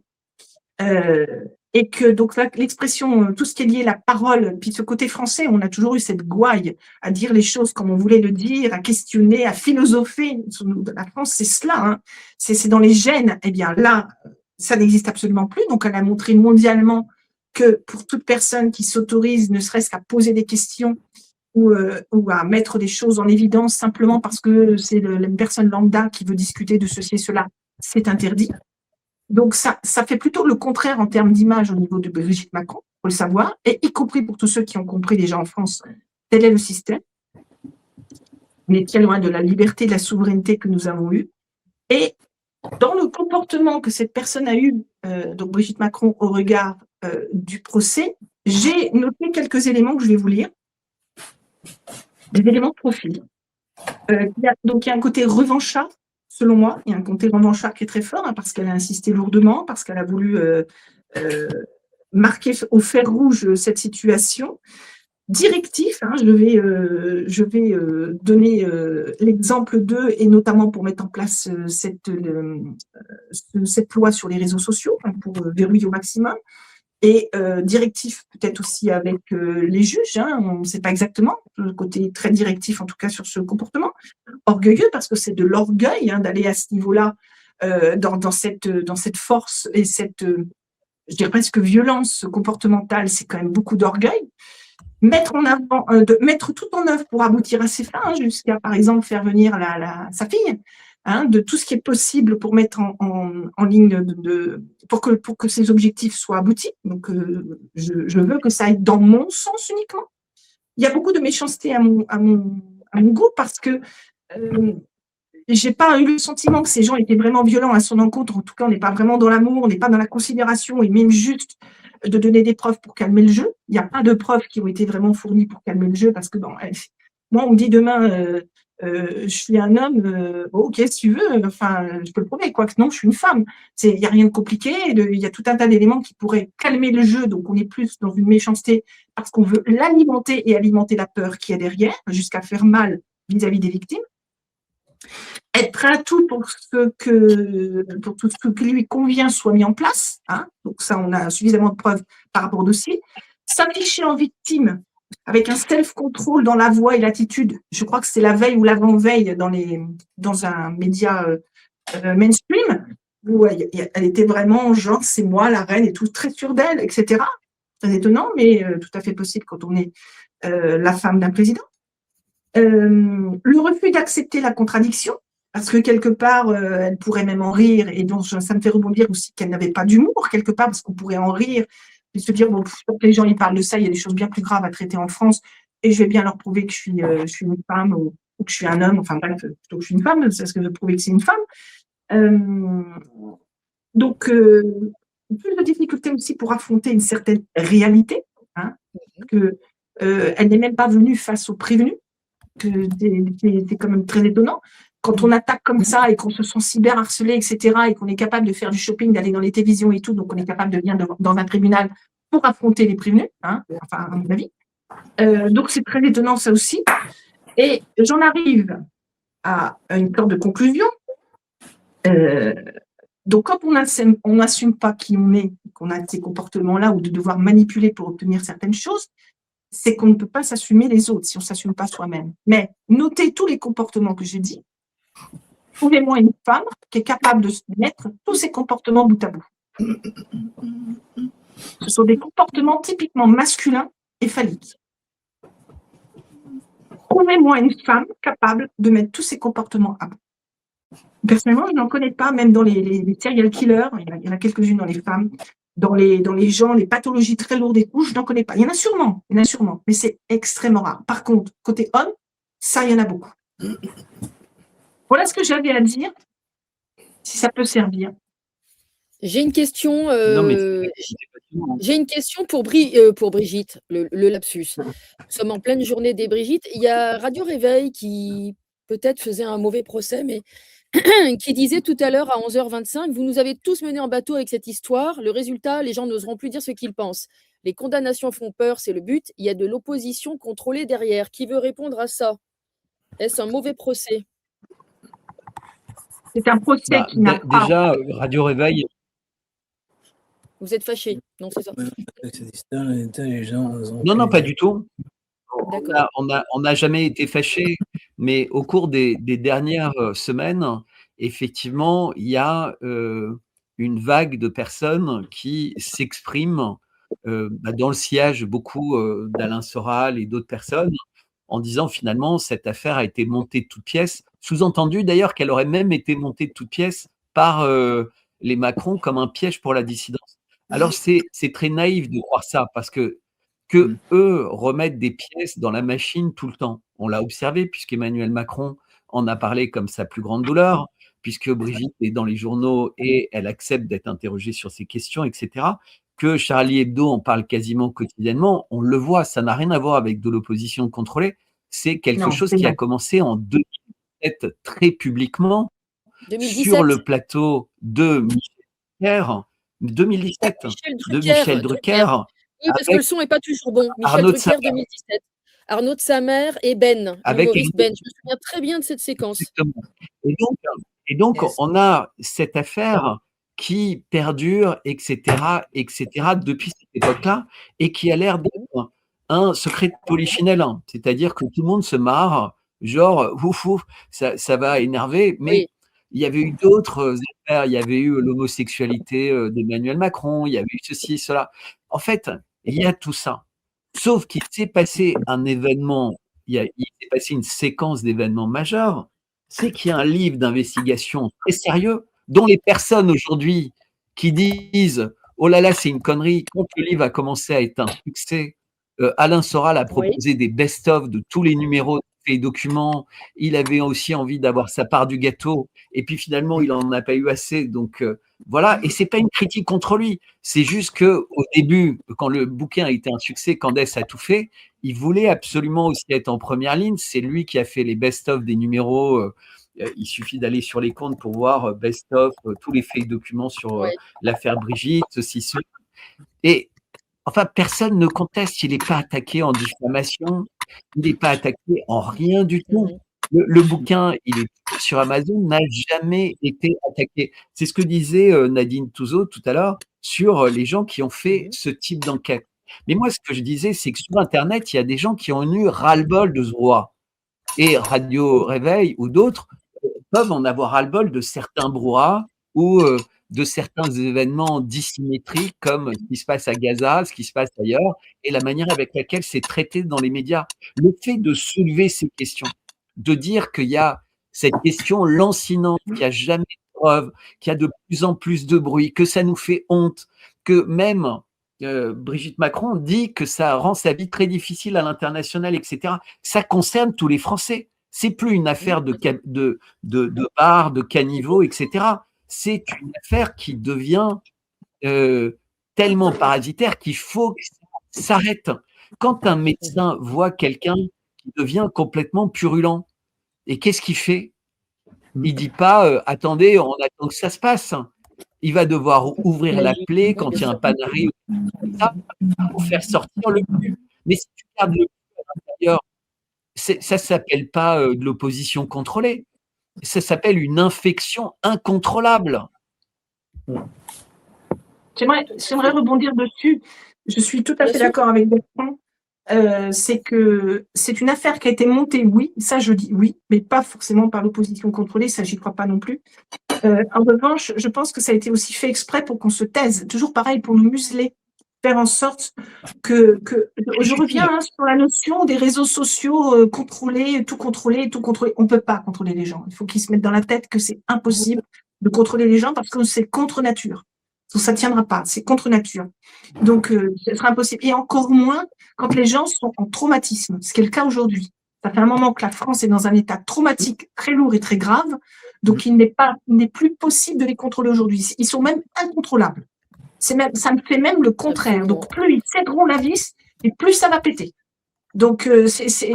Et que donc l'expression, tout ce qui est lié à la parole, puis ce côté français, on a toujours eu cette gouaille à dire les choses comme on voulait le dire, à questionner, à philosopher. La France, c'est cela, hein. C'est dans les gènes. Eh bien là, ça n'existe absolument plus. Donc elle a montré mondialement que pour toute personne qui s'autorise, ne serait-ce qu'à poser des questions ou à mettre des choses en évidence simplement parce que c'est une personne lambda qui veut discuter de ceci et cela, c'est interdit. Donc, ça fait plutôt le contraire en termes d'image au niveau de Brigitte Macron, il faut le savoir, et y compris pour tous ceux qui ont compris déjà en France, tel est le système. On est très loin de la liberté, de la souveraineté que nous avons eue. Et dans le comportement que cette personne a eu, donc Brigitte Macron, au regard du procès, j'ai noté quelques éléments que je vais vous lire. Des éléments de profil. Donc, il y a un côté revanchard. Selon moi, il y a un côté revanchard qui est très fort, hein, parce qu'elle a insisté lourdement, parce qu'elle a voulu marquer au fer rouge cette situation. Directif, hein, je vais donner l'exemple d'eux, et notamment pour mettre en place cette loi sur les réseaux sociaux, hein, pour verrouiller au maximum. Et directif peut-être aussi avec les juges, hein, on ne sait pas exactement, le côté très directif en tout cas sur ce comportement, orgueilleux parce que c'est de l'orgueil, hein, d'aller à ce niveau-là dans cette force et cette, je dirais presque violence comportementale, c'est quand même beaucoup d'orgueil. Mettre en avant, mettre tout en œuvre pour aboutir à ses fins, hein, jusqu'à par exemple faire venir sa fille, hein, de tout ce qui est possible pour mettre en ligne pour que ces objectifs soient aboutis. Donc, je veux que ça aille dans mon sens uniquement. Il y a beaucoup de méchanceté à mon goût parce que j'ai pas eu le sentiment que ces gens étaient vraiment violents à son encontre. En tout cas, on n'est pas vraiment dans l'amour, on n'est pas dans la considération et même juste de donner des preuves pour calmer le jeu. Il n'y a pas de preuves qui ont été vraiment fournies pour calmer le jeu parce que, bon, moi, on me dit demain, je suis un homme, ok, si tu veux, enfin, je peux le prouver, quoique non, je suis une femme. Il n'y a rien de compliqué, il y a tout un tas d'éléments qui pourraient calmer le jeu, donc on est plus dans une méchanceté parce qu'on veut l'alimenter et alimenter la peur qui est derrière, jusqu'à faire mal vis-à-vis des victimes. Être prêt à tout pour tout ce qui lui convient soit mis en place, hein. Donc ça, on a suffisamment de preuves par rapport au dossier. S'afficher en victime avec un self-control dans la voix et l'attitude. Je crois que c'est la veille ou l'avant-veille dans un média mainstream, où elle était vraiment genre, c'est moi la reine et tout, très sûre d'elle, etc. Très étonnant, mais tout à fait possible quand on est la femme d'un président. Le refus d'accepter la contradiction, parce que quelque part, elle pourrait même en rire, et donc ça me fait rebondir aussi qu'elle n'avait pas d'humour, quelque part, parce qu'on pourrait en rire, et se dire, bon, pour que les gens ils parlent de ça, il y a des choses bien plus graves à traiter en France, et je vais bien leur prouver que je suis une femme, ou que je suis un homme, enfin bref, plutôt que je suis une femme, c'est ce que je veux prouver que c'est une femme. Donc, plus de difficultés aussi pour affronter une certaine réalité, hein, que elle n'est même pas venue face aux prévenus, que c'est quand même très étonnant. Quand on attaque comme ça et qu'on se sent cyberharcelé, etc., et qu'on est capable de faire du shopping, d'aller dans les télévisions et tout, donc on est capable de venir dans un tribunal pour affronter les prévenus, hein, enfin, à mon avis. Donc, c'est très étonnant, ça aussi. Et j'en arrive à une sorte de conclusion. Donc, quand on n'assume pas qui on est, qu'on a ces comportements-là, ou de devoir manipuler pour obtenir certaines choses, c'est qu'on ne peut pas s'assumer les autres si on ne s'assume pas soi-même. Mais notez tous les comportements que j'ai dit. Trouvez-moi une femme qui est capable de mettre tous ces comportements bout à bout. Ce sont des comportements typiquement masculins et phalliques. Trouvez-moi une femme capable de mettre tous ces comportements à bout. Personnellement, je n'en connais pas, même dans les serial killers, il y en a quelques-unes dans les femmes, dans les gens, les pathologies très lourdes et tout, je n'en connais pas. Il y en a sûrement, mais c'est extrêmement rare. Par contre, côté homme, ça, il y en a beaucoup. Voilà ce que j'avais à dire, si ça peut servir. J'ai une question. J'ai une question pour Brigitte, le lapsus. Nous sommes en pleine journée des Brigitte. Il y a Radio Réveil qui peut-être faisait un mauvais procès, mais qui disait tout à l'heure à 11h25, vous nous avez tous menés en bateau avec cette histoire. Le résultat, les gens n'oseront plus dire ce qu'ils pensent. Les condamnations font peur, c'est le but. Il y a de l'opposition contrôlée derrière. Qui veut répondre à ça? Est-ce un mauvais procès? C'est un procès qui n'a pas. Déjà, Radio Réveil. Vous êtes fâché, non, c'est ça? Non, pas du tout. D'accord. On n'a jamais été fâchés, mais au cours des dernières semaines, effectivement, il y a une vague de personnes qui s'expriment dans le sillage beaucoup d'Alain Soral et d'autres personnes en disant finalement cette affaire a été montée de toutes pièces, sous-entendu d'ailleurs qu'elle aurait même été montée de toutes pièces par les Macron comme un piège pour la dissidence. Alors c'est très naïf de croire ça parce que eux remettent des pièces dans la machine tout le temps. On l'a observé puisqu'Emmanuel Macron en a parlé comme sa plus grande douleur, puisque Brigitte est dans les journaux et elle accepte d'être interrogée sur ces questions, etc. Que Charlie Hebdo en parle quasiment quotidiennement, on le voit, ça n'a rien à voir avec de l'opposition contrôlée, c'est quelque chose qui a commencé en 2017 très publiquement 2017. sur le plateau de Michel Drucker. Oui, parce que le son n'est pas toujours bon. Michel Drucker, 2017. Arnaud de Samer et Ben, Maurice Ben. Je me souviens très bien de cette séquence. Exactement. Et donc on a cette affaire qui perdure, etc., depuis cette époque-là, et qui a l'air d'être un secret de polichinelle. C'est-à-dire que tout le monde se marre, genre, ouf, ça va énerver, mais oui. Il y avait eu d'autres affaires, il y avait eu l'homosexualité d'Emmanuel Macron, il y avait eu ceci, cela. En fait, il y a tout ça. Sauf qu'il s'est passé un événement, il s'est passé une séquence d'événements majeurs, c'est qu'il y a un livre d'investigation très sérieux dont les personnes aujourd'hui qui disent « Oh là là, c'est une connerie », quand le livre a commencé à être un succès, Alain Soral a proposé des best-of de tous les numéros et documents, il avait aussi envie d'avoir sa part du gâteau, et puis finalement, il n'en a pas eu assez, donc voilà, et c'est pas une critique contre lui, c'est juste qu'au début, quand le bouquin a été un succès, Candès a tout fait, il voulait absolument aussi être en première ligne, c'est lui qui a fait les best-of des numéros, il suffit d'aller sur les comptes pour voir best-of, tous les faits et documents sur l'affaire Brigitte, ceci, cela, et enfin, personne ne conteste, il n'est pas attaqué en diffamation, il n'est pas attaqué en rien du tout. Le bouquin, il est sur Amazon, n'a jamais été attaqué. C'est ce que disait Nadine Touzeau tout à l'heure sur les gens qui ont fait ce type d'enquête. Mais moi, ce que je disais, c'est que sur Internet, il y a des gens qui ont eu ras-le-bol de ce brouhaha. Et Radio Réveil ou d'autres peuvent en avoir ras-le-bol de certains brouhahas ou de certains événements dissymétriques comme ce qui se passe à Gaza, ce qui se passe ailleurs, et la manière avec laquelle c'est traité dans les médias. Le fait de soulever ces questions, de dire qu'il y a cette question lancinante, qu'il n'y a jamais de preuve, qu'il y a de plus en plus de bruit, que ça nous fait honte, que même Brigitte Macron dit que ça rend sa vie très difficile à l'international, etc. Ça concerne tous les Français. C'est plus une affaire de bar, de caniveau, etc. C'est une affaire qui devient tellement parasitaire qu'il faut que ça s'arrête. Quand un médecin voit quelqu'un qui devient complètement purulent, et qu'est-ce qu'il fait? Il ne dit pas attendez, on attend que ça se passe. Il va devoir ouvrir la plaie quand il y a un panari pour faire sortir le pus. Mais si tu gardes le pus à l'intérieur, ça ne s'appelle pas de l'opposition contrôlée. Ça s'appelle une infection incontrôlable. J'aimerais rebondir dessus. Je suis tout à fait d'accord avec Bertrand. C'est que c'est une affaire qui a été montée, oui, ça je dis oui, mais pas forcément par l'opposition contrôlée, ça j'y crois pas non plus. En revanche, je pense que ça a été aussi fait exprès pour qu'on se taise, toujours pareil, pour nous museler, faire en sorte que je reviens sur la notion des réseaux sociaux contrôlés, tout contrôler, tout contrôler. On peut pas contrôler les gens. Il faut qu'ils se mettent dans la tête que c'est impossible de contrôler les gens parce que c'est contre nature. Ça ne tiendra pas, c'est contre nature. Donc, ce sera impossible. Et encore moins quand les gens sont en traumatisme, ce qui est le cas aujourd'hui. Ça fait un moment que la France est dans un état traumatique très lourd et très grave, donc il n'est plus possible de les contrôler aujourd'hui. Ils sont même incontrôlables. Ça me fait même le contraire. Donc, plus ils céderont la vis, et plus ça va péter. Donc,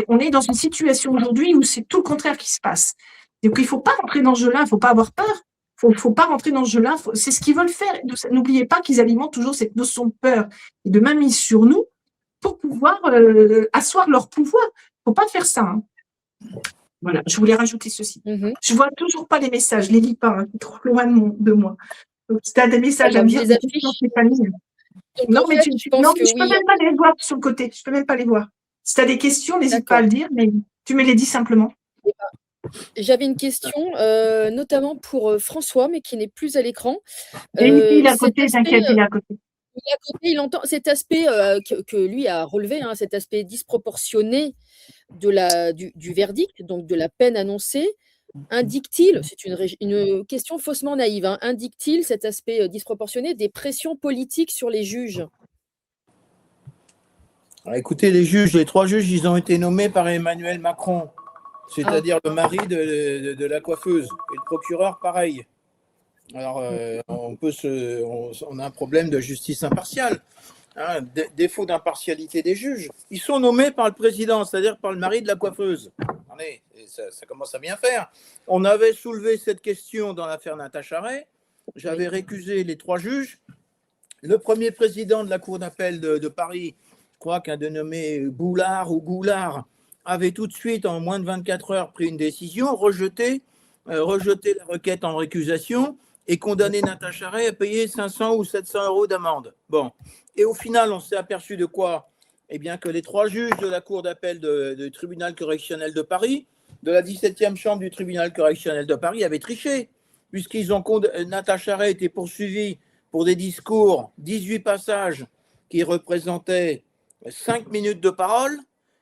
on est dans une situation aujourd'hui où c'est tout le contraire qui se passe. Donc, il ne faut pas rentrer dans ce jeu-là, il ne faut pas avoir peur. Il ne faut pas rentrer dans ce jeu-là. C'est ce qu'ils veulent faire. N'oubliez pas qu'ils alimentent toujours cette notion de peur et de mainmise sur nous pour pouvoir asseoir leur pouvoir. Il ne faut pas faire ça. Hein. Voilà, je voulais rajouter ceci. Je ne vois toujours pas les messages, je ne les lis pas, hein, c'est trop loin de moi. Donc, si tu as des messages à me dire, non, mais je ne peux même pas les voir sur le côté. Je ne peux même pas les voir. Si tu as des questions, n'hésite pas à le dire, mais tu me les dis simplement. J'avais une question, notamment pour François, mais qui n'est plus à l'écran. Il est à côté, t'inquiète, il est à côté. Il est à côté, il entend cet aspect que lui a relevé, hein, cet aspect disproportionné du verdict, donc de la peine annoncée. Indique-t-il, c'est une question faussement naïve, hein, indique-t-il cet aspect disproportionné des pressions politiques sur les juges? Alors, écoutez, les 3 juges, ils ont été nommés par Emmanuel Macron, c'est-à-dire le mari de la coiffeuse, et le procureur, pareil. Alors, on a un problème de justice impartiale, hein, défaut d'impartialité des juges. Ils sont nommés par le président, c'est-à-dire par le mari de la coiffeuse. Attendez, ça commence à bien faire. On avait soulevé cette question dans l'affaire Natacha Ray. J'avais récusé les 3 juges. Le premier président de la Cour d'appel de Paris, je crois qu'un dénommé Boulard ou Goulard, avait tout de suite, en moins de 24 heures, pris une décision, rejeté la requête en récusation et condamné Natacha Ray à payer 500 ou 700 euros d'amende. Bon. Et au final, on s'est aperçu de quoi? Eh bien, que les 3 juges de la Cour d'appel du tribunal correctionnel de Paris, de la 17e chambre du tribunal correctionnel de Paris, avaient triché, puisqu'ils ont Natacha Ray était poursuivie pour des discours, 18 passages qui représentaient 5 minutes de parole,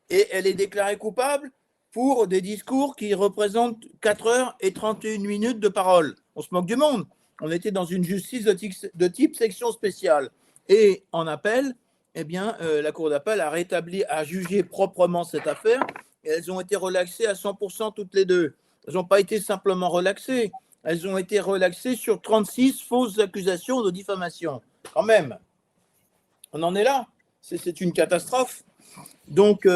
et elle est déclarée coupable pour des discours qui représentent 4 heures et 31 minutes de parole. On se moque du monde. On était dans une justice de type section spéciale. Et en appel, eh bien, la Cour d'appel a jugé proprement cette affaire, et elles ont été relaxées à 100% toutes les deux. Elles n'ont pas été simplement relaxées, elles ont été relaxées sur 36 fausses accusations de diffamation. Quand même, on en est là. C'est une catastrophe. Donc,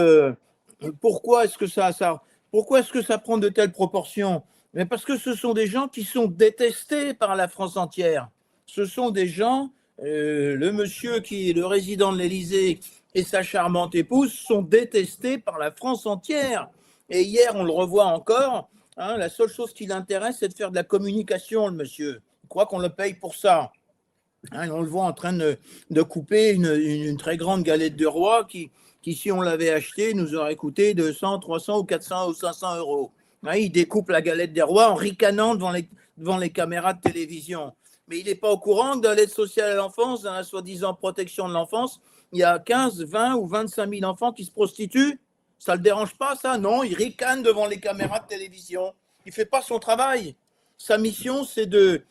pourquoi est-ce que ça prend de telles proportions? Mais parce que ce sont des gens qui sont détestés par la France entière. Ce sont des gens, le monsieur qui est le résident de l'Élysée et sa charmante épouse sont détestés par la France entière. Et hier, on le revoit encore, hein, la seule chose qui l'intéresse, c'est de faire de la communication, le monsieur. Il croit qu'on le paye pour ça. Hein, on le voit en train de couper une très grande galette de roi qui, si on l'avait acheté, nous aurait coûté 200, 300 ou 400 ou 500 euros. Hein, il découpe la galette des rois en ricanant devant les caméras de télévision. Mais il n'est pas au courant que dans l'aide sociale à l'enfance, dans la soi-disant protection de l'enfance, il y a 15, 20 ou 25 000 enfants qui se prostituent. Ça ne le dérange pas, ça? Non, il ricane devant les caméras de télévision. Il ne fait pas son travail. Sa mission, c'est de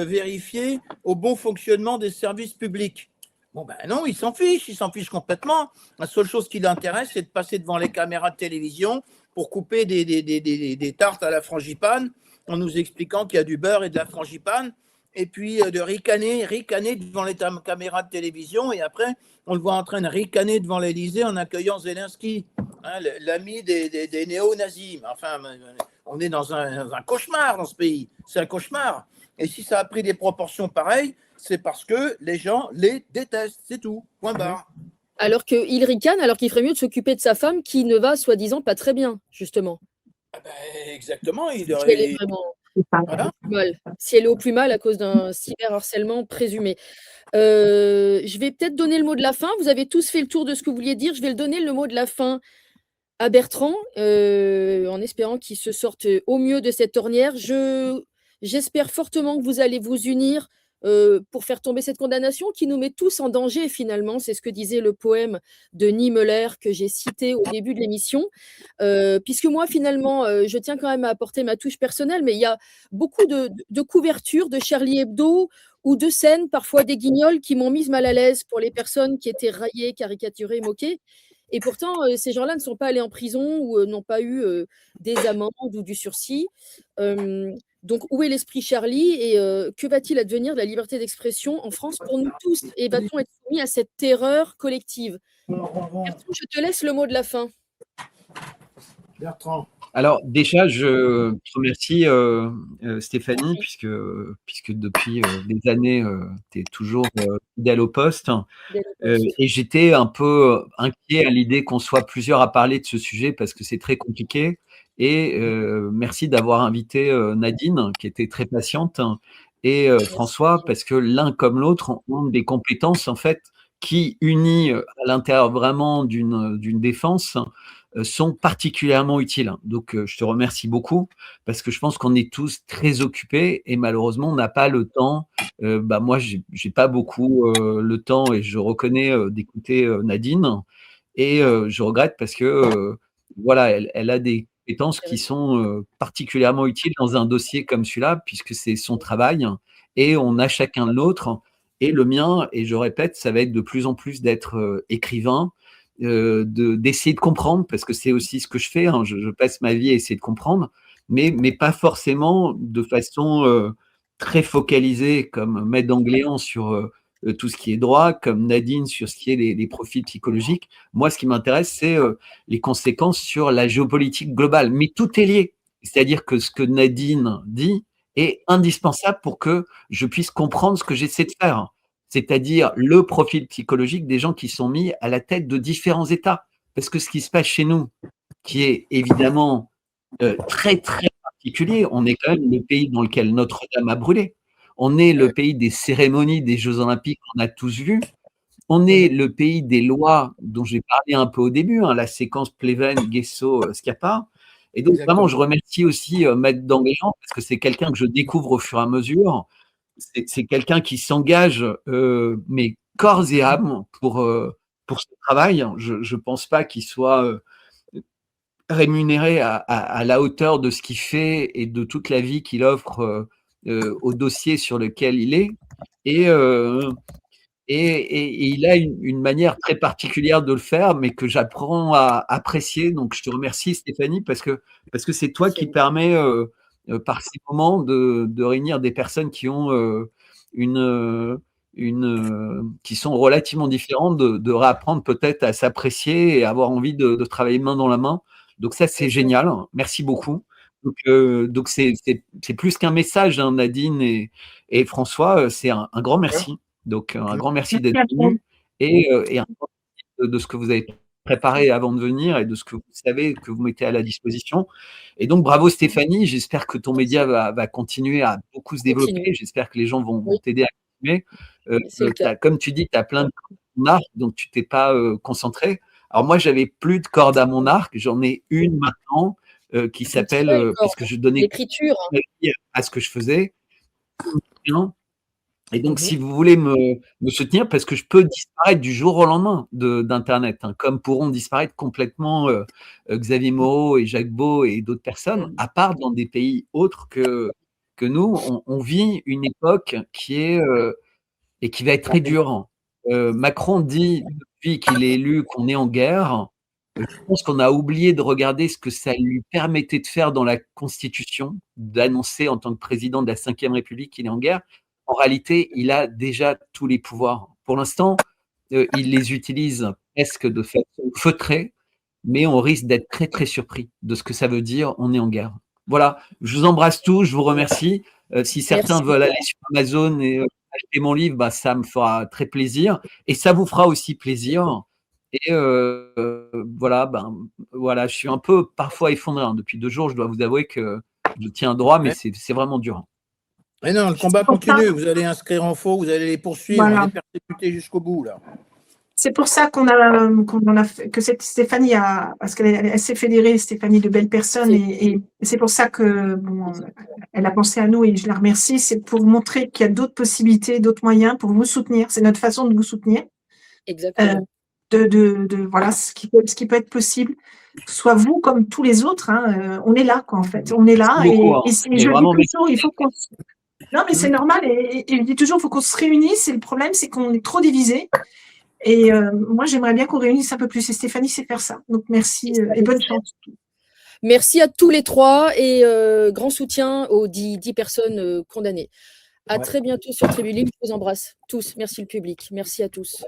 vérifier au bon fonctionnement des services publics. Bon, ben non, il s'en fiche complètement. La seule chose qui l'intéresse, c'est de passer devant les caméras de télévision pour couper des tartes à la frangipane en nous expliquant qu'il y a du beurre et de la frangipane, et puis de ricaner devant les caméras de télévision, et après, on le voit en train de ricaner devant l'Élysée en accueillant Zelensky, hein, l'ami des néo-nazis. Enfin, on est dans un cauchemar dans ce pays. C'est un cauchemar. Et si ça a pris des proportions pareilles, c'est parce que les gens les détestent, c'est tout, point barre. Alors qu'il ricane, alors qu'il ferait mieux de s'occuper de sa femme qui ne va soi-disant pas très bien, justement. Ah ben, exactement. Si elle est vraiment voilà. mal. Si elle est au plus mal à cause d'un cyberharcèlement présumé. Je vais peut-être donner le mot de la fin. Vous avez tous fait le tour de ce que vous vouliez dire. Je vais le donner le mot de la fin à Bertrand, en espérant qu'il se sorte au mieux de cette ornière. J'espère fortement que vous allez vous unir pour faire tomber cette condamnation qui nous met tous en danger finalement. C'est ce que disait le poème de Niemöller que j'ai cité au début de l'émission. Puisque moi finalement, je tiens quand même à apporter ma touche personnelle, mais il y a beaucoup de couvertures de Charlie Hebdo ou de scènes, parfois des guignols, qui m'ont mise mal à l'aise pour les personnes qui étaient raillées, caricaturées, moquées. Et pourtant, ces gens-là ne sont pas allés en prison ou n'ont pas eu des amendes ou du sursis. Donc, où est l'esprit Charlie et que va-t-il advenir de la liberté d'expression en France pour nous tous? Et va-t-on être soumis à cette terreur collective? Bertrand, je te laisse le mot de la fin. Bertrand. Alors déjà, je te remercie Stéphanie, puisque depuis des années, tu es toujours fidèle au poste. Et j'étais un peu inquiet à l'idée qu'on soit plusieurs à parler de ce sujet parce que c'est très compliqué. Et merci d'avoir invité Nadine, qui était très patiente, et François, parce que l'un comme l'autre ont des compétences en fait qui, unies à l'intérieur vraiment d'une défense, sont particulièrement utiles. Donc, je te remercie beaucoup parce que je pense qu'on est tous très occupés et malheureusement, on n'a pas le temps. Moi, j'ai pas beaucoup le temps et je reconnais d'écouter Nadine et je regrette parce que voilà, elle a des compétences qui sont particulièrement utiles dans un dossier comme celui-là puisque c'est son travail et on a chacun de l'autre. Et le mien, et je répète, ça va être de plus en plus d'être écrivain, d'essayer de comprendre, parce que c'est aussi ce que je fais, hein, je passe ma vie à essayer de comprendre, mais pas forcément de façon très focalisée comme Maître d'Angléan sur tout ce qui est droit, comme Nadine sur ce qui est les profils psychologiques. Moi, ce qui m'intéresse, c'est les conséquences sur la géopolitique globale. Mais tout est lié. C'est-à-dire que ce que Nadine dit est indispensable pour que je puisse comprendre ce que j'essaie de faire, c'est-à-dire le profil psychologique des gens qui sont mis à la tête de différents États. Parce que ce qui se passe chez nous, qui est évidemment très, très particulier, on est quand même le pays dans lequel Notre-Dame a brûlé. On est le pays des cérémonies des Jeux Olympiques qu'on a tous vu. On est le pays des lois dont j'ai parlé un peu au début, la séquence Pleven, Guesso, Schiappa. Et donc, vraiment, je remercie aussi Maître d'Angléan parce que c'est quelqu'un que je découvre au fur et à mesure. C'est quelqu'un qui s'engage, mais corps et âme pour ce travail. Je ne pense pas qu'il soit rémunéré à la hauteur de ce qu'il fait et de toute la vie qu'il offre au dossier sur lequel il est. Et il a une manière très particulière de le faire, mais que j'apprends à apprécier. Donc, je te remercie, Stéphanie, parce que c'est toi qui permets, par ces moments, de réunir des personnes qui ont qui sont relativement différentes, de réapprendre peut-être à s'apprécier et avoir envie de travailler main dans la main. Donc, ça, c'est génial. Merci beaucoup. Donc c'est plus qu'un message, hein, Nadine et François, c'est un grand merci. Donc, un grand merci d'être venu et un grand merci de ce que vous avez préparé avant de venir et de ce que vous savez que vous mettez à la disposition. Et donc, bravo Stéphanie, j'espère que ton média va continuer à beaucoup se développer. J'espère que les gens vont t'aider à continuer. Comme tu dis, tu as plein de cordes à ton arc, donc tu t'es pas concentré. Alors moi, j'avais plus de cordes à mon arc, j'en ai une maintenant qui s'appelle, parce que je donnais l'écriture à ce que je faisais. Et donc, si vous voulez me soutenir, parce que je peux disparaître du jour au lendemain d'Internet, comme pourront disparaître complètement Xavier Moreau et Jacques Beau et d'autres personnes, à part dans des pays autres que nous, on vit une époque qui est et qui va être très dure. Macron dit depuis qu'il est élu qu'on est en guerre. Je pense qu'on a oublié de regarder ce que ça lui permettait de faire dans la Constitution, d'annoncer en tant que président de la Ve République qu'il est en guerre. En réalité, il a déjà tous les pouvoirs. Pour l'instant, il les utilise presque de façon feutrée, mais on risque d'être très, très surpris de ce que ça veut dire, on est en guerre. Voilà, je vous embrasse tous, je vous remercie. Si certains veulent aller sur Amazon et acheter mon livre, ça me fera très plaisir. Et ça vous fera aussi plaisir. Et voilà, je suis un peu parfois effondré. Depuis 2 jours, je dois vous avouer que je tiens droit, mais c'est vraiment dur. Mais non, le combat continue. Vous allez inscrire en faux, vous allez les poursuivre, Voilà. les persécuter jusqu'au bout, là. C'est pour ça que cette Stéphanie parce qu'elle s'est fédérée, Stéphanie, de belles personnes, et c'est pour ça que elle a pensé à nous et je la remercie. C'est pour montrer qu'il y a d'autres possibilités, d'autres moyens pour vous soutenir. C'est notre façon de vous soutenir. Exactement. Voilà ce qui peut être possible. Soit vous comme tous les autres, on est là, quoi, en fait. On est là et je dis toujours, il faut qu'on. Non, mais c'est normal. Et je dis toujours, il faut qu'on se réunisse. Et le problème, c'est qu'on est trop divisés. Et moi, j'aimerais bien qu'on réunisse un peu plus. Et Stéphanie sait faire ça. Donc, merci et bonne chance. Merci à tous les 3 et grand soutien aux 10 personnes condamnées. À très bientôt sur Tribune Libre. Je vous embrasse tous. Merci le public. Merci à tous.